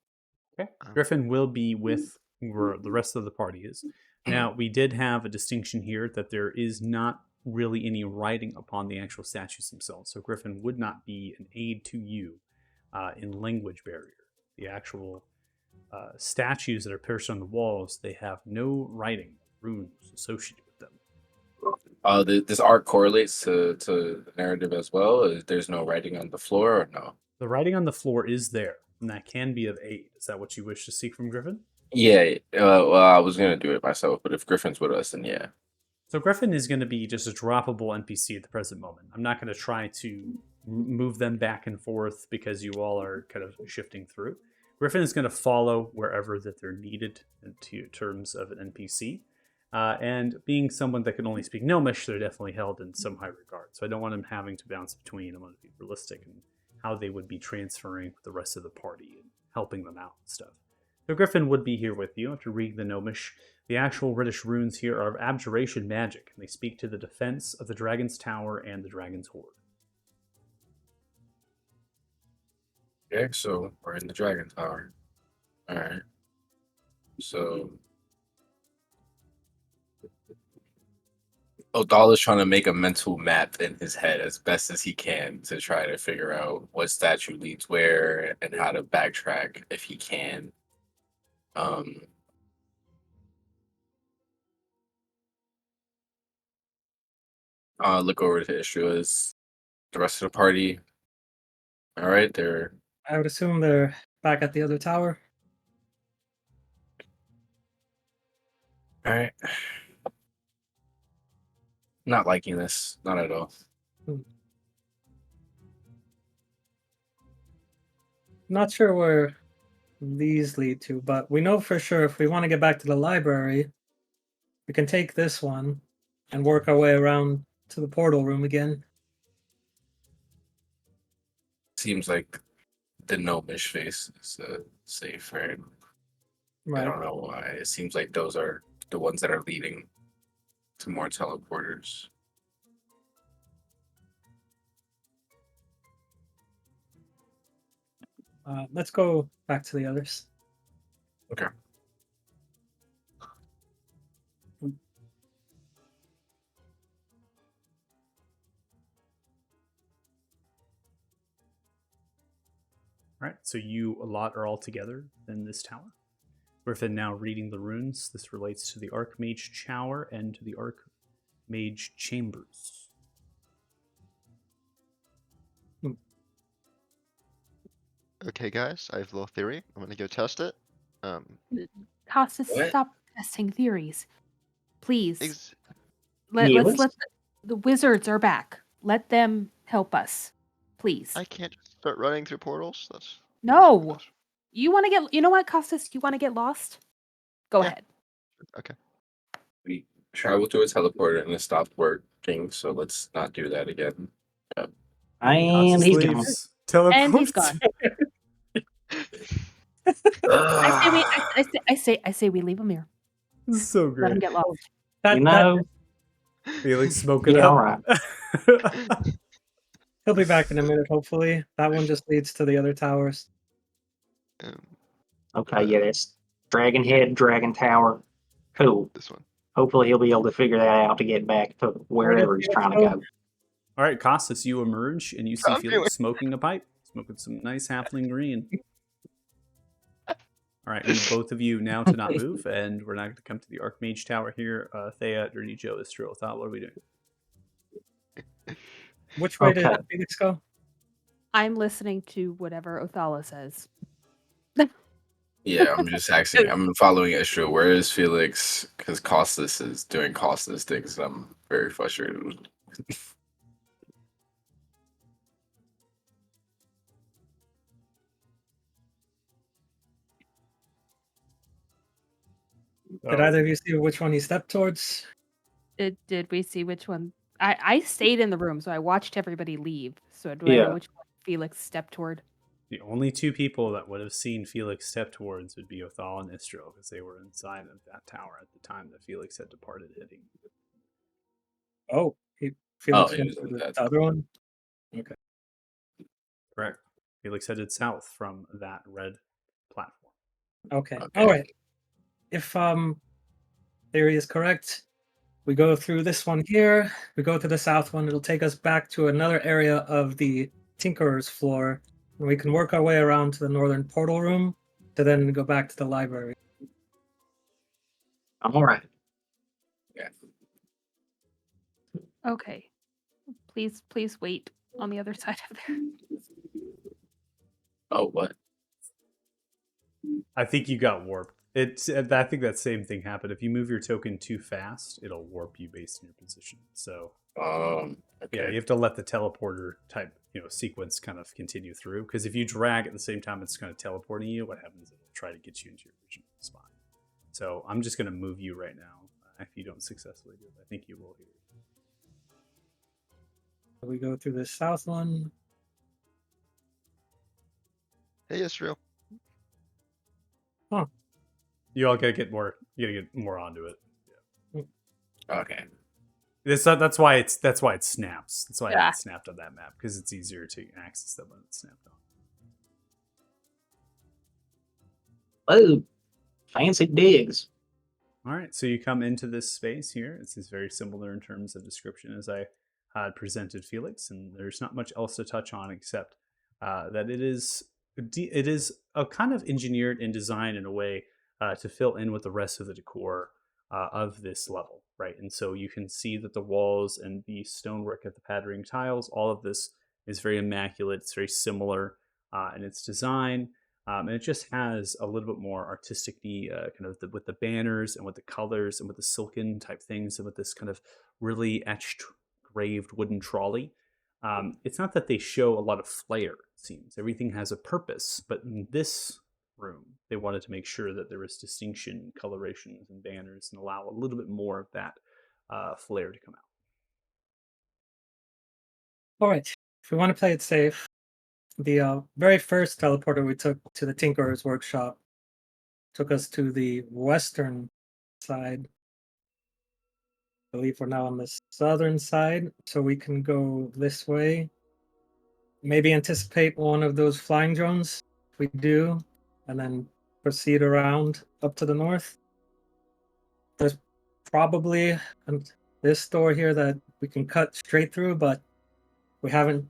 Okay. Griffin will be with where the rest of the party is. Now, we did have a distinction here that there is not really any writing upon the actual statues themselves. So Griffin would not be an aid to you in language barrier. The actual statues that are pierced on the walls, they have no writing, runes associated with them. This art correlates to the narrative as well. There's no writing on the floor, or no? The writing on the floor is there, and that can be of aid. Is that what you wish to seek from Griffin? Yeah, well, I was gonna do it myself, but if Griffin's with us, then yeah. So Griffin is going to be just a droppable NPC at the present moment. I'm not going to try to move them back and forth because you all are kind of shifting through. Griffin is going to follow wherever that they're needed in terms of an NPC. And being someone that can only speak Gnomish, they're definitely held in some high regard. So I don't want him having to bounce between. I want to be realistic in how they would be transferring with the rest of the party and helping them out and stuff. So Griffin would be here with you to read the Gnomish. The actual British runes here are of abjuration magic, and they speak to the defense of the Dragon's Tower and the Dragon's Hoard. Okay, so we're in the Dragon Tower. Alright. So Odal is trying to make a mental map in his head as best as he can to try to figure out what statue leads where and how to backtrack if he can. Um, look over to Ishua's. The rest of the party. All right, they're I would assume they're back at the other tower. all right. Not liking this, not at all. Not sure where these lead to, but we know for sure if we want to get back to the library, we can take this one and work our way around to the portal room again. Seems like the gnomish face is safe, right? I Right. don't know why. It seems like those are the ones that are leading to more teleporters. Let's go back to the others. Okay. All right, so you a lot are all together in this tower. Griffin now reading the runes. This relates to the Archmage Tower and to the Archmage Chambers. Okay, guys, I have a little theory. I'm gonna go test it. Costas, What? stop testing theories. Please. Ex- Yeah, Let's let's- let the wizards are back. Let them help us. Please. I can't just start running through portals. That's No. You want to get, you know what, Costas? You want to get lost? Go Yeah. ahead. okay. We traveled to a teleporter and it stopped working, so let's not do that again. And he's gone. Teleports. And he's gone. I say we leave him here. This is so Let great. him get lost. You know, Felix, smoke it yeah, up. all right. He'll be back in a minute, hopefully. That one just leads to the other towers. Um, Okay, yeah, that's Dragon Head, Dragon Tower. Cool. this one. Hopefully he'll be able to figure that out to get back to wherever he's trying to go. All right, Costas, you emerge and you see I'm Felix doing- smoking a pipe, smoking some nice halfling green. All right, need both of you now to not move, and we're not going to come to the Archmage Tower here. Thea, Dirty Joe, Istro, Thought, what are we doing? Which way did Okay. Felix go? I'm listening to whatever Othala says. Yeah, I'm just asking. I'm following Istra. Where is Felix? Because Costas is doing Costas things. I'm very frustrated. Did either of you see which one he stepped towards? Did we see which one? I stayed in the room, so I watched everybody leave. So do I Yeah. know which one Felix stepped toward? The only two people that would have seen Felix step towards would be Othal and Istro, because they were inside of that tower at the time that Felix had departed hitting. Oh, Felix he went was to in the that other one? Correct. Felix headed south from that red platform. Okay. Okay. All right. If theory is correct, we go through this one here. We go to the south one. It'll take us back to another area of the Tinkerer's floor, and we can work our way around to the northern portal room to then go back to the library. All right. Okay. Please wait on the other side of there. Oh, what? I think you got warped. I think that same thing happened. If you move your token too fast, it'll warp you based on your position. So Okay. yeah, you have to let the teleporter type sequence kind of continue through. Because if you drag at the same time it's kind of teleporting you, what happens is it'll try to get you into your original spot. So I'm just going to move you right now. If you don't successfully do it, I think you will here. We go through the south one. Hey, Israel. You all gotta get more. You gotta get more onto it. Okay. That's why it snaps. That's why Yeah. it snapped on that map, because it's easier to access them when it's snapped on. Oh, fancy digs. All right, so you come into this space here. This is very similar in terms of description as I had presented Felix, and there's not much else to touch on except that it is a kind of engineered and designed in a way to fill in with the rest of the decor of this level, right? And so you can see that the walls and the stonework of the patterning tiles, all of this is very immaculate. It's very similar in its design. And it just has a little bit more artistic-y, kind of with the banners and with the colors and with the silken type things and with this kind of really etched, graved wooden trolley. It's not that they show a lot of flair, it seems. Everything has a purpose, but in this room, they wanted to make sure that there was distinction, colorations, and banners and allow a little bit more of that flair to come out. All right. If we want to play it safe, the very first teleporter we took to the Tinkerer's workshop took us to the western side. I believe we're now on the southern side, so we can go this way. Maybe anticipate one of those flying drones if we do, and then proceed around up to the north. There's probably this door here that we can cut straight through, but we haven't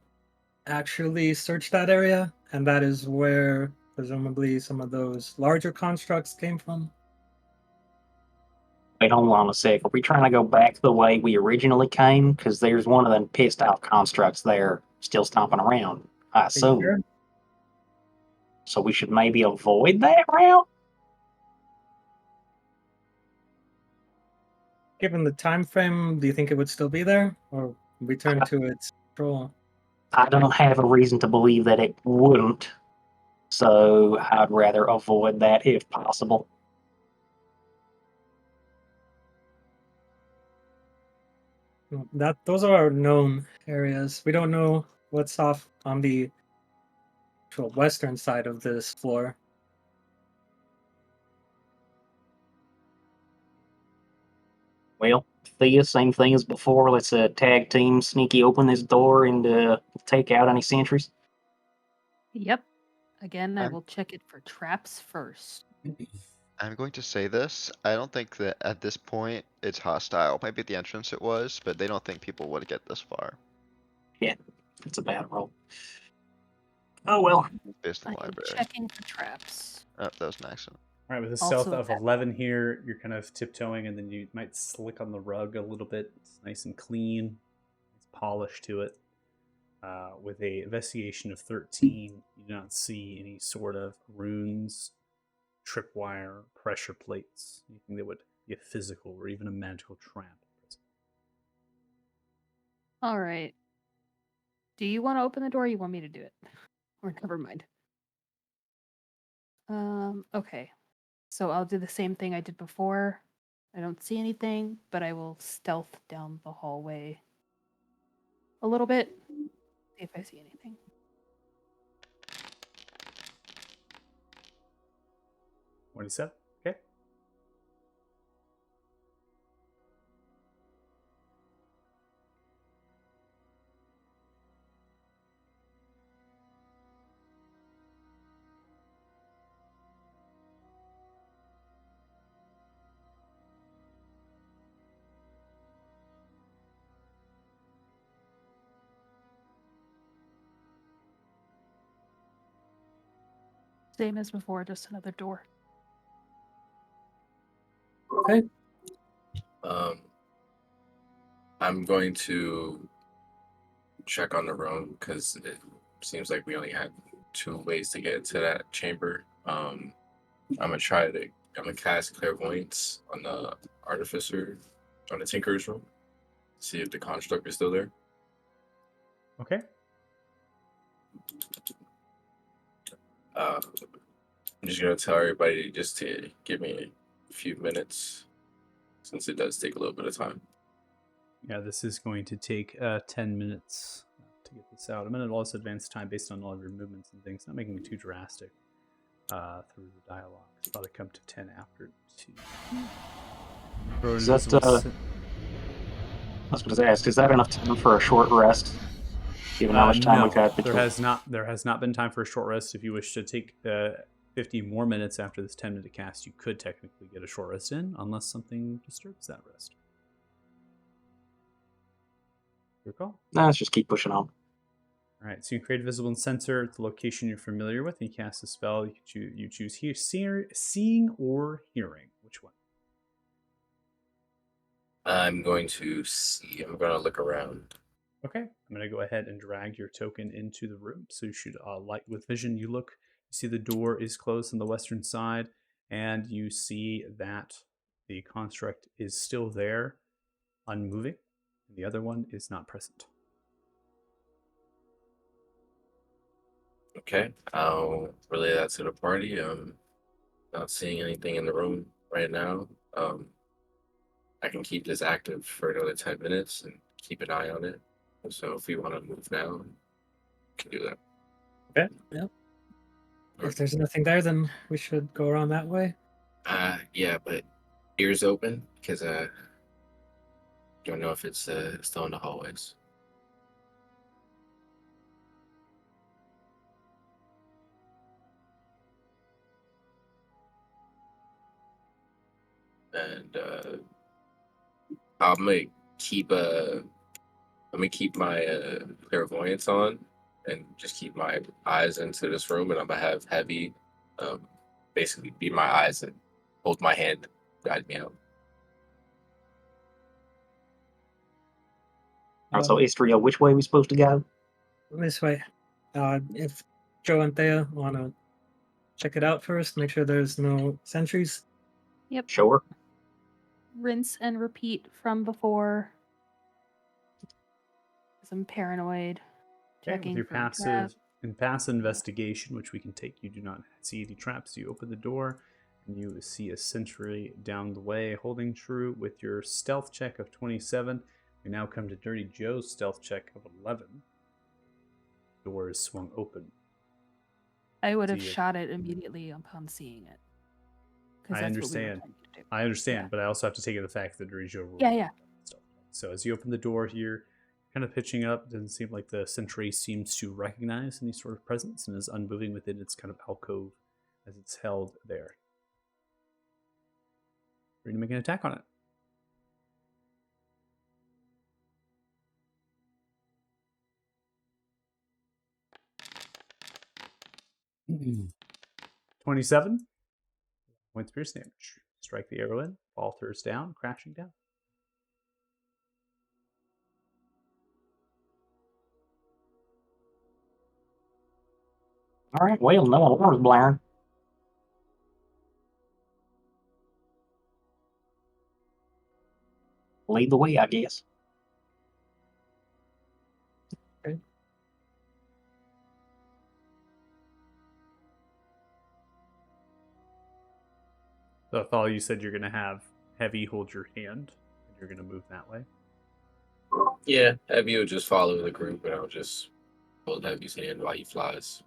actually searched that area, and that is where presumably some of those larger constructs came from. Wait, hold on a sec. Are we trying to go back the way we originally came? Because there's one of them pissed out constructs there still stomping around, I assume. Sure? So we should maybe avoid that route? Given the time frame, do you think it would still be there, or return to its control? I don't have a reason to believe that it wouldn't. So I'd rather avoid that if possible. Those are our known areas. We don't know what's off on the actual western side of this floor. Well, Thea, same thing as before. Let's tag team sneaky open this door and take out any sentries. Yep. Again, I I'm- will check it for traps first. I'm going to say this. I don't think that at this point it's hostile. Maybe at the entrance it was, but they don't think people would get this far. It's a bad roll. Oh well. Based on I the am library. checking for traps. Oh, that was an accident. All right, with a Also stealth of that- 11 here, you're kind of tiptoeing, and then you might slick on the rug a little bit. It's nice and clean. It's polish to it. With a investigation of 13, you do not see any sort of runes, tripwire, pressure plates, anything that would be a physical or even a magical trap. All right. Do you want to open the door or you want me to do it? Or never mind. Okay. So I'll do the same thing I did before. I don't see anything, but I will stealth down the hallway a little bit. See if I see anything. What he said? Okay. Same as before, just another door. Okay. I'm going to check on the room because it seems like we only had 2 ways to get into that chamber. I'm gonna cast clairvoyance on the artificer, on the tinker's room, see if the construct is still there. Okay. I'm just gonna tell everybody just to give me a few minutes, since it does take a little bit of time. Yeah, this is going to take 10 minutes to get this out. I'm going to also advance time based on all of your movements and things. Not making it too drastic through the dialogue. It's probably come to 10 after 2. Is that, I was going to ask, is that enough time for a short rest? Given how much time no, we've had between. there has not been time for a short rest. If you wish to take 50 more minutes after this 10-minute cast, you could technically get a short rest in, unless something disturbs that rest. Your call. Nah, let's just keep pushing on. All right, so you create a visible sensor at the location you're familiar with, and you cast a spell. You choose here, seeing or hearing. Which one? I'm going to see. I'm going to look around. Okay, I'm going to go ahead and drag your token into the room. So you should light with vision. You look, you see the door is closed on the western side, and you see that the construct is still there, unmoving, and the other one is not present. Okay, I'll relay that to the party. Not seeing anything in the room right now. I can keep this active for another 10 minutes and keep an eye on it. So if we want to move now, we can do that. Okay. Yep. If there's nothing there, then we should go around that way. Yeah, but ears open because don't know if it's still in the hallways. And I'm gonna keep my clairvoyance on and just keep my eyes into this room, and I'm gonna have Heavy basically be my eyes and hold my hand, guide me out. So, Istria, which way are we supposed to go? This way. If Joe and Thea want to check it out first, make sure there's no sentries. Yep. Sure. Rinse and repeat from before. 'Cause I'm paranoid. Okay, Checking with your for a trap. passive investigation, which we can take, you do not see any traps. You open the door, and you see a sentry down the way, holding true with your stealth check of 27. We now come to Dirty Joe's stealth check of 11. Door is swung open. I would Do have you- shot it immediately upon seeing it. 'Cause I that's what we were understand. trying to do. I understand, Yeah. but I also have to take into the fact that Dirty Joe rolled Yeah, yeah. stealth check. So as you open the door here, kind of pitching up, doesn't seem like the sentry seems to recognize any sort of presence and is unmoving within its kind of alcove as it's held there. We're going to make an attack on it. Mm-hmm. 27 points pierce damage. Strike the arrow in, falters down, crashing down. All right, well, no alarms blaring. Lead the way, I guess. So I thought you said you're going to have Heavy hold your hand, and you're going to move that way. Yeah, Heavy will just follow the group, and I'll just hold Heavy's hand while he flies.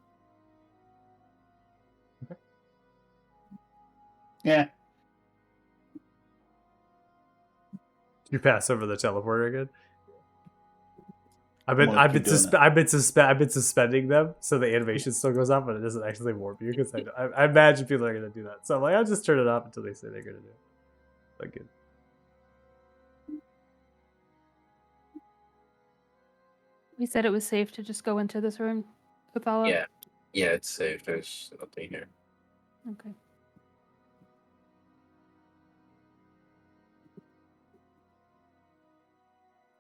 Yeah. You pass over the teleporter again. I've Well, keep doing been suspending them, so the animation still goes on, but it doesn't actually warp you because I imagine people are going to do that. So I'm like, I'll just turn it off until they say they're going to do it. But good. We said it was safe to just go into this room, Othala? Yeah, it's safe. There's nothing here. Okay.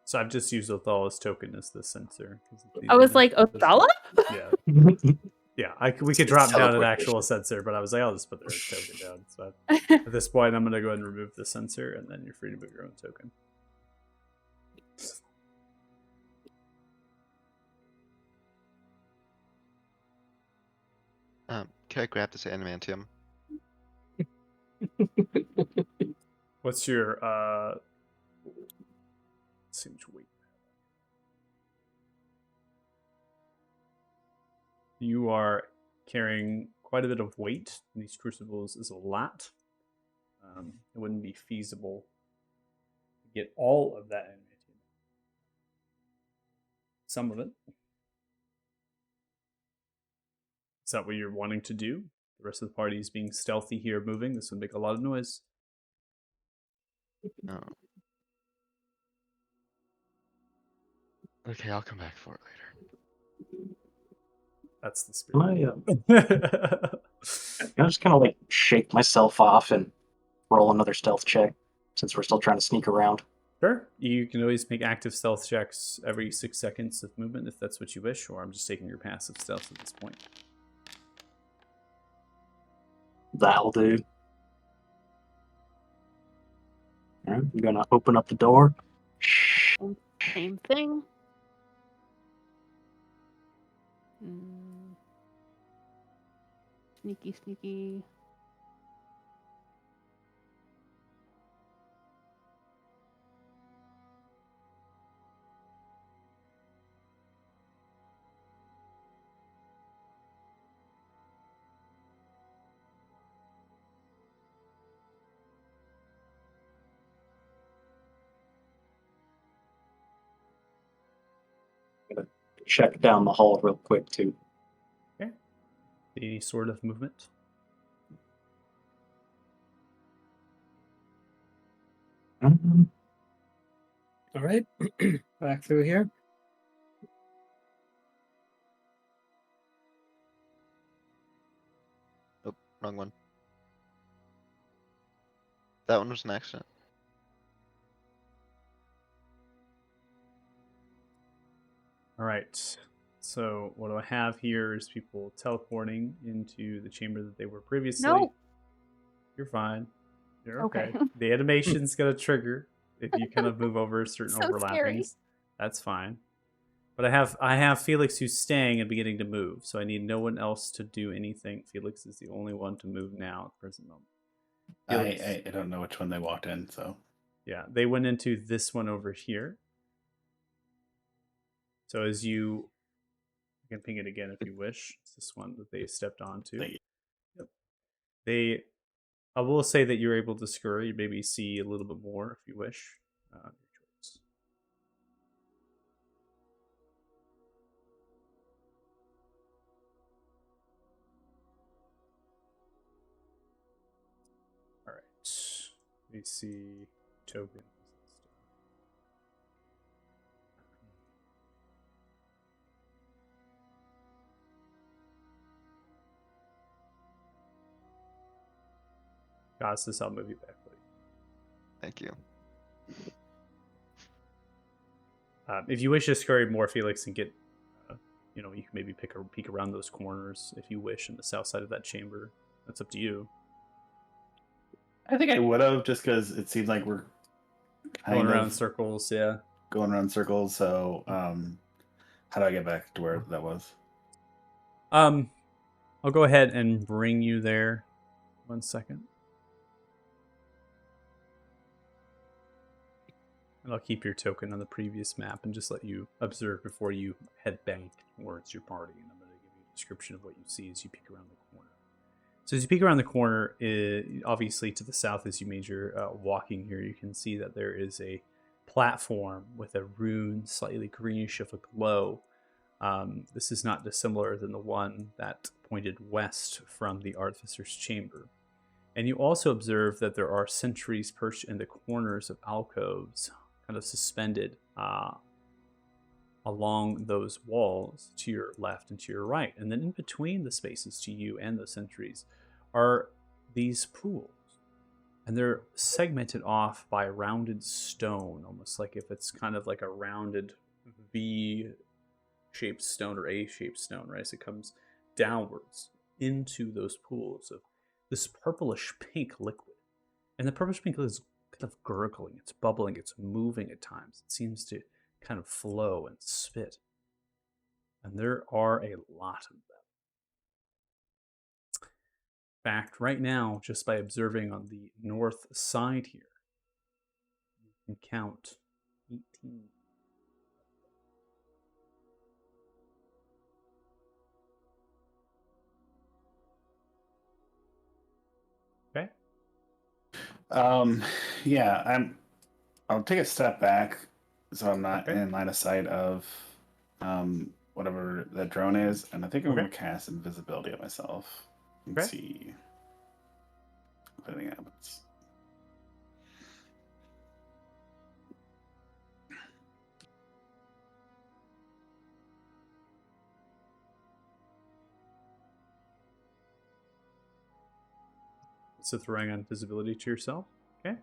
So I've just used Othala's token as the sensor. I was like, Othala? Yeah. Yeah, we could drop down an Teleportation. actual sensor, but I was like, I'll just put their token down. So at this point, I'm going to go ahead and remove the sensor, and then you're free to move your own token. Can I grab this animantium? What's your let's see which weight. You are carrying quite a bit of weight. These crucibles is a lot. It wouldn't be feasible to get all of that animantium. Some of it. Is that what you're wanting to do? The rest of the party is being stealthy here, moving. This would make a lot of noise. Oh. Okay, I'll come back for it later. That's the Can I, spirit. can I just kind of like shake myself off and roll another stealth check since we're still trying to sneak around? Sure. You can always make active stealth checks every 6 seconds of movement if that's what you wish, or I'm just taking your passive stealth at this point. That'll do. All right, I'm gonna open up the door. Same thing. Mm. Sneaky, sneaky. Check down the hall real quick too. Okay. Any sort of movement? Um, All right, back through here. Oh, wrong one. That one was an accident. All right. So what do I have here is people teleporting into the chamber that they were previously. No. You're fine. You're Okay. okay. The animation's gonna trigger if you kind of move over certain So scary. overlappings. That's fine. But I have Felix who's staying and beginning to move, so I need no one else to do anything. Felix is the only one to move now at the present moment. Felix, I don't know which one they walked in, so yeah, they went into this one over here. So as you can ping it again if you wish. It's this one that they stepped onto. Thank you. Yep. I will say that you're able to scurry, maybe see a little bit more if you wish. Your choice. All right. We see token. Costas, I'll move you back, buddy. Thank you. If you wish to scurry more, Felix, and get, you can maybe peek around those corners if you wish in the south side of that chamber. That's up to you. I think I would have just because it seems like we're Going around in circles, yeah. Going around circles. So, how do I get back to where that was? I'll go ahead and bring you there. 1 second. And I'll keep your token on the previous map and just let you observe before you head back towards your party. And I'm going to give you a description of what you see as you peek around the corner. So as you peek around the corner, obviously to the south as you made your walking here, you can see that there is a platform with a rune slightly greenish of a glow. This is not dissimilar than the one that pointed west from the Artificer's Chamber. And you also observe that there are sentries perched in the corners of alcoves, kind of suspended along those walls to your left and to your right. And then in between the spaces to you and the sentries are these pools. And they're segmented off by rounded stone, almost like if it's kind of like a rounded V-shaped stone or A-shaped stone, right? So it comes downwards into those pools of this purplish pink liquid. And the purplish pink liquid is kind of gurgling, it's bubbling, it's moving at times. It seems to kind of flow and spit. And there are a lot of them. In fact, right now, just by observing on the north side here, you can count 18. Okay. Yeah, I'll take a step back so I'm not Okay. in line of sight of whatever that drone is, and I think I'm Okay. going to cast invisibility on myself. Let's Okay. see if anything happens. So throwing on visibility to yourself. Okay.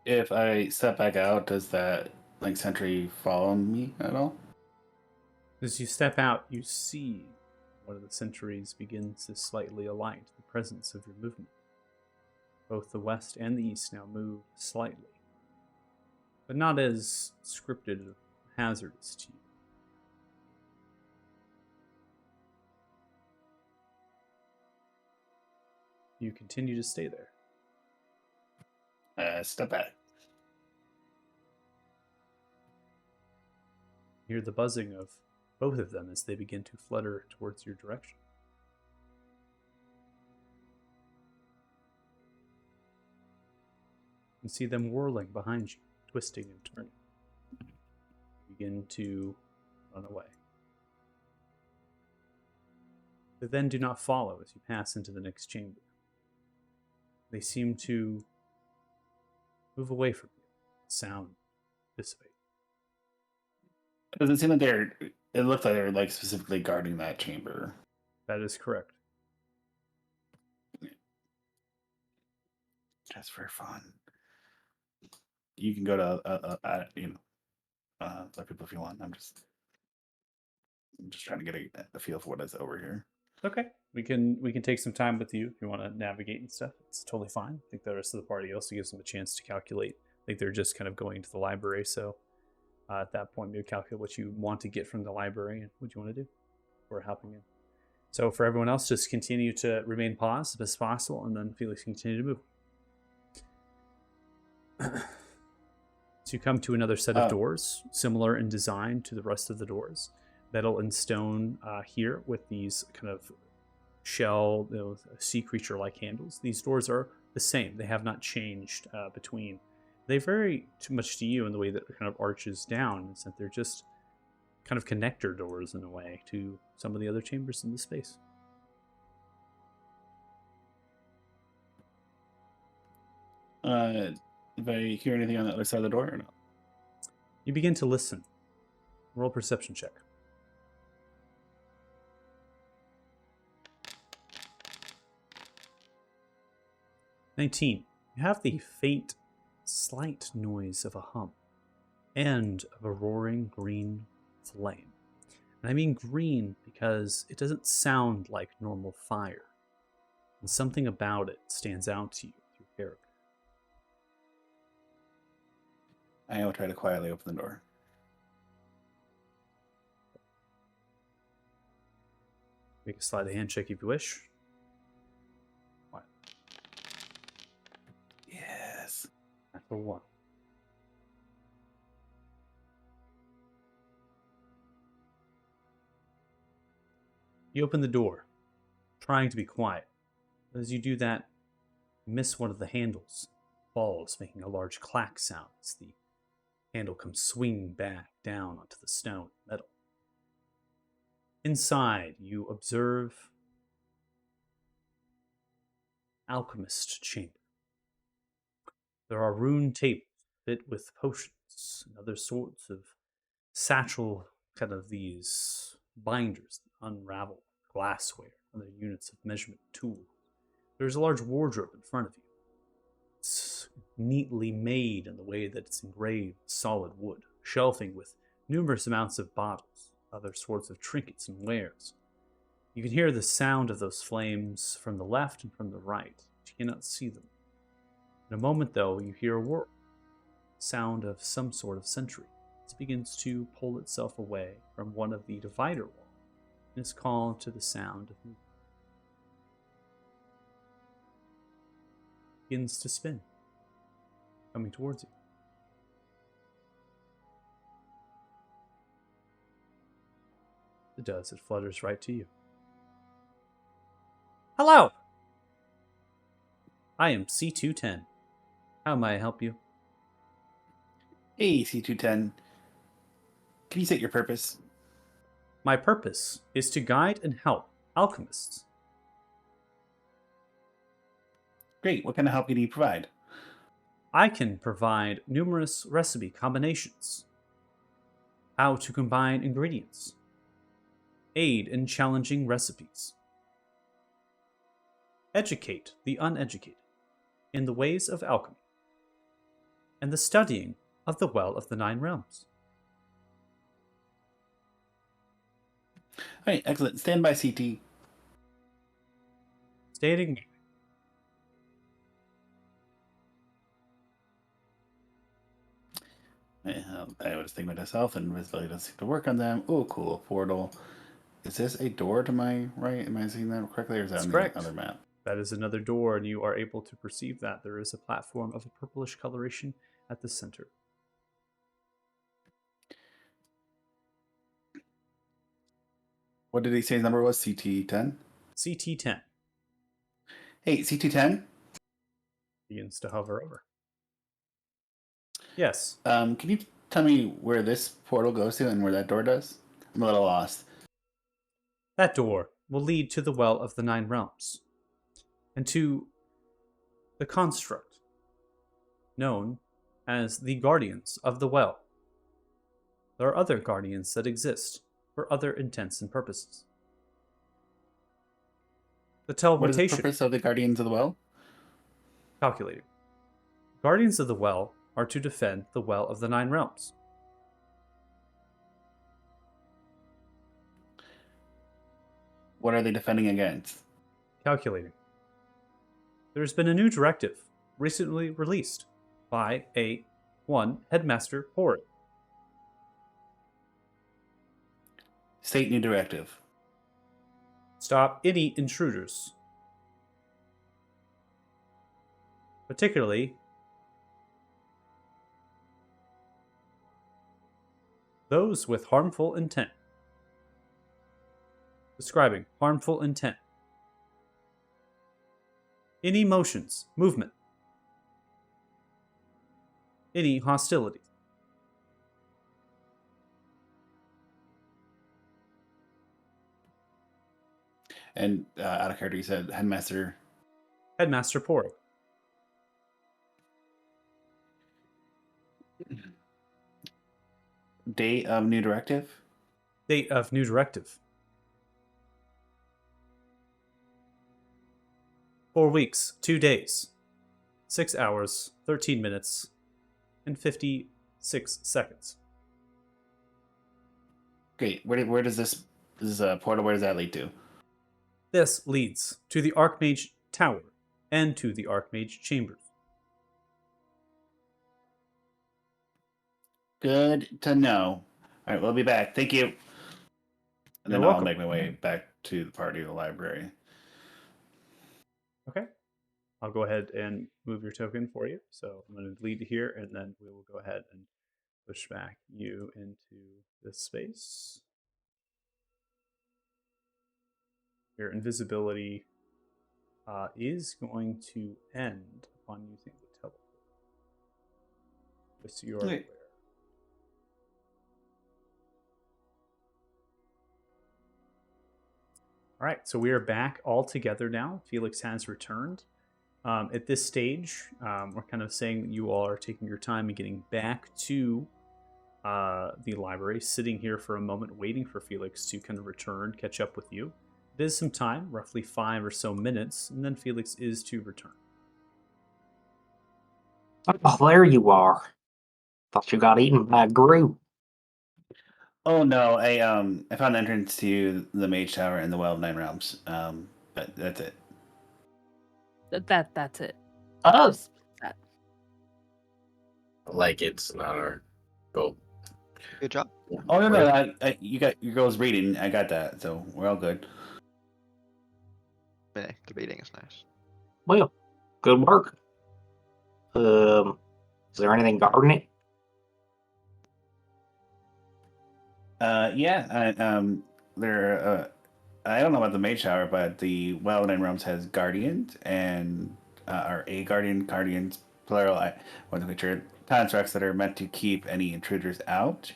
If I step back out, does that like sentry follow me at all? As you step out, you see one of the sentries begins to slightly alight the presence of your movement. Both the west and the east now move slightly, but not as scripted or hazardous to you. You continue to stay there. Step back. You hear the buzzing of both of them as they begin to flutter towards your direction. You see them whirling behind you, twisting and turning. You begin to run away. They then do not follow as you pass into the next chamber. They seem to move away from you. Sound dissipate. Does it seem that they're? It looks like they're like specifically guarding that chamber. That is correct. Just for fun. You can go to other people if you want. I'm just trying to get a feel for what is over here. Okay. We can take some time with you if you want to navigate and stuff. It's totally fine. I think the rest of the party also gives them a chance to calculate. I think they're just kind of going to the library, so at that point, maybe calculate what you want to get from the library and what you want to do for helping in. So for everyone else, just continue to remain paused as best as possible, and then Felix can continue to move. So you come to another set of doors, similar in design to the rest of the doors. Metal and stone here with these kind of shell, sea creature-like handles. These doors are the same. They have not changed between. They vary too much to you in the way that it kind of arches down, is that they're just kind of connector doors in a way to some of the other chambers in the space. If I hear anything on the other side of the door or no? You begin to listen. Roll a perception check. 19. You have the faint, slight noise of a hum and of a roaring green flame. And I mean green because it doesn't sound like normal fire. And something about it stands out to you through character. I will try to quietly open the door. Make a sleight of hand check if you wish. What? Yes. Natural 1. You open the door, trying to be quiet. But as you do that, you miss one of the handles. Falls, making a large clack sound as the handle comes swinging back down onto the stone and metal. Inside, you observe alchemist chamber. There are rune tables fit with potions and other sorts of satchel, kind of these binders that unravel glassware and other units of measurement tools. There's a large wardrobe in front of you. It's neatly made in the way that it's engraved with solid wood, shelving with numerous amounts of bottles, other sorts of trinkets and wares. You can hear the sound of those flames from the left and from the right, but you cannot see them. In a moment, though, you hear a whir, sound of some sort of sentry. It begins to pull itself away from one of the divider walls and is called to the sound of movement. Begins to spin, coming towards you. It does. It flutters right to you. Hello! I am C210. How may I help you? Hey, C210. Can you state your purpose? My purpose is to guide and help alchemists. Great. What kind of help can you provide? I can provide numerous recipe combinations, how to combine ingredients, aid in challenging recipes, educate the uneducated in the ways of alchemy, and the studying of the Well of the Nine Realms. All right, excellent. Stand by, CT. Stating I was thinking to myself, invisibility doesn't seem to work on them. Oh, cool. Portal. Is this a door to my right? Am I seeing that correctly, or is that That's on correct. the other map? that is another door, and you are able to perceive that there is a platform of a purplish coloration at the center. What did he say his number was? CT10? CT10 Hey, CT10? begins to hover over. Yes. Can you tell me where this portal goes to and where that door does? I'm a little lost. That door will lead to the Well of the Nine Realms, and to the construct known as the Guardians of the Well. There are other guardians that exist for other intents and purposes. The What is the teleportation purpose of the Guardians of the Well? calculated. Guardians of the Well are to defend the Well of the Nine Realms. What are they defending against? Calculating. There's been a new directive recently released by one Headmaster Porritt. State new directive. Stop any intruders, particularly those with harmful intent. Describing harmful intent. Any motions, movement, any hostility. And out of character, you said Headmaster. Headmaster Porritt. Date of new directive? Date of new directive. 4 weeks, 2 days, 6 hours, 13 minutes, and 56 seconds. Great. Where does this portal, where does that lead to? This leads to the Archmage Tower and to the Archmage Chambers. Good to know. All right, we'll be back. Thank you. And then You're I'll welcome. make my way back to the party of the library. Okay. I'll go ahead and move your token for you. So I'm going to lead here, and then we will go ahead and push back you into this space. Your invisibility is going to end upon using the teleport. Just so you are aware. All right, so we are back all together now. Felix has returned. At this stage, we're kind of saying that you all are taking your time and getting back to the library, sitting here for a moment, waiting for Felix to kind of return, catch up with you. It is some time, roughly 5 or so minutes, and then Felix is to return. Oh, there you are. Thought you got eaten by a Groot. Oh no, I found the entrance to the Mage Tower and the Well of Nine Realms. But that's it. That's it. Oh, Just that. Like it's not our goal. Good job. Oh no, you got your girl's reading. I got that, so we're all good. Yeah, the reading is nice. well, good work. Is there anything guarding it? I don't know about the Mage Tower, but the Well of Nine Realms has guardians and or a guardians, plural. I wasn't quite sure. constructs that are meant to keep any intruders out.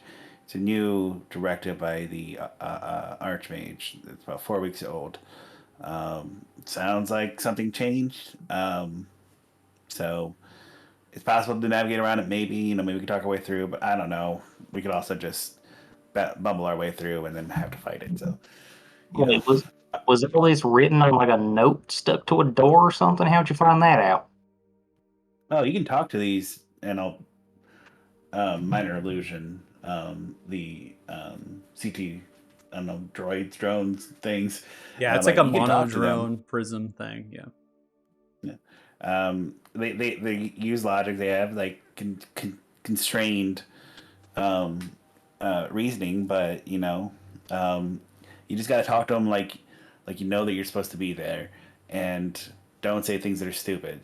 It's a new directive by the Archmage. It's about 4 weeks old. Sounds like something changed. So it's possible to navigate around it. Maybe maybe we could talk our way through, but I don't know. We could also just bumble our way through and then have to fight it. So, Wait, was all this written on like a note stuck to a door or something? How'd you find that out? Oh, you can talk to these, and I'll minor illusion, the CT, I don't know, drones, things. Yeah, it's like a you can mono talk to them. drone prism thing. Yeah. They use logic. They have like constrained reasoning, but you just got to talk to them like you know that you're supposed to be there, and don't say things that are stupid.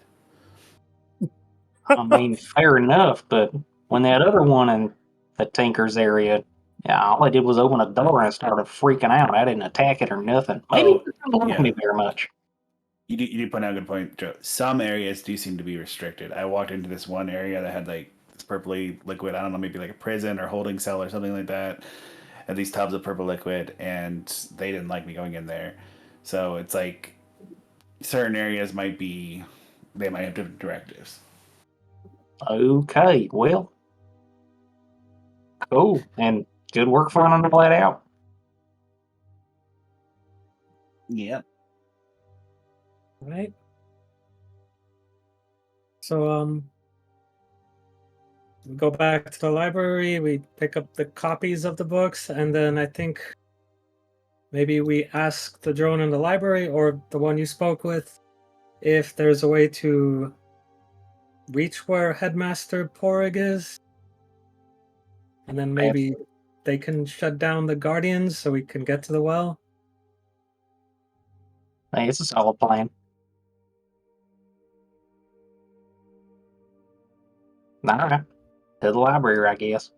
I mean, fair enough, but when that other one in the Tinker's area, yeah, all I did was open a door and I started freaking out. I didn't attack it or nothing. Maybe it doesn't like me very much. You do point out a good point, Joe. Some areas do seem to be restricted. I walked into this one area that had like this purpley liquid. I don't know, maybe like a prison or holding cell or something like that. And these tubs of purple liquid, and they didn't like me going in there. So it's like certain areas might have different directives. Okay, well, cool, and good work finding all that out. Yep. Right. So we go back to the library, we pick up the copies of the books, and then I think maybe we ask the drone in the library or the one you spoke with if there's a way to reach where Headmaster Porig is. And then maybe they can shut down the Guardians so we can get to the well. Hey, it's a solid plan. Alright, to the library, I guess.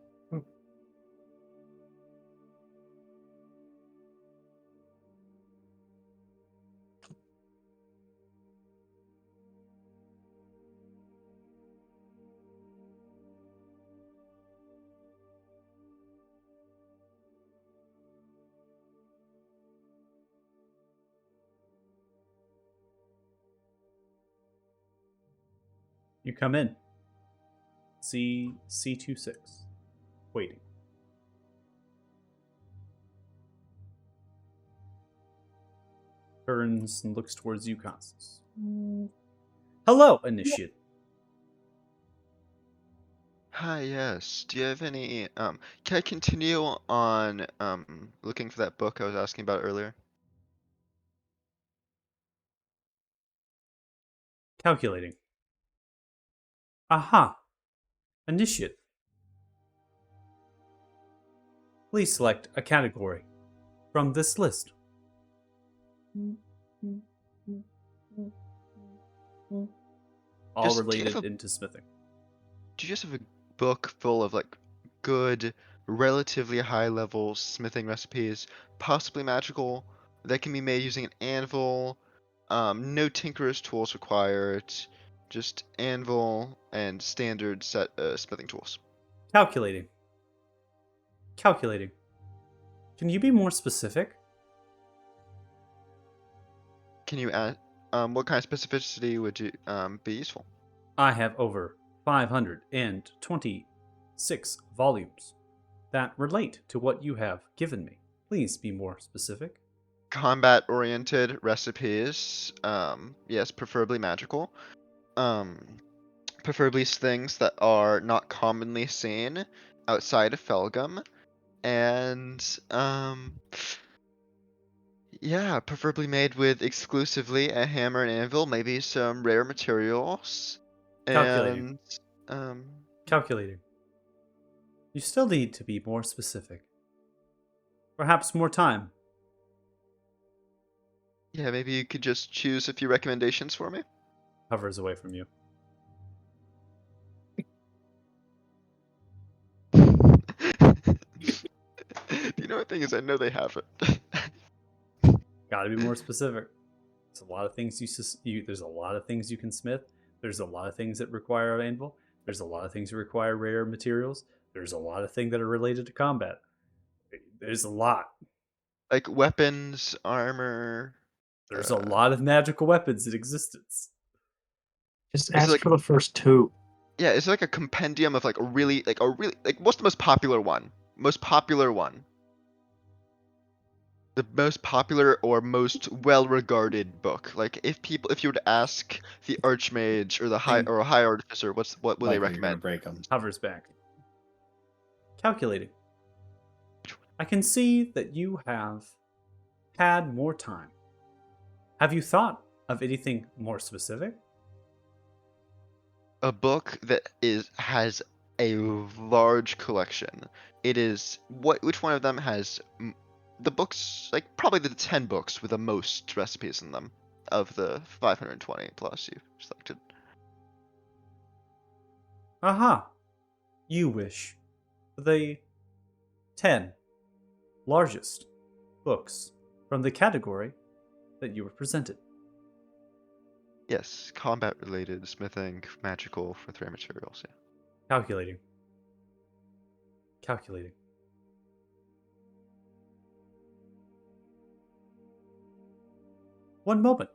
You come in. See C26. Waiting. Turns and looks towards you, Constance. Hello, Initiate. Hi, yes. Do you have any, can I continue on, looking for that book I was asking about earlier? Calculating. Aha. Initiate. Please select a category from this list. All Just, do you related have into smithing. Do you just have a book full of like good, relatively high level smithing recipes, possibly magical, that can be made using an anvil, no tinkerer's tools required, just anvil and standard set smithing tools? Calculating. Calculating. Can you be more specific? Can you add, what kind of specificity would you be useful? I have over 526 volumes that relate to what you have given me. Please be more specific. Combat oriented recipes, yes, preferably magical. Preferably things that are not commonly seen outside of Felgum. And yeah, preferably made with exclusively a hammer and anvil, maybe some rare materials. Calculating. And Calculating. You still need to be more specific. Perhaps more time. yeah, maybe you could just choose a few recommendations for me. Hovers away from you. You know what thing is, I know they have it. Gotta be more specific. There's a lot of things there's a lot of things you can smith. There's a lot of things that require an anvil. There's a lot of things that require rare materials. There's a lot of things that are related to combat. There's a lot. Like weapons, armor. There's a lot of magical weapons in existence. Just Is it ask like- for the first two. Yeah, it's like a compendium of like what's the most popular one? Most popular one. The most popular or most well-regarded book. Like if you were to ask the archmage or the high artificer, what would they Like, you're gonna recommend? break them. Hovers back. Calculating. I can see that you have had more time. Have you thought of anything more specific? A book that has a large collection. It is which one of them has the books, like probably the 10 books with the most recipes in them of the 520 plus you've selected. Aha! You wish for the 10 largest books from the category that you were presented. Yes, combat related, smithing, magical, with rare materials. Yeah. Calculating. Calculating. One moment.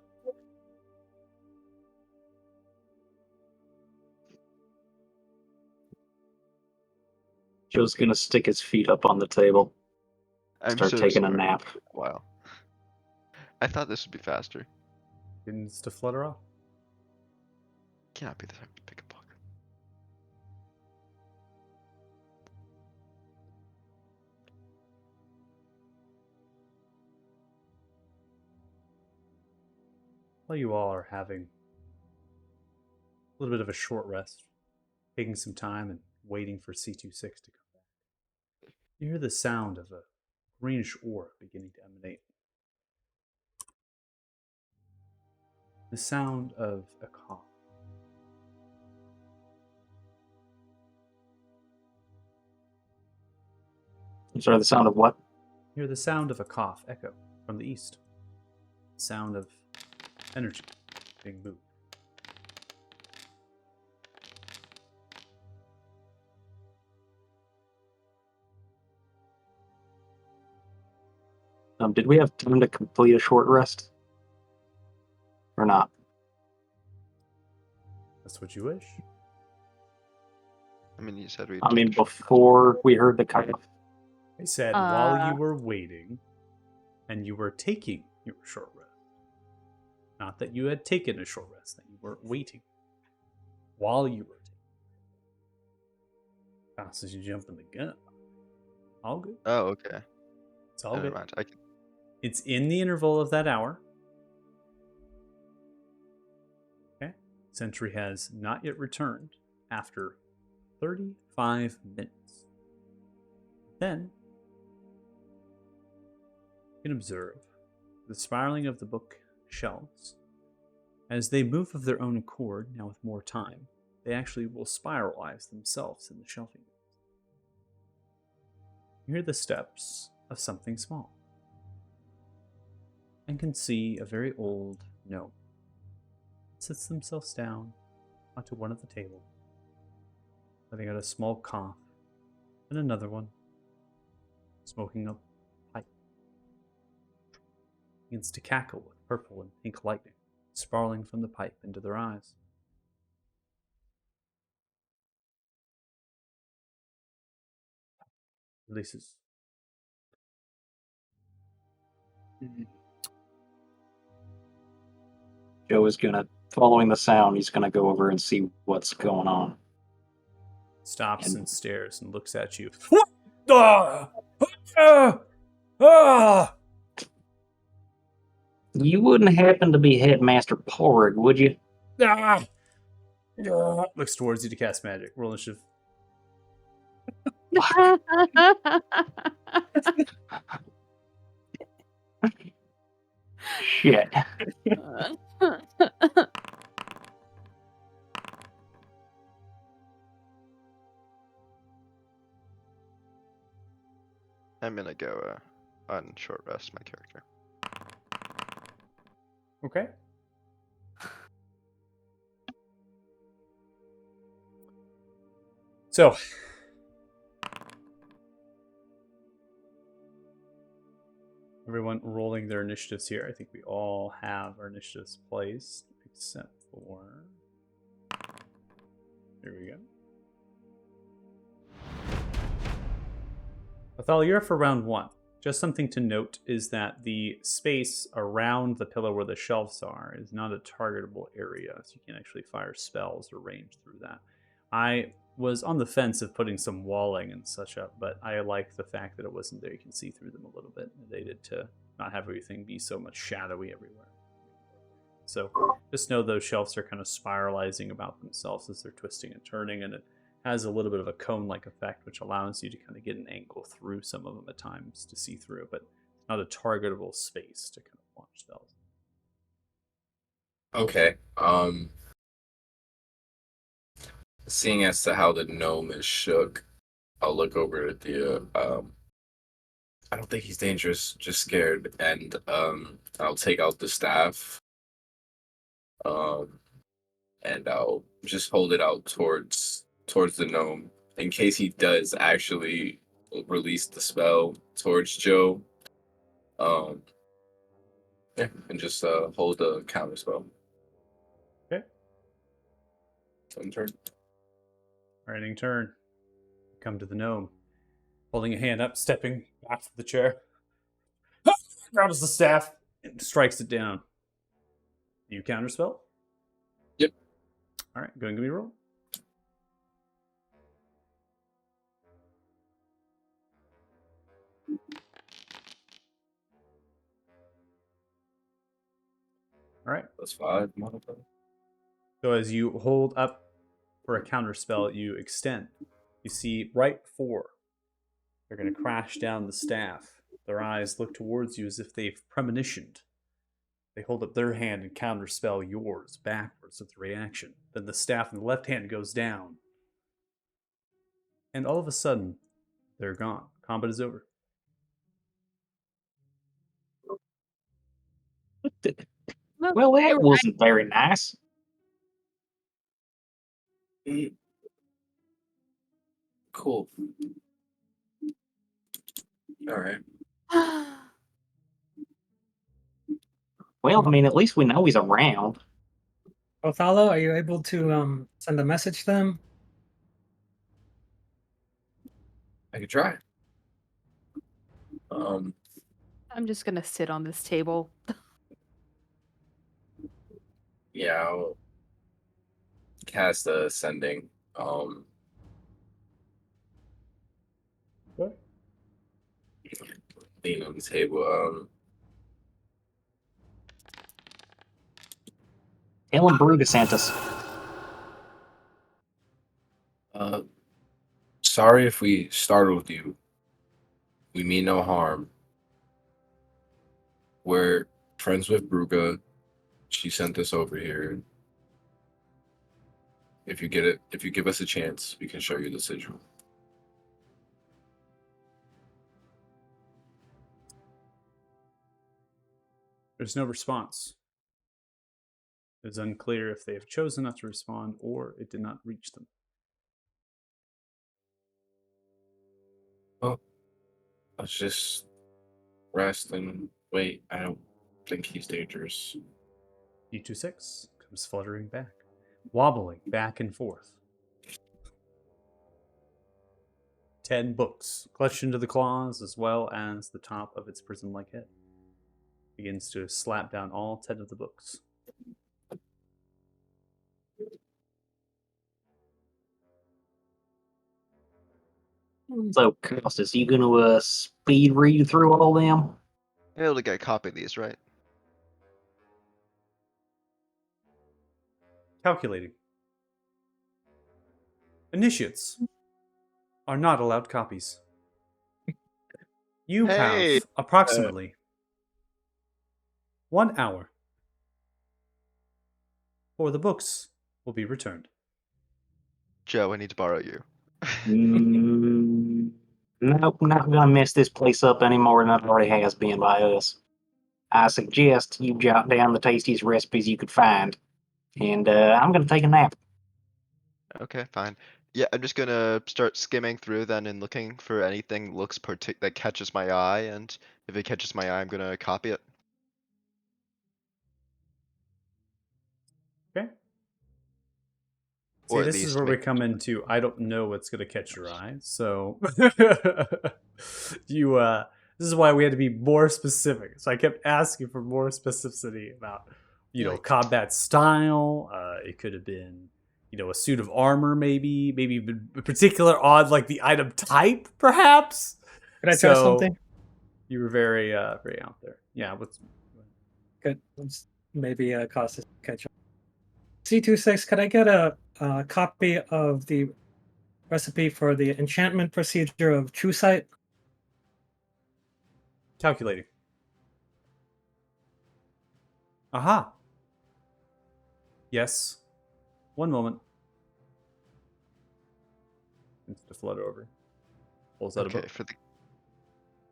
Joe's gonna stick his feet up on the table, I'm start so taking a sorry. nap. Wow. I thought this would be faster. Begins to flutter off. Cannot be the time to pick a book. While you all are having a little bit of a short rest, taking some time and waiting for C26 to come back, you hear the sound of a greenish aura beginning to emanate. The sound of a cough. I'm sorry, the sound of what? You hear the sound of a cough echo from the east. The sound of energy being moved. Did we have time to complete a short rest? Or not? That's what you wish. I mean, you said we. I mean, before we heard the cough. I said while Uh. you were waiting and you were taking your short rest. Not that you had taken a short rest, that you were waiting while you were taking. Fast as you jump in the gun. All good. Oh, okay. It's all Never good. mind. It's in the interval of that hour. Okay. Sentry has not yet returned after 35 minutes. Then you can observe the spiraling of the bookshelves. As they move of their own accord, now with more time, they actually will spiralize themselves in the shelving. You hear the steps of something small and can see a very old gnome. Sits themselves down onto one of the tables, letting out a small cough and another one, smoking a pipe. Begins to cackle with purple and pink lightning sprawling from the pipe into their eyes. Releases. Joe is gonna, following the sound, he's gonna go over and see what's going on. Stops And- and stares and looks at you. What? Ah! You wouldn't happen to be Headmaster Porrig, would you? Ah! Ah! Looks towards you to cast magic. Roll initiative. Shit. I'm gonna go on short rest. My character. Okay. So, everyone rolling their initiatives here. I think we all have our initiatives placed, except for. Here we go. Othello, you're up for round 1. Just something to note is that the space around the pillar where the shelves are is not a targetable area, so you can't actually fire spells or range through that. I was on the fence of putting some walling and such up, but I like the fact that it wasn't there. You can see through them a little bit. They did to not have everything be so much shadowy everywhere. So just know those shelves are kind of spiralizing about themselves as they're twisting and turning, and it has a little bit of a cone-like effect, which allows you to kind of get an angle through some of them at times to see through, but it's not a targetable space to kind of launch spells. Okay. Seeing as to how the gnome is shook, I'll look over at the I don't think he's dangerous, just scared, and I'll take out the staff. And I'll just hold it out towards the gnome in case he does actually release the spell towards Joe. Yeah, and just hold the counter spell. Okay. End turn. Ending turn. Come to the gnome, holding a hand up, stepping back from the chair. Grabs the staff and strikes it down. You counterspell? Yep. All right, go and give me a roll. All right. That's 5 modifier. So as you hold up for a counterspell, you extend. You see right before they're going to crash down the staff. Their eyes look towards you as if they've premonitioned. They hold up their hand and counterspell yours backwards with the reaction. Then the staff in the left hand goes down. And all of a sudden, they're gone. Combat is over. Well, that wasn't very nice. Cool. All right. Well, I mean, at least we know he's around. Othello, are you able to send a message to them? I could try. I'm just gonna sit on this table. Yeah, I'll cast ascending. What? Lean on the table. Tell him Brutus sent us. Sorry if we startled you. We mean no harm. We're friends with Bruga. She sent us over here. If you give us a chance, we can show you the sigil. There's no response. It's unclear if they have chosen not to respond or it did not reach them. Well, let's just rest and wait. I don't think he's dangerous. D26 comes fluttering back, wobbling back and forth. 10 books clutched into the claws as well as the top of its prism-like head. Begins to slap down all 10 of the books. So, Costas, you gonna speed read through all them? You're able to get a copy of these, right? Calculating. Initiates are not allowed copies. You Hey, have approximately 1 hour or the books will be returned. Joe, I need to borrow you. Nope, not gonna mess this place up any more than it already has been by us. I suggest you jot down the tastiest recipes you could find, and I'm gonna take a nap. Okay, fine. Yeah, I'm just gonna start skimming through then and looking for anything that catches my eye, and if it catches my eye, I'm gonna copy it. Okay. See, Or at this is least where we make come into I don't know what's going to catch your eye. So this is why we had to be more specific. So I kept asking for more specificity about, Yikes. combat style. It could have been, a suit of armor, maybe a particular odd, like the item type, perhaps. Could I try So, something? You were very out there. Yeah. Good. Maybe cost us catch up. C26, could I get a copy of the recipe for the enchantment procedure of True Sight? Calculating. Aha. Yes. One moment. It's to flutter over. Pulls out a Okay, book. for the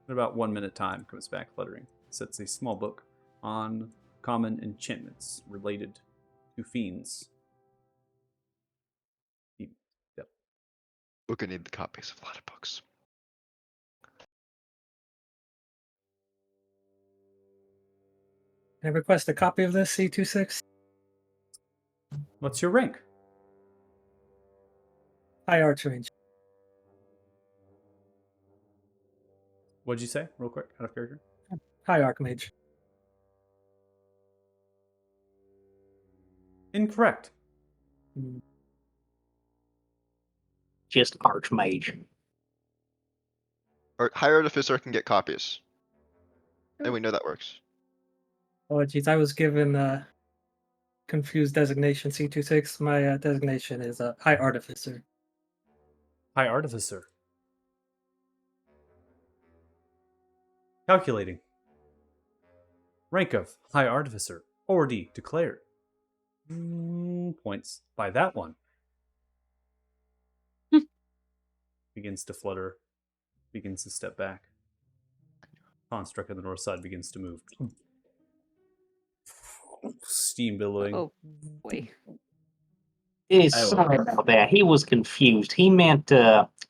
In about 1 minute time, comes back fluttering. Sets a small book on common enchantments related to fiends. Yep. we're gonna need the copies of a lot of books. Can I request a copy of this, C26? What's your rank? High Archmage. What'd you say, real quick, out of character? High Archmage. Incorrect. Just Archmage. Or High Artificer can get copies. And we know that works. Oh, geez, I was given confused designation C26. My designation is High Artificer. High Artificer. Calculating. Rank of High Artificer. Already declared. Points by that one. Begins to flutter. Begins to step back. Construct on the north side begins to move. Steam billowing. Oh boy. Hey, I will. sorry about that. He was confused. He meant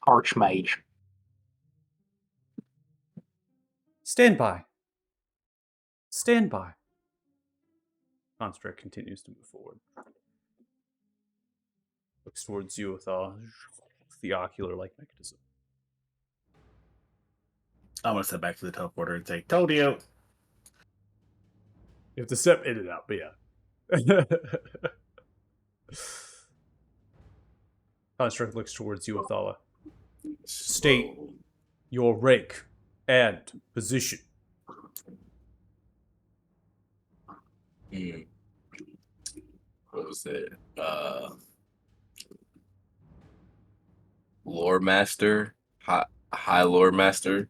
Archmage. Stand by. Stand by. Construct continues to move forward. Looks towards you with the ocular-like mechanism. I'm gonna step back to the teleporter and say, "Told you." You have to step in and out, but yeah. Construct looks towards you, Athala. State your rank and position. What was it? Lore Master, High Lore Master,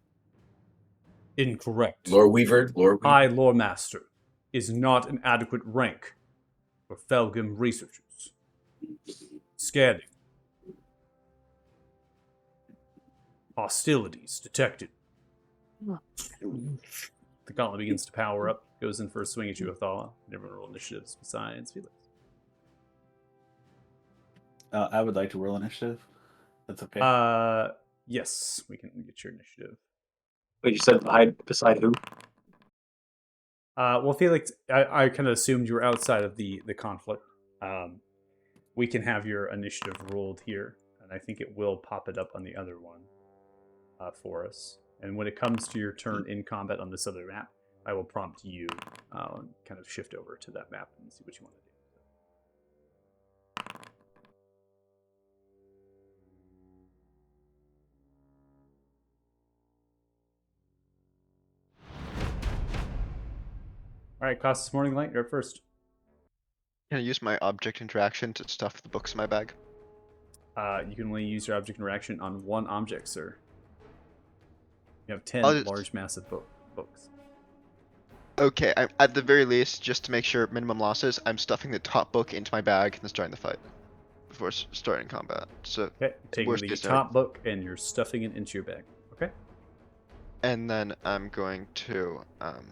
Incorrect. Lore Weaver, High Lore Master is not an adequate rank for Felgrim researchers. Scanning. Hostilities detected. The gauntlet begins to power up, goes in for a swing at you, Athala. Everyone roll initiatives besides Felix. I would like to roll initiative. That's okay. Yes, we can get your initiative. Wait, you said beside who? Well, Felix, I kind of assumed you were outside of the conflict. We can have your initiative rolled here, and I think it will pop it up on the other one for us. And when it comes to your turn in combat on this other map, I will prompt you kind of shift over to that map and see what you want to do. All right, Costas Morning Light, you're up first. Can I use my object interaction to stuff the books in my bag? You can only use your object interaction on one object, sir. You have 10 I'll just- large, massive books. Okay, at the very least, just to make sure minimum losses, I'm stuffing the top book into my bag and then starting the fight before starting combat. So, Okay, taking worst the case scenario. top book and you're stuffing it into your bag. Okay. And then I'm going to and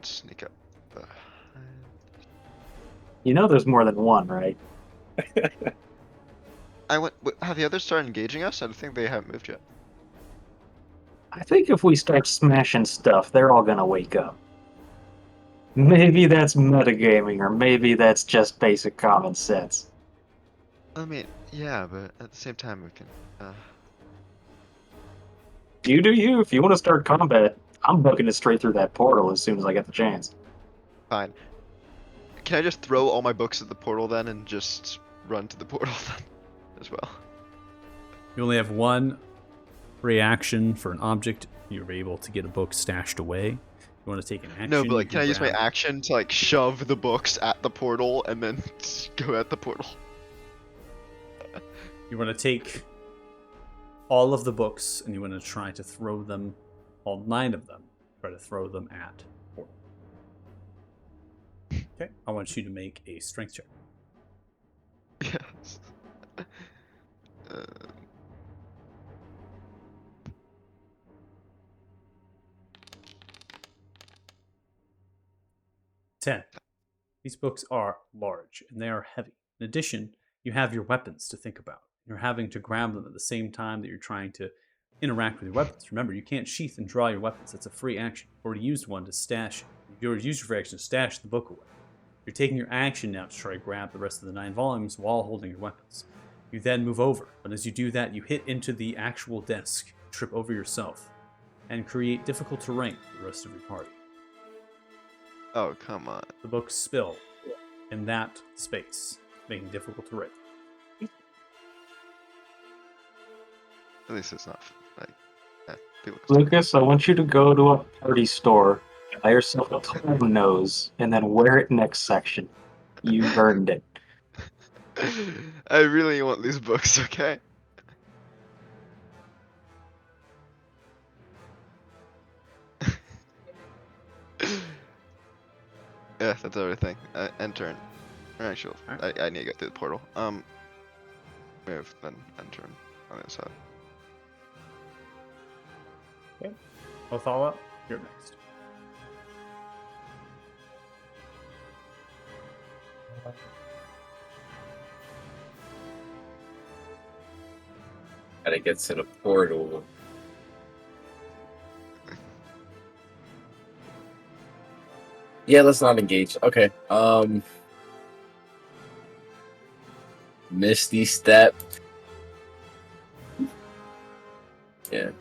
sneak up behind. You know there's more than one, right? Have the others started engaging us? I don't think they haven't moved yet. I think if we start smashing stuff, they're all gonna wake up. Maybe that's metagaming, or maybe that's just basic common sense. I mean, yeah, but at the same time, we can. You do you. If you want to start combat, I'm booking it straight through that portal as soon as I get the chance. Fine. Can I just throw all my books at the portal then and just run to the portal then as well? You only have one reaction for an object. You're able to get a book stashed away. You want to take an action? No, but like, you can I use my grab- action to like shove the books at the portal and then go at the portal? You want to take all of the books and you want to try to throw them, all 9 of them, try to throw them at portal. Okay, I want you to make a strength check. Yes. 10. These books are large and they are heavy. In addition, you have your weapons to think about. You're having to grab them at the same time that you're trying to interact with your weapons. Remember, you can't sheath and draw your weapons. That's a free action. You've already used one to stash. You already used your free action to stash the book away. You're taking your action now to try to grab the rest of the 9 volumes while holding your weapons. You then move over, but as you do that, you hit into the actual desk, trip over yourself, and create difficult terrain for the rest of your party. Oh, come on. The books spill in that space, making difficult terrain. At least it's not like. People Lucas, I want you to go to a party store, buy yourself a tool nose, and then wear it next section. You've earned it. I really want these books, okay? Yeah, that's everything. End turn. Actually, I need to go through the portal. Move, then end turn on the other side. Okay. Othala, you're next. Gotta get to the portal. Yeah, let's not engage. Okay. Misty Step. Yeah.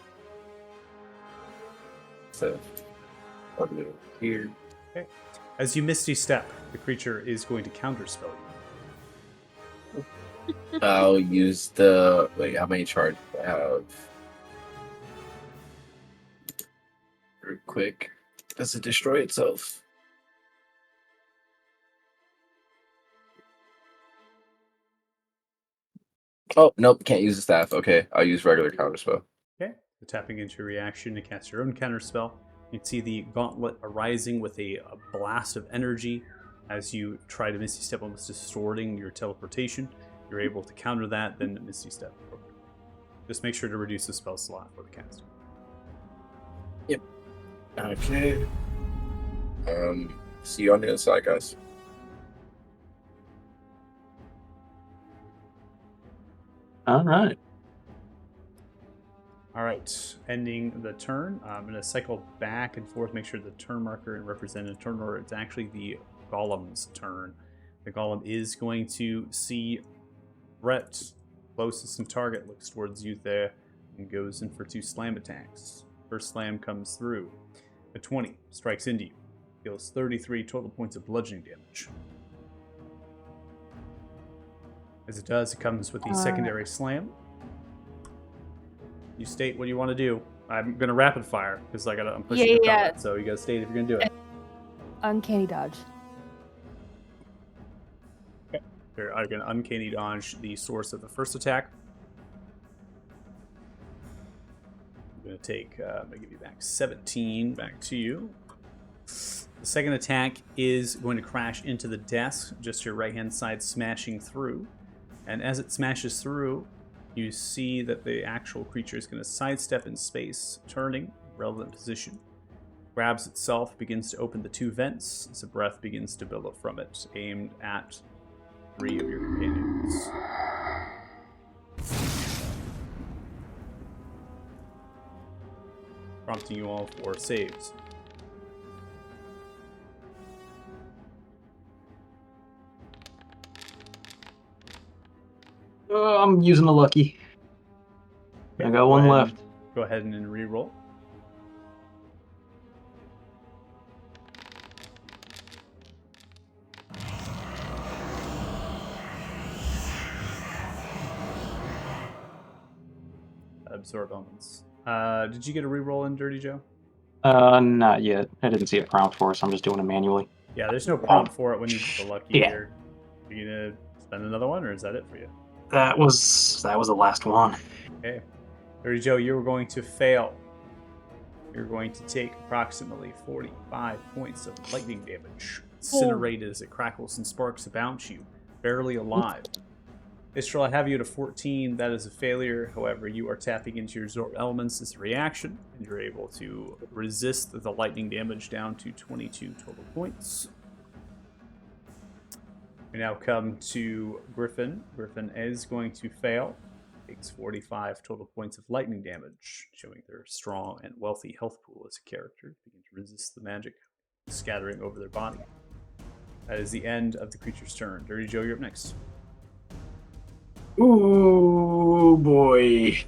So, I'll do it here. Okay. As you misty step, the creature is going to counterspell you. I'll use the. Wait, how many charge do I have? Real quick. Does it destroy itself? Oh, nope, can't use the staff. Okay, I'll use regular counterspell. Okay. So tapping into your reaction to cast your own counterspell. You can see the gauntlet arising with a blast of energy as you try to Misty Step, almost distorting your teleportation. You're able to counter that, then Misty Step. Just make sure to reduce the spell slot for the cast. Yep. Okay. See you on the other side, guys. All right. All right, ending the turn. I'm going to cycle back and forth, make sure the turn marker and represented turn order. It's actually the golem's turn. The golem is going to see Brett closest in target, looks towards you there, and goes in for 2 slam attacks. First slam comes through. A 20 strikes into you. Deals 33 total points of bludgeoning damage. As it does, it comes with the secondary slam. You state what you want to do. I'm gonna rapid fire because I'm pushing the pellet, so you gotta state if you're gonna do it. Uncanny dodge. Okay. I'm gonna uncanny dodge the source of the first attack. I'm gonna take. I'm gonna give you back 17 back to you. The second attack is going to crash into the desk, just your right hand side, smashing through. And as it smashes through, you see that the actual creature is going to sidestep in space, turning, relevant position, grabs itself, begins to open the 2 vents as a breath begins to billow from it, aimed at 3 of your companions. Prompting you all for saves. I'm using a lucky. I got one left. Go ahead and re-roll. Absorb elements. Did you get a re-roll in Dirty Joe? Not yet. I didn't see a prompt for it, so I'm just doing it manually. Yeah, there's no prompt for it when you get the lucky Yeah. here. Are you gonna spend another one, or is that it for you? That was the last one. Okay. Dirty Joe, you're going to fail. You're going to take approximately 45 points of lightning damage. Incinerated as it crackles and sparks about you, barely alive. Istral, I have you at a 14. That is a failure. However, you are tapping into your absorb elements as a reaction, and you're able to resist the lightning damage down to 22 total points. We now come to Griffin. Griffin is going to fail. Takes 45 total points of lightning damage, showing their strong and wealthy health pool as a character. Begin to resist the magic scattering over their body. That is the end of the creature's turn. Dirty Joe, you're up next. Ooh, boy.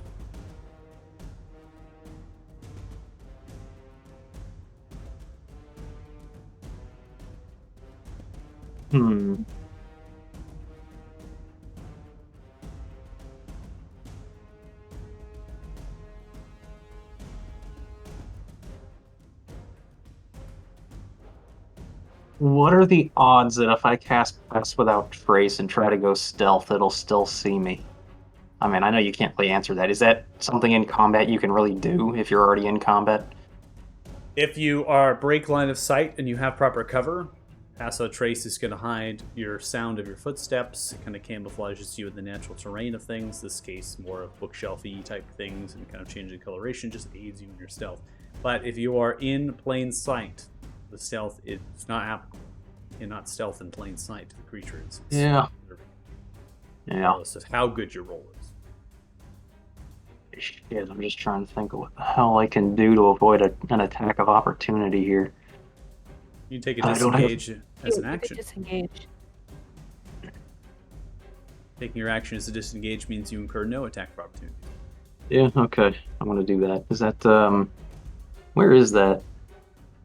What are the odds that if I cast Pass Without Trace and try to go stealth, it'll still see me? I mean, I know you can't really answer that. Is that something in combat you can really do if you're already in combat? If you are break line of sight and you have proper cover, Pass Without Trace is going to hide your sound of your footsteps. It kind of camouflages you in the natural terrain of things. This case, more of bookshelfy type things and kind of changing coloration just aids you in your stealth. But if you are in plain sight, the stealth is not applicable. You're not stealth in plain sight to the creature. It's Yeah. regardless of how good your roll is. Shit, I'm just trying to think of what the hell I can do to avoid an attack of opportunity here. You can take a I don't have- disengage as an You could action. disengage. Taking your action as a disengage means you incur no attack of opportunity. Yeah, okay. I'm gonna do that. Is that, where is that?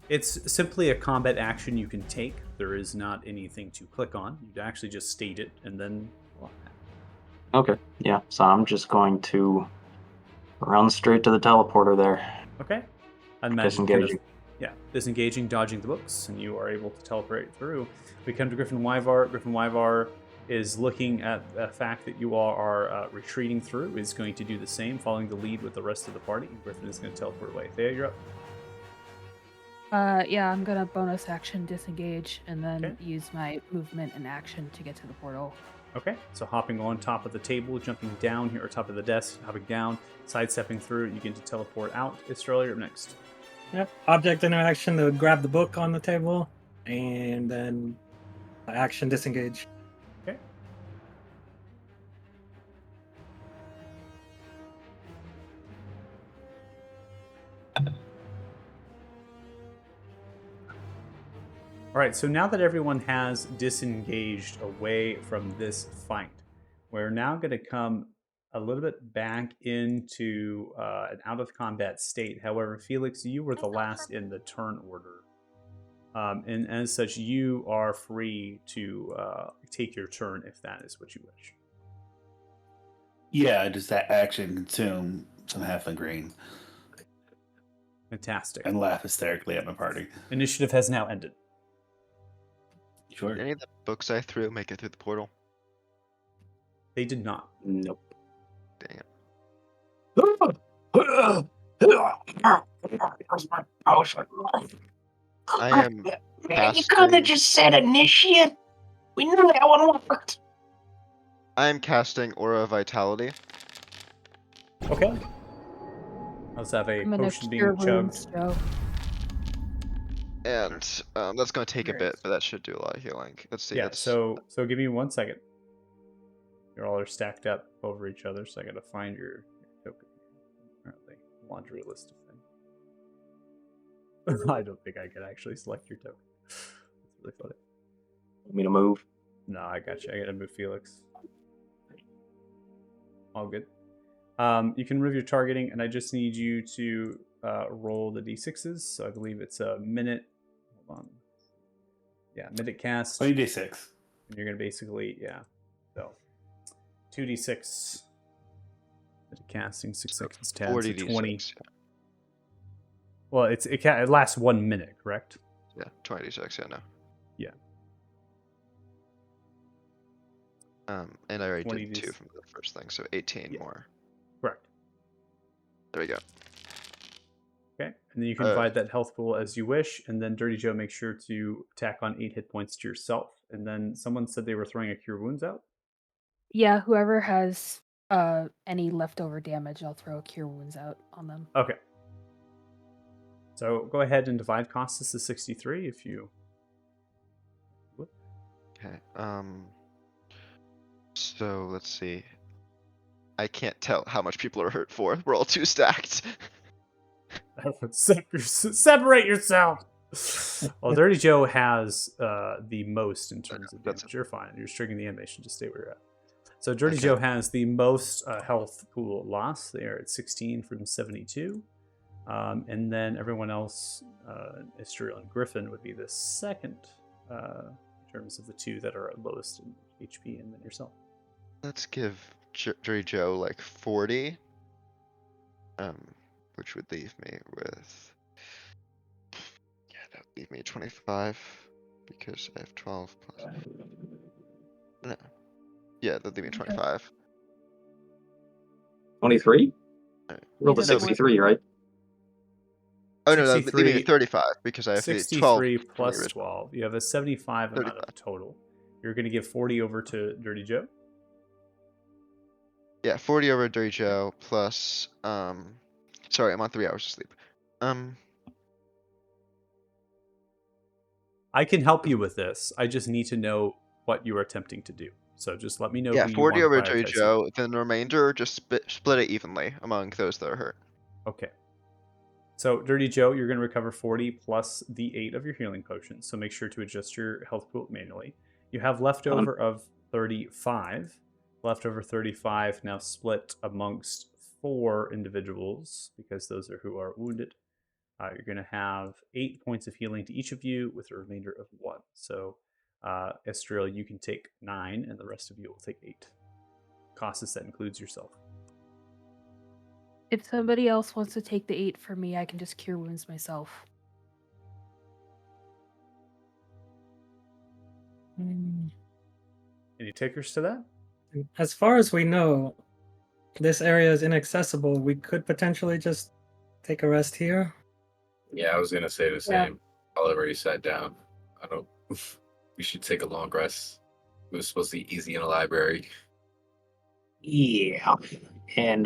It's simply a combat action you can take. There is not anything to click on. You actually just state it and then. Okay, yeah, so I'm just going to run straight to the teleporter there. Okay. I'd imagine kind of, Disengaging. disengaging, dodging the books, and you are able to teleport through. We come to Griffin Wyvar. Griffin Wyvar is looking at the fact that you all are retreating through. Is going to do the same, following the lead with the rest of the party. Griffin is going to teleport away. Thea, you're up. Yeah, I'm gonna bonus action disengage and then Okay. use my movement and action to get to the portal. Okay, so hopping on top of the table, jumping down here, or top of the desk, hopping down, sidestepping through, you get to teleport out. Istral, you're up next. Yep. Object interaction to grab the book on the table, and then action disengage. Okay. All right, so now that everyone has disengaged away from this fight, we're now going to come a little bit back into an out of combat state. However, Felix, you were the last in the turn order. And as such, you are free to take your turn if that is what you wish. Yeah, does that action consume some halfling green Fantastic. and laugh hysterically at my party? Initiative has now ended. Sure. Did any of the books I threw make it through the portal? They did not. Nope. Dang it. I am Man, you casting- could have just said initiate. We knew that one worked. I am casting Aura Vitality. Okay. Let's have a I'm gonna potion cure being chugged. wounds, Joe. And that's going to take a bit, but that should do a lot of healing. Let's see. Yeah, that's so give me 1 second. You all are stacked up over each other, so I gotta find your token. Apparently, laundry list of things. I don't think I can actually select your token. That's really funny. Want me to move? No, I got you. I gotta move Felix. All good. You can remove your targeting, and I just need you to roll the d6s. So I believe it's a minute. Hold on. Yeah, minute cast. 20d6. And you're gonna basically, yeah. So 2d6. Minute casting, 6 seconds. 10, 40 so 20. d6. Well, it lasts 1 minute, correct? Yeah, 20 d6. Yeah, no. Yeah. And I already 20 did 2 d6. from the first thing, so 18 Yeah. more. Correct. There we go. Okay, and then you can divide that health pool as you wish, and then Dirty Joe makes sure to tack on 8 hit points to yourself. And then someone said they were throwing a Cure Wounds out. Yeah, whoever has any leftover damage, I'll throw Cure Wounds out on them. Okay. So go ahead and divide Costas to 63 if you... Whoop. Okay. So let's see. I can't tell how much people are hurt for. We're all too stacked. Separate yourself! Well, Dirty Joe has the most in terms of damage. You're fine. You're triggering the animation. Just stay where you're at. So Dirty Joe has the most health pool loss. They are at 16 from 72. And then everyone else, Israel and Griffin, would be the second in terms of the two that are lowest in HP, and then yourself. Let's give Dirty Joe like 40. Which would leave me with... Yeah, that would leave me 25. Because I have 12 plus... No. Yeah, that'd leave me 25. 23? Roll the He's at 63, right? Oh no, that'd leave me 63 35 because I have the 12. 63 from the plus original. 12. You have a 75 amount 35. of total. You're going to give 40 over to Dirty Joe. Yeah, 40 over Dirty Joe plus sorry, I'm on 3 hours of sleep. I can help you with this. I just need to know what you are attempting to do. So just let me know Yeah, who you 40 want over to Dirty prioritize. Joe, then the remainder just split it evenly among those that are hurt. Okay. So Dirty Joe, you're going to recover 40 plus the 8 of your healing potions. So make sure to adjust your health pool manually. You have leftover of 35. Leftover 35 now split amongst 4 individuals because those are who are wounded. You're going to have 8 points of healing to each of you with a remainder of 1. So Estrel, you can take 9, and the rest of you will take 8. Costas, that includes yourself. If somebody else wants to take the 8 for me, I can just Cure Wounds myself. Any takers to that? As far as we know, this area is inaccessible. We could potentially just take a rest here. Yeah, I was gonna say the same. I already sat down. I don't. We should take a long rest. It was supposed to be easy in the library. Yeah. And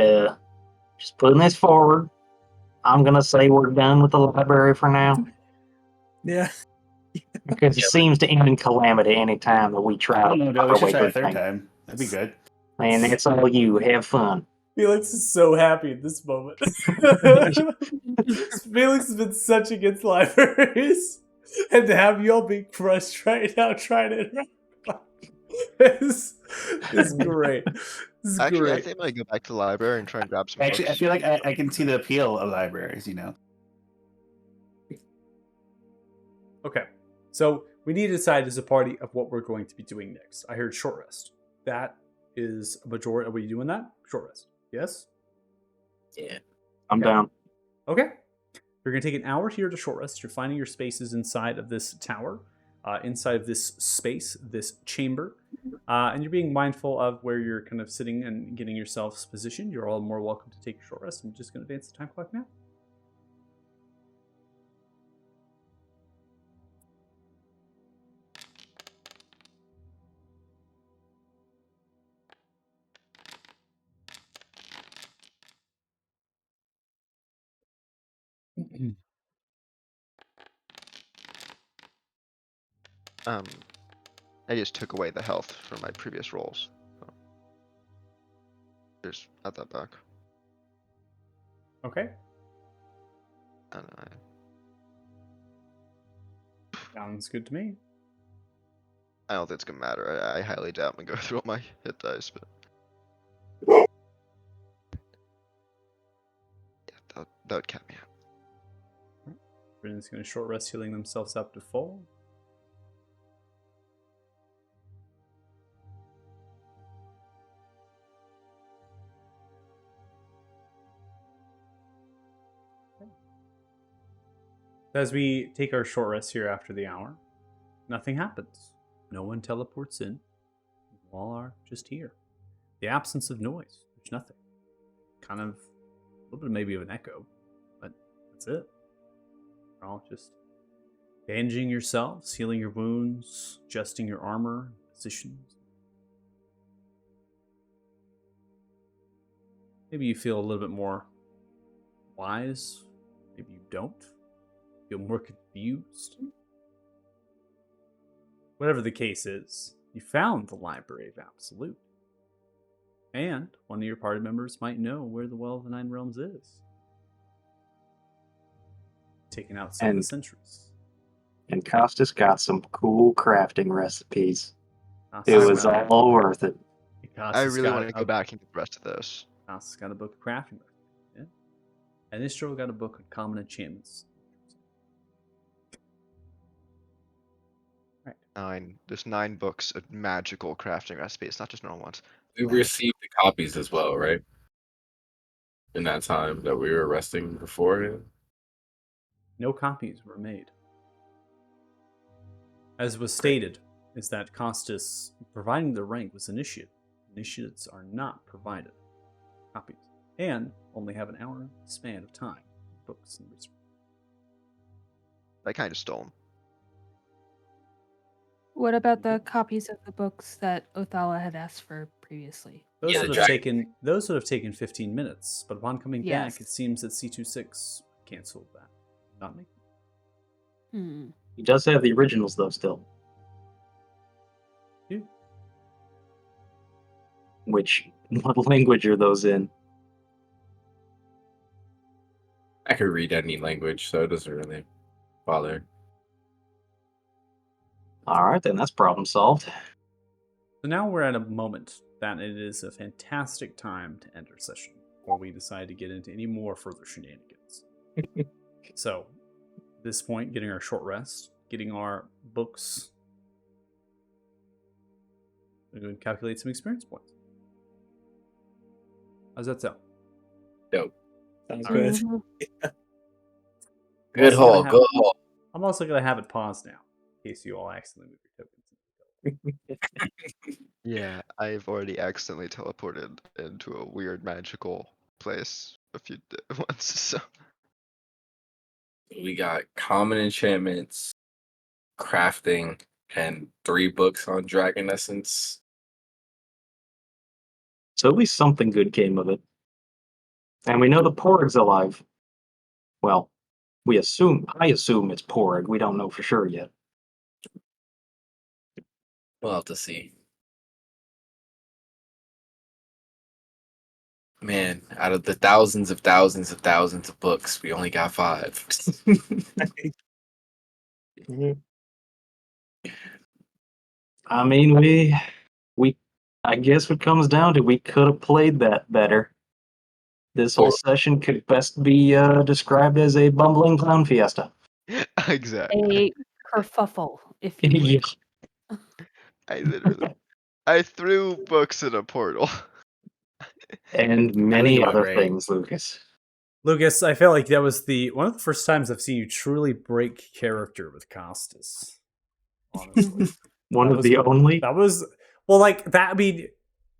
just putting this forward, I'm gonna say we're done with the library for now. Yeah. Because it seems to end in calamity any time that we try I don't know, to Joe. We our should way try a through third things. time. That'd be good. And that's all you. Have fun. Felix is so happy in this moment. Felix has been such against libraries. And to have you all be crushed right now trying to interact is great. This is Actually, great. I think I might go back to the library and try and grab some Actually, I books. feel like I can see the appeal of libraries, you know? Okay. So we need to decide as a party of what we're going to be doing next. I heard short rest. That is a majority. Are we doing that? Short rest. Yes? Yeah. I'm Okay. down. Okay. You're going to take an hour here to short rest. You're finding your spaces inside of this tower, inside of this space, this chamber. And you're being mindful of where you're kind of sitting and getting yourselves positioned. You're all more welcome to take a short rest. I'm just going to advance the time clock now. I just took away the health from my previous rolls. So. Just add that back. Okay. And Sounds good to me. I don't think it's gonna matter. I highly doubt I'm gonna go through all my hit dice, but yeah, that would count me out. Everyone's going to short rest, healing themselves up to full. As we take our short rest here after the hour, nothing happens. No one teleports in. You all are just here. The absence of noise. There's nothing. Kind of a little bit maybe of an echo, but that's it. You're all just bandaging yourselves, healing your wounds, adjusting your armor, positions. Maybe you feel a little bit more wise. Maybe you don't. Feel more confused. Whatever the case is, you found the Library of Absolute. And one of your party members might know where the Well of the Nine Realms is. Taking out some of the sentries. And Costas got some cool crafting recipes. It Costas was got- all worth it. I really got want to go a- back and get the rest of those. Costas got a book of crafting. Yeah. And Istro got a book of common enchantments. There's 9 books of magical crafting recipes, not just normal ones. We received the copies as well, right? In that time that we were resting beforehand. No copies were made. As was stated, is that Costas providing the rank was initiate. Initiates are not provided copies and only have an hour span of time. Books and research. I kind of stole them. What about the copies of the books that Othala had asked for previously? Those Yeah, would the have dragon. taken 15 minutes, but upon coming Yes. back, it seems that C26 canceled that. Not me. He does have the originals, though, still. Yeah. What language are those in? I could read any language, so it doesn't really bother. All right, then that's problem solved. So now we're at a moment that it is a fantastic time to end our session, before we decide to get into any more further shenanigans. So, at this point, getting our short rest, getting our books, we're going to calculate some experience points. How's that sound? Dope. Sounds All right. good. Good Also haul, gonna have- good haul. I'm also going to have it paused now, in case you all accidentally move your tokens. Yeah, I've already accidentally teleported into a weird magical place a few once, so We got common enchantments, crafting, and 3 books on Dragon Essence. So at least something good came of it. And we know the Porg's alive. Well, I assume it's Porg. We don't know for sure yet. We'll have to see. Man, out of the thousands of books, we only got 5. I mean, we I guess what comes down to we could have played that better. This whole session could best be described as a bumbling clown fiesta. exactly. A kerfuffle, if you would. Yeah. I threw books in a portal. And many it went other right. things, Lucas. Lucas, I felt like that was one of the first times I've seen you truly break character with Costas. Honestly. One That of was the only. That was well, like that. I mean,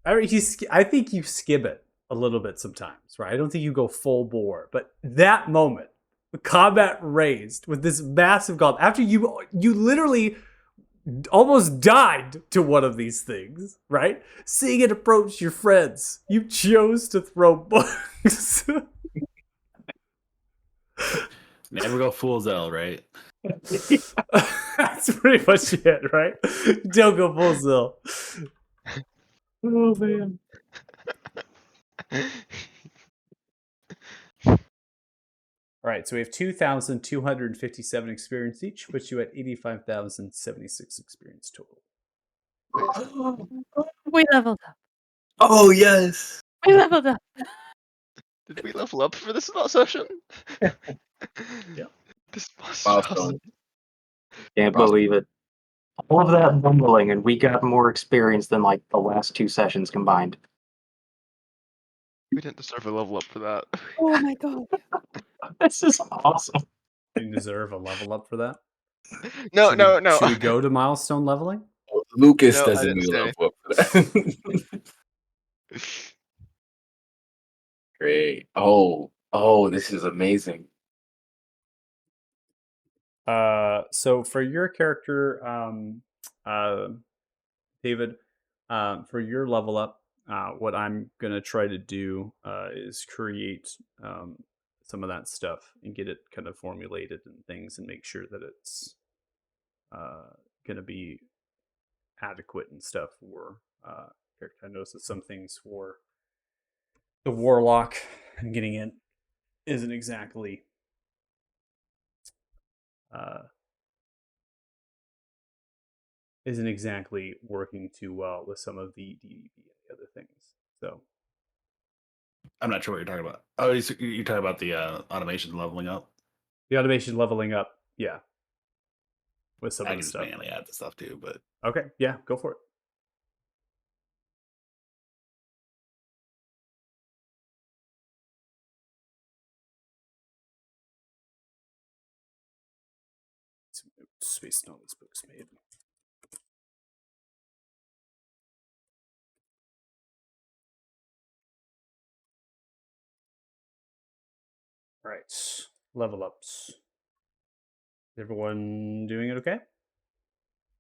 I think you skip it a little bit sometimes, right? I don't think you go full bore, but that moment, the combat raised with this massive gob after you literally almost died to one of these things, right? Seeing it approach your friends, you chose to throw books. Never go full Zell, right? That's pretty much it, right? Don't go full Zill. Oh man. All right, so we have 2,257 experience each, puts you at 85,076 experience total. We leveled up. Oh yes. We leveled up. Did we level up for this session? Yep. This Milestone. Can't Awesome. believe it. All of that bumbling, and we got more experience than like the last 2 sessions combined. We didn't deserve a level up for that. Oh my god. This is awesome. You deserve a level up for that. No, Should no, we, no. Should we go to milestone leveling? Lucas No, I doesn't didn't need a say. level up for that. Great. Oh, this is amazing. So for your character, David, for your level up, what I'm gonna try to do is create some of that stuff and get it kind of formulated and things, and make sure that it's gonna be adequate and stuff for character. I noticed that some things for the warlock and getting it isn't exactly uh, working too well with some of the DDB and the other things. So I'm not sure what you're talking about. Oh, you're talking about the automation leveling up. the automation leveling up, yeah, with some I of can the just stuff. manually add the stuff too, but Okay, yeah, go for it. Some notes based on this book's made. All right, level ups. Is everyone doing it okay?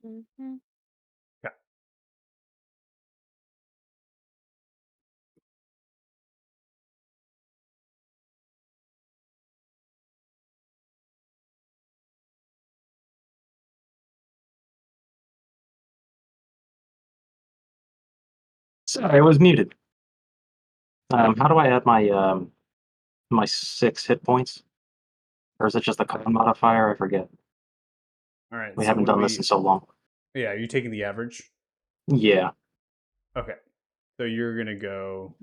Mm-hmm. Yeah. Sorry, I was muted. How do I add my 6 hit points? Or is it just the con modifier? I forget. All right. We so haven't what do done this in so long. Yeah, are you taking the average? Yeah. Okay. So you're gonna go.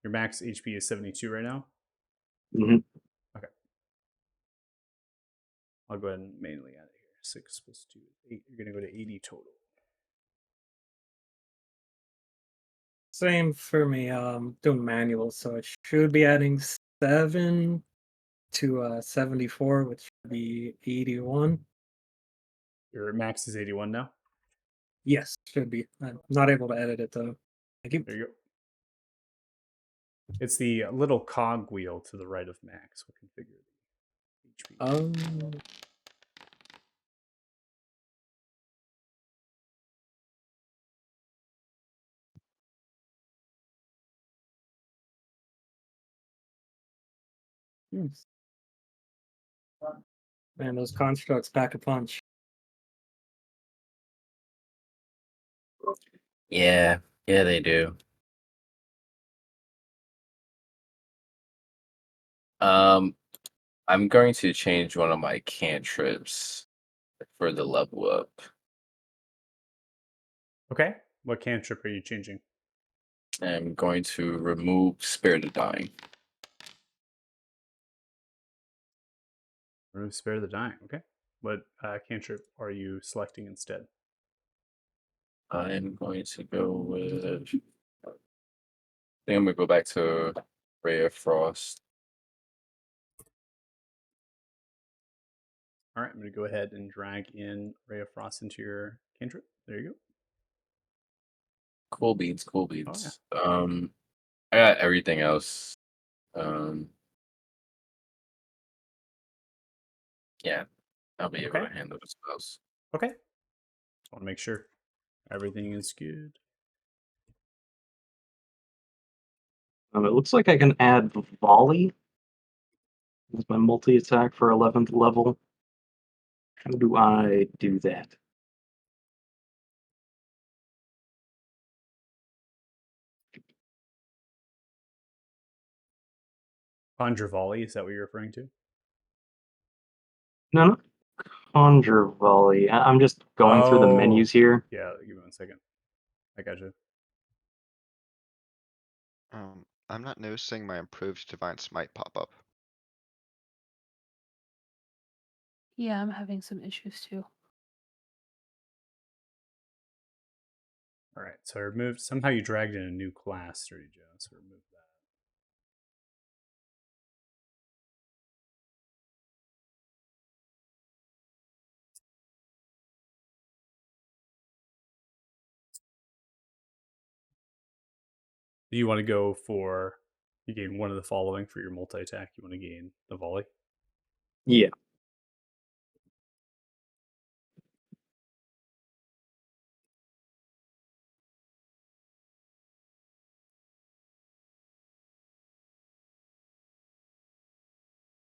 Your max HP is 72 right now. hmm Okay. I'll go ahead and manually add it here. 6 plus 2 is 8. You're gonna go to 80 total. Same for me. Doing manual, so it should be adding 7 to 74, which should be 81. Your max is 81 now. Yes, should be. I'm not able to edit it though. Thank you. There you go. It's the little cog wheel to the right of max. We'll configure the HP. Yes. Man, those constructs pack a punch. Yeah, they do. I'm going to change one of my cantrips for the level up. Okay. What cantrip are you changing? I'm going to remove Spirit of Dying. Remove Spare the Dying. Okay. What cantrip are you selecting instead? I'm going to go with. I think I'm gonna go back to Ray of Frost. All right. I'm going to go ahead and drag in Ray of Frost into your cantrip. There you go. Cool beans. Oh, yeah. I got everything else. Yeah, I'll be able Okay. to handle the spells. Okay. Just want to make sure everything is good. It looks like I can add volley as my multi attack for 11th level. How do I do that? Conjure volley, is that what you're referring to? No, not conjure volley. I'm just going through the menus here. Yeah, give me 1 second. I got you. I'm not noticing my improved divine smite pop up. Yeah, I'm having some issues too. All right, so I removed. Somehow you dragged in a new class, Sturdy Joe. So remove that. Do you want to go for? You gain one of the following for your multi attack. You want to gain the volley. Yeah.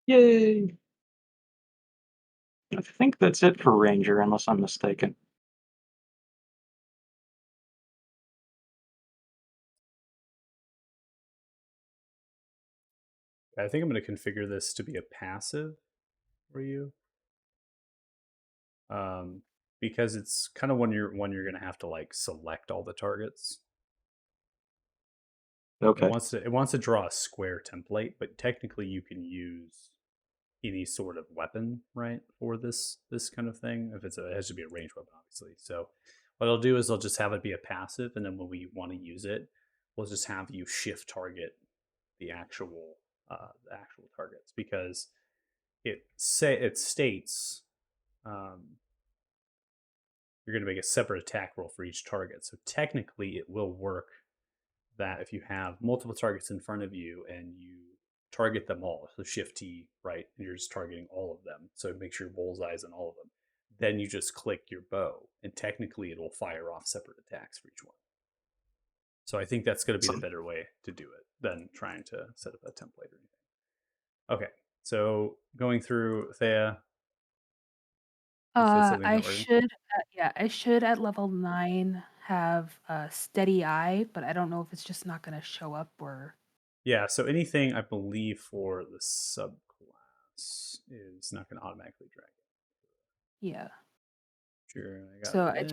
Yay! I think that's it for Ranger, unless I'm mistaken. I think I'm going to configure this to be a passive for you, because it's kind of when you're going to have to like select all the targets. Okay. It wants to draw a square template, but technically you can use any sort of weapon, right, for this kind of thing. If it has to be a ranged weapon, obviously. So what I'll do is I'll just have it be a passive, and then when we want to use it, we'll just have you shift target the actual targets, because it states you're going to make a separate attack roll for each target. So technically, it will work that if you have multiple targets in front of you and you target them all, so shift T, right, and you're just targeting all of them, so it makes your bullseyes on all of them, then you just click your bow, and technically it will fire off separate attacks for each one. So I think that's going to be the better way to do it than trying to set up a template or anything. Okay, so going through Thea. I should, I should at level 9 have a steady eye, but I don't know if it's just not going to show up or. Yeah, so anything I believe for the subclass is not going to automatically drag it. Yeah. Sure, I got So it.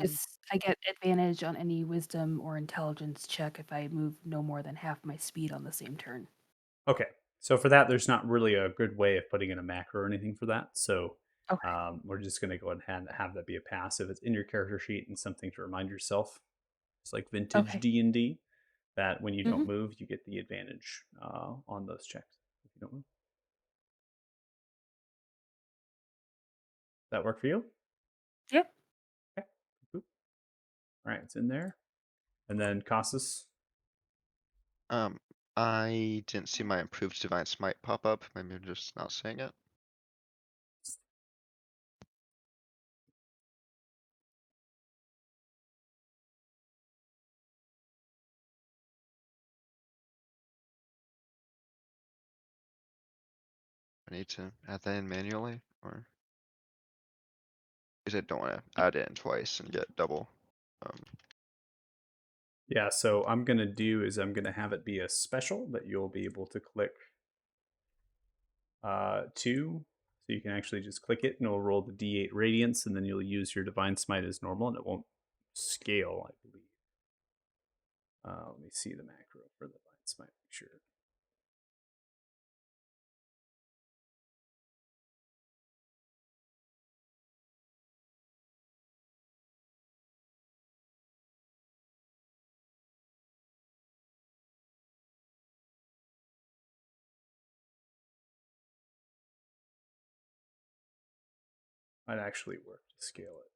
I get advantage on any wisdom or intelligence check if I move no more than half my speed on the same turn. Okay, so for that, there's not really a good way of putting in a macro or anything for that. So Okay. we're just going to go ahead and have that be a passive. It's in your character sheet and something to remind yourself. It's like vintage Okay. D&D, that when you don't Mhm. move, you get the advantage on those checks if you don't move. That work for you? Yep. Okay. All right, it's in there. And then Casas. I didn't see my improved divine smite pop up. Maybe I'm just not seeing it. I need to add that in manually, or because I don't want to add it in twice and get double. Yeah, so I'm going to do is I'm going to have it be a special that you'll be able to click 2. So you can actually just click it and it'll roll the D8 radiance, and then you'll use your divine smite as normal, and it won't scale, I believe. Let me see the macro for the divine smite. Make sure. Might actually work to scale it.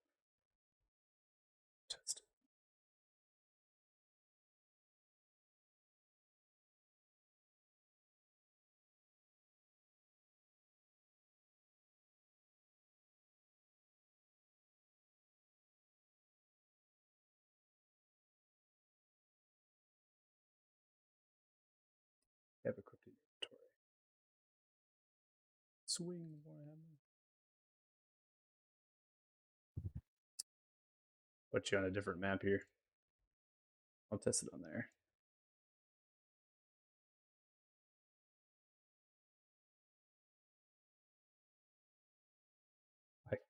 Test it. Have equipped inventory. Swing Warhammer. Put you on a different map here. I'll test it on there.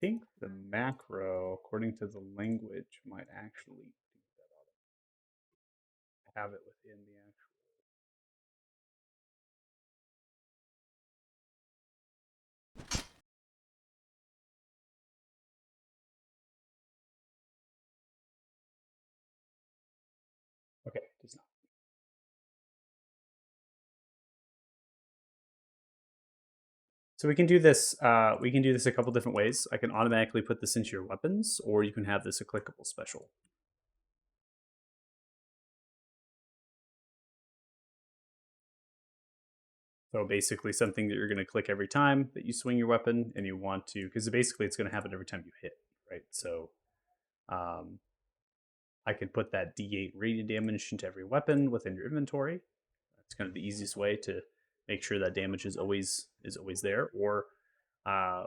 think the macro, according to the language, might actually do that. Have it within the actual. Okay, it does not. So we can do this. We can do this a couple different ways. I can automatically put this into your weapons, or you can have this a clickable special. So basically, something that you're going to click every time that you swing your weapon, and you want to, because basically it's going to happen every time you hit, right? So, I can put that D8 radiant damage into every weapon within your inventory. That's kind of the easiest way to make sure that damage is always there. Or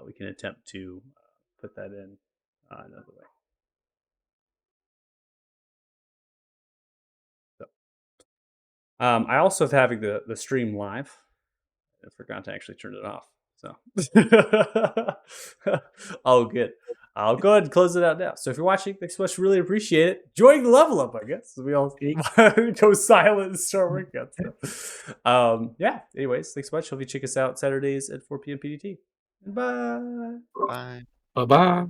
we can attempt to put that in another way. So, I also have having the stream live. I forgot to actually turn it off. So, oh, good. I'll go ahead and close it out now. So, if you're watching, thanks so much. Really appreciate it. Enjoying the level up, I guess. We all go silent and start working out stuff. Yeah. Anyways, thanks so much. Hope you check us out Saturdays at 4 p.m. PDT. And bye. Bye. Bye bye.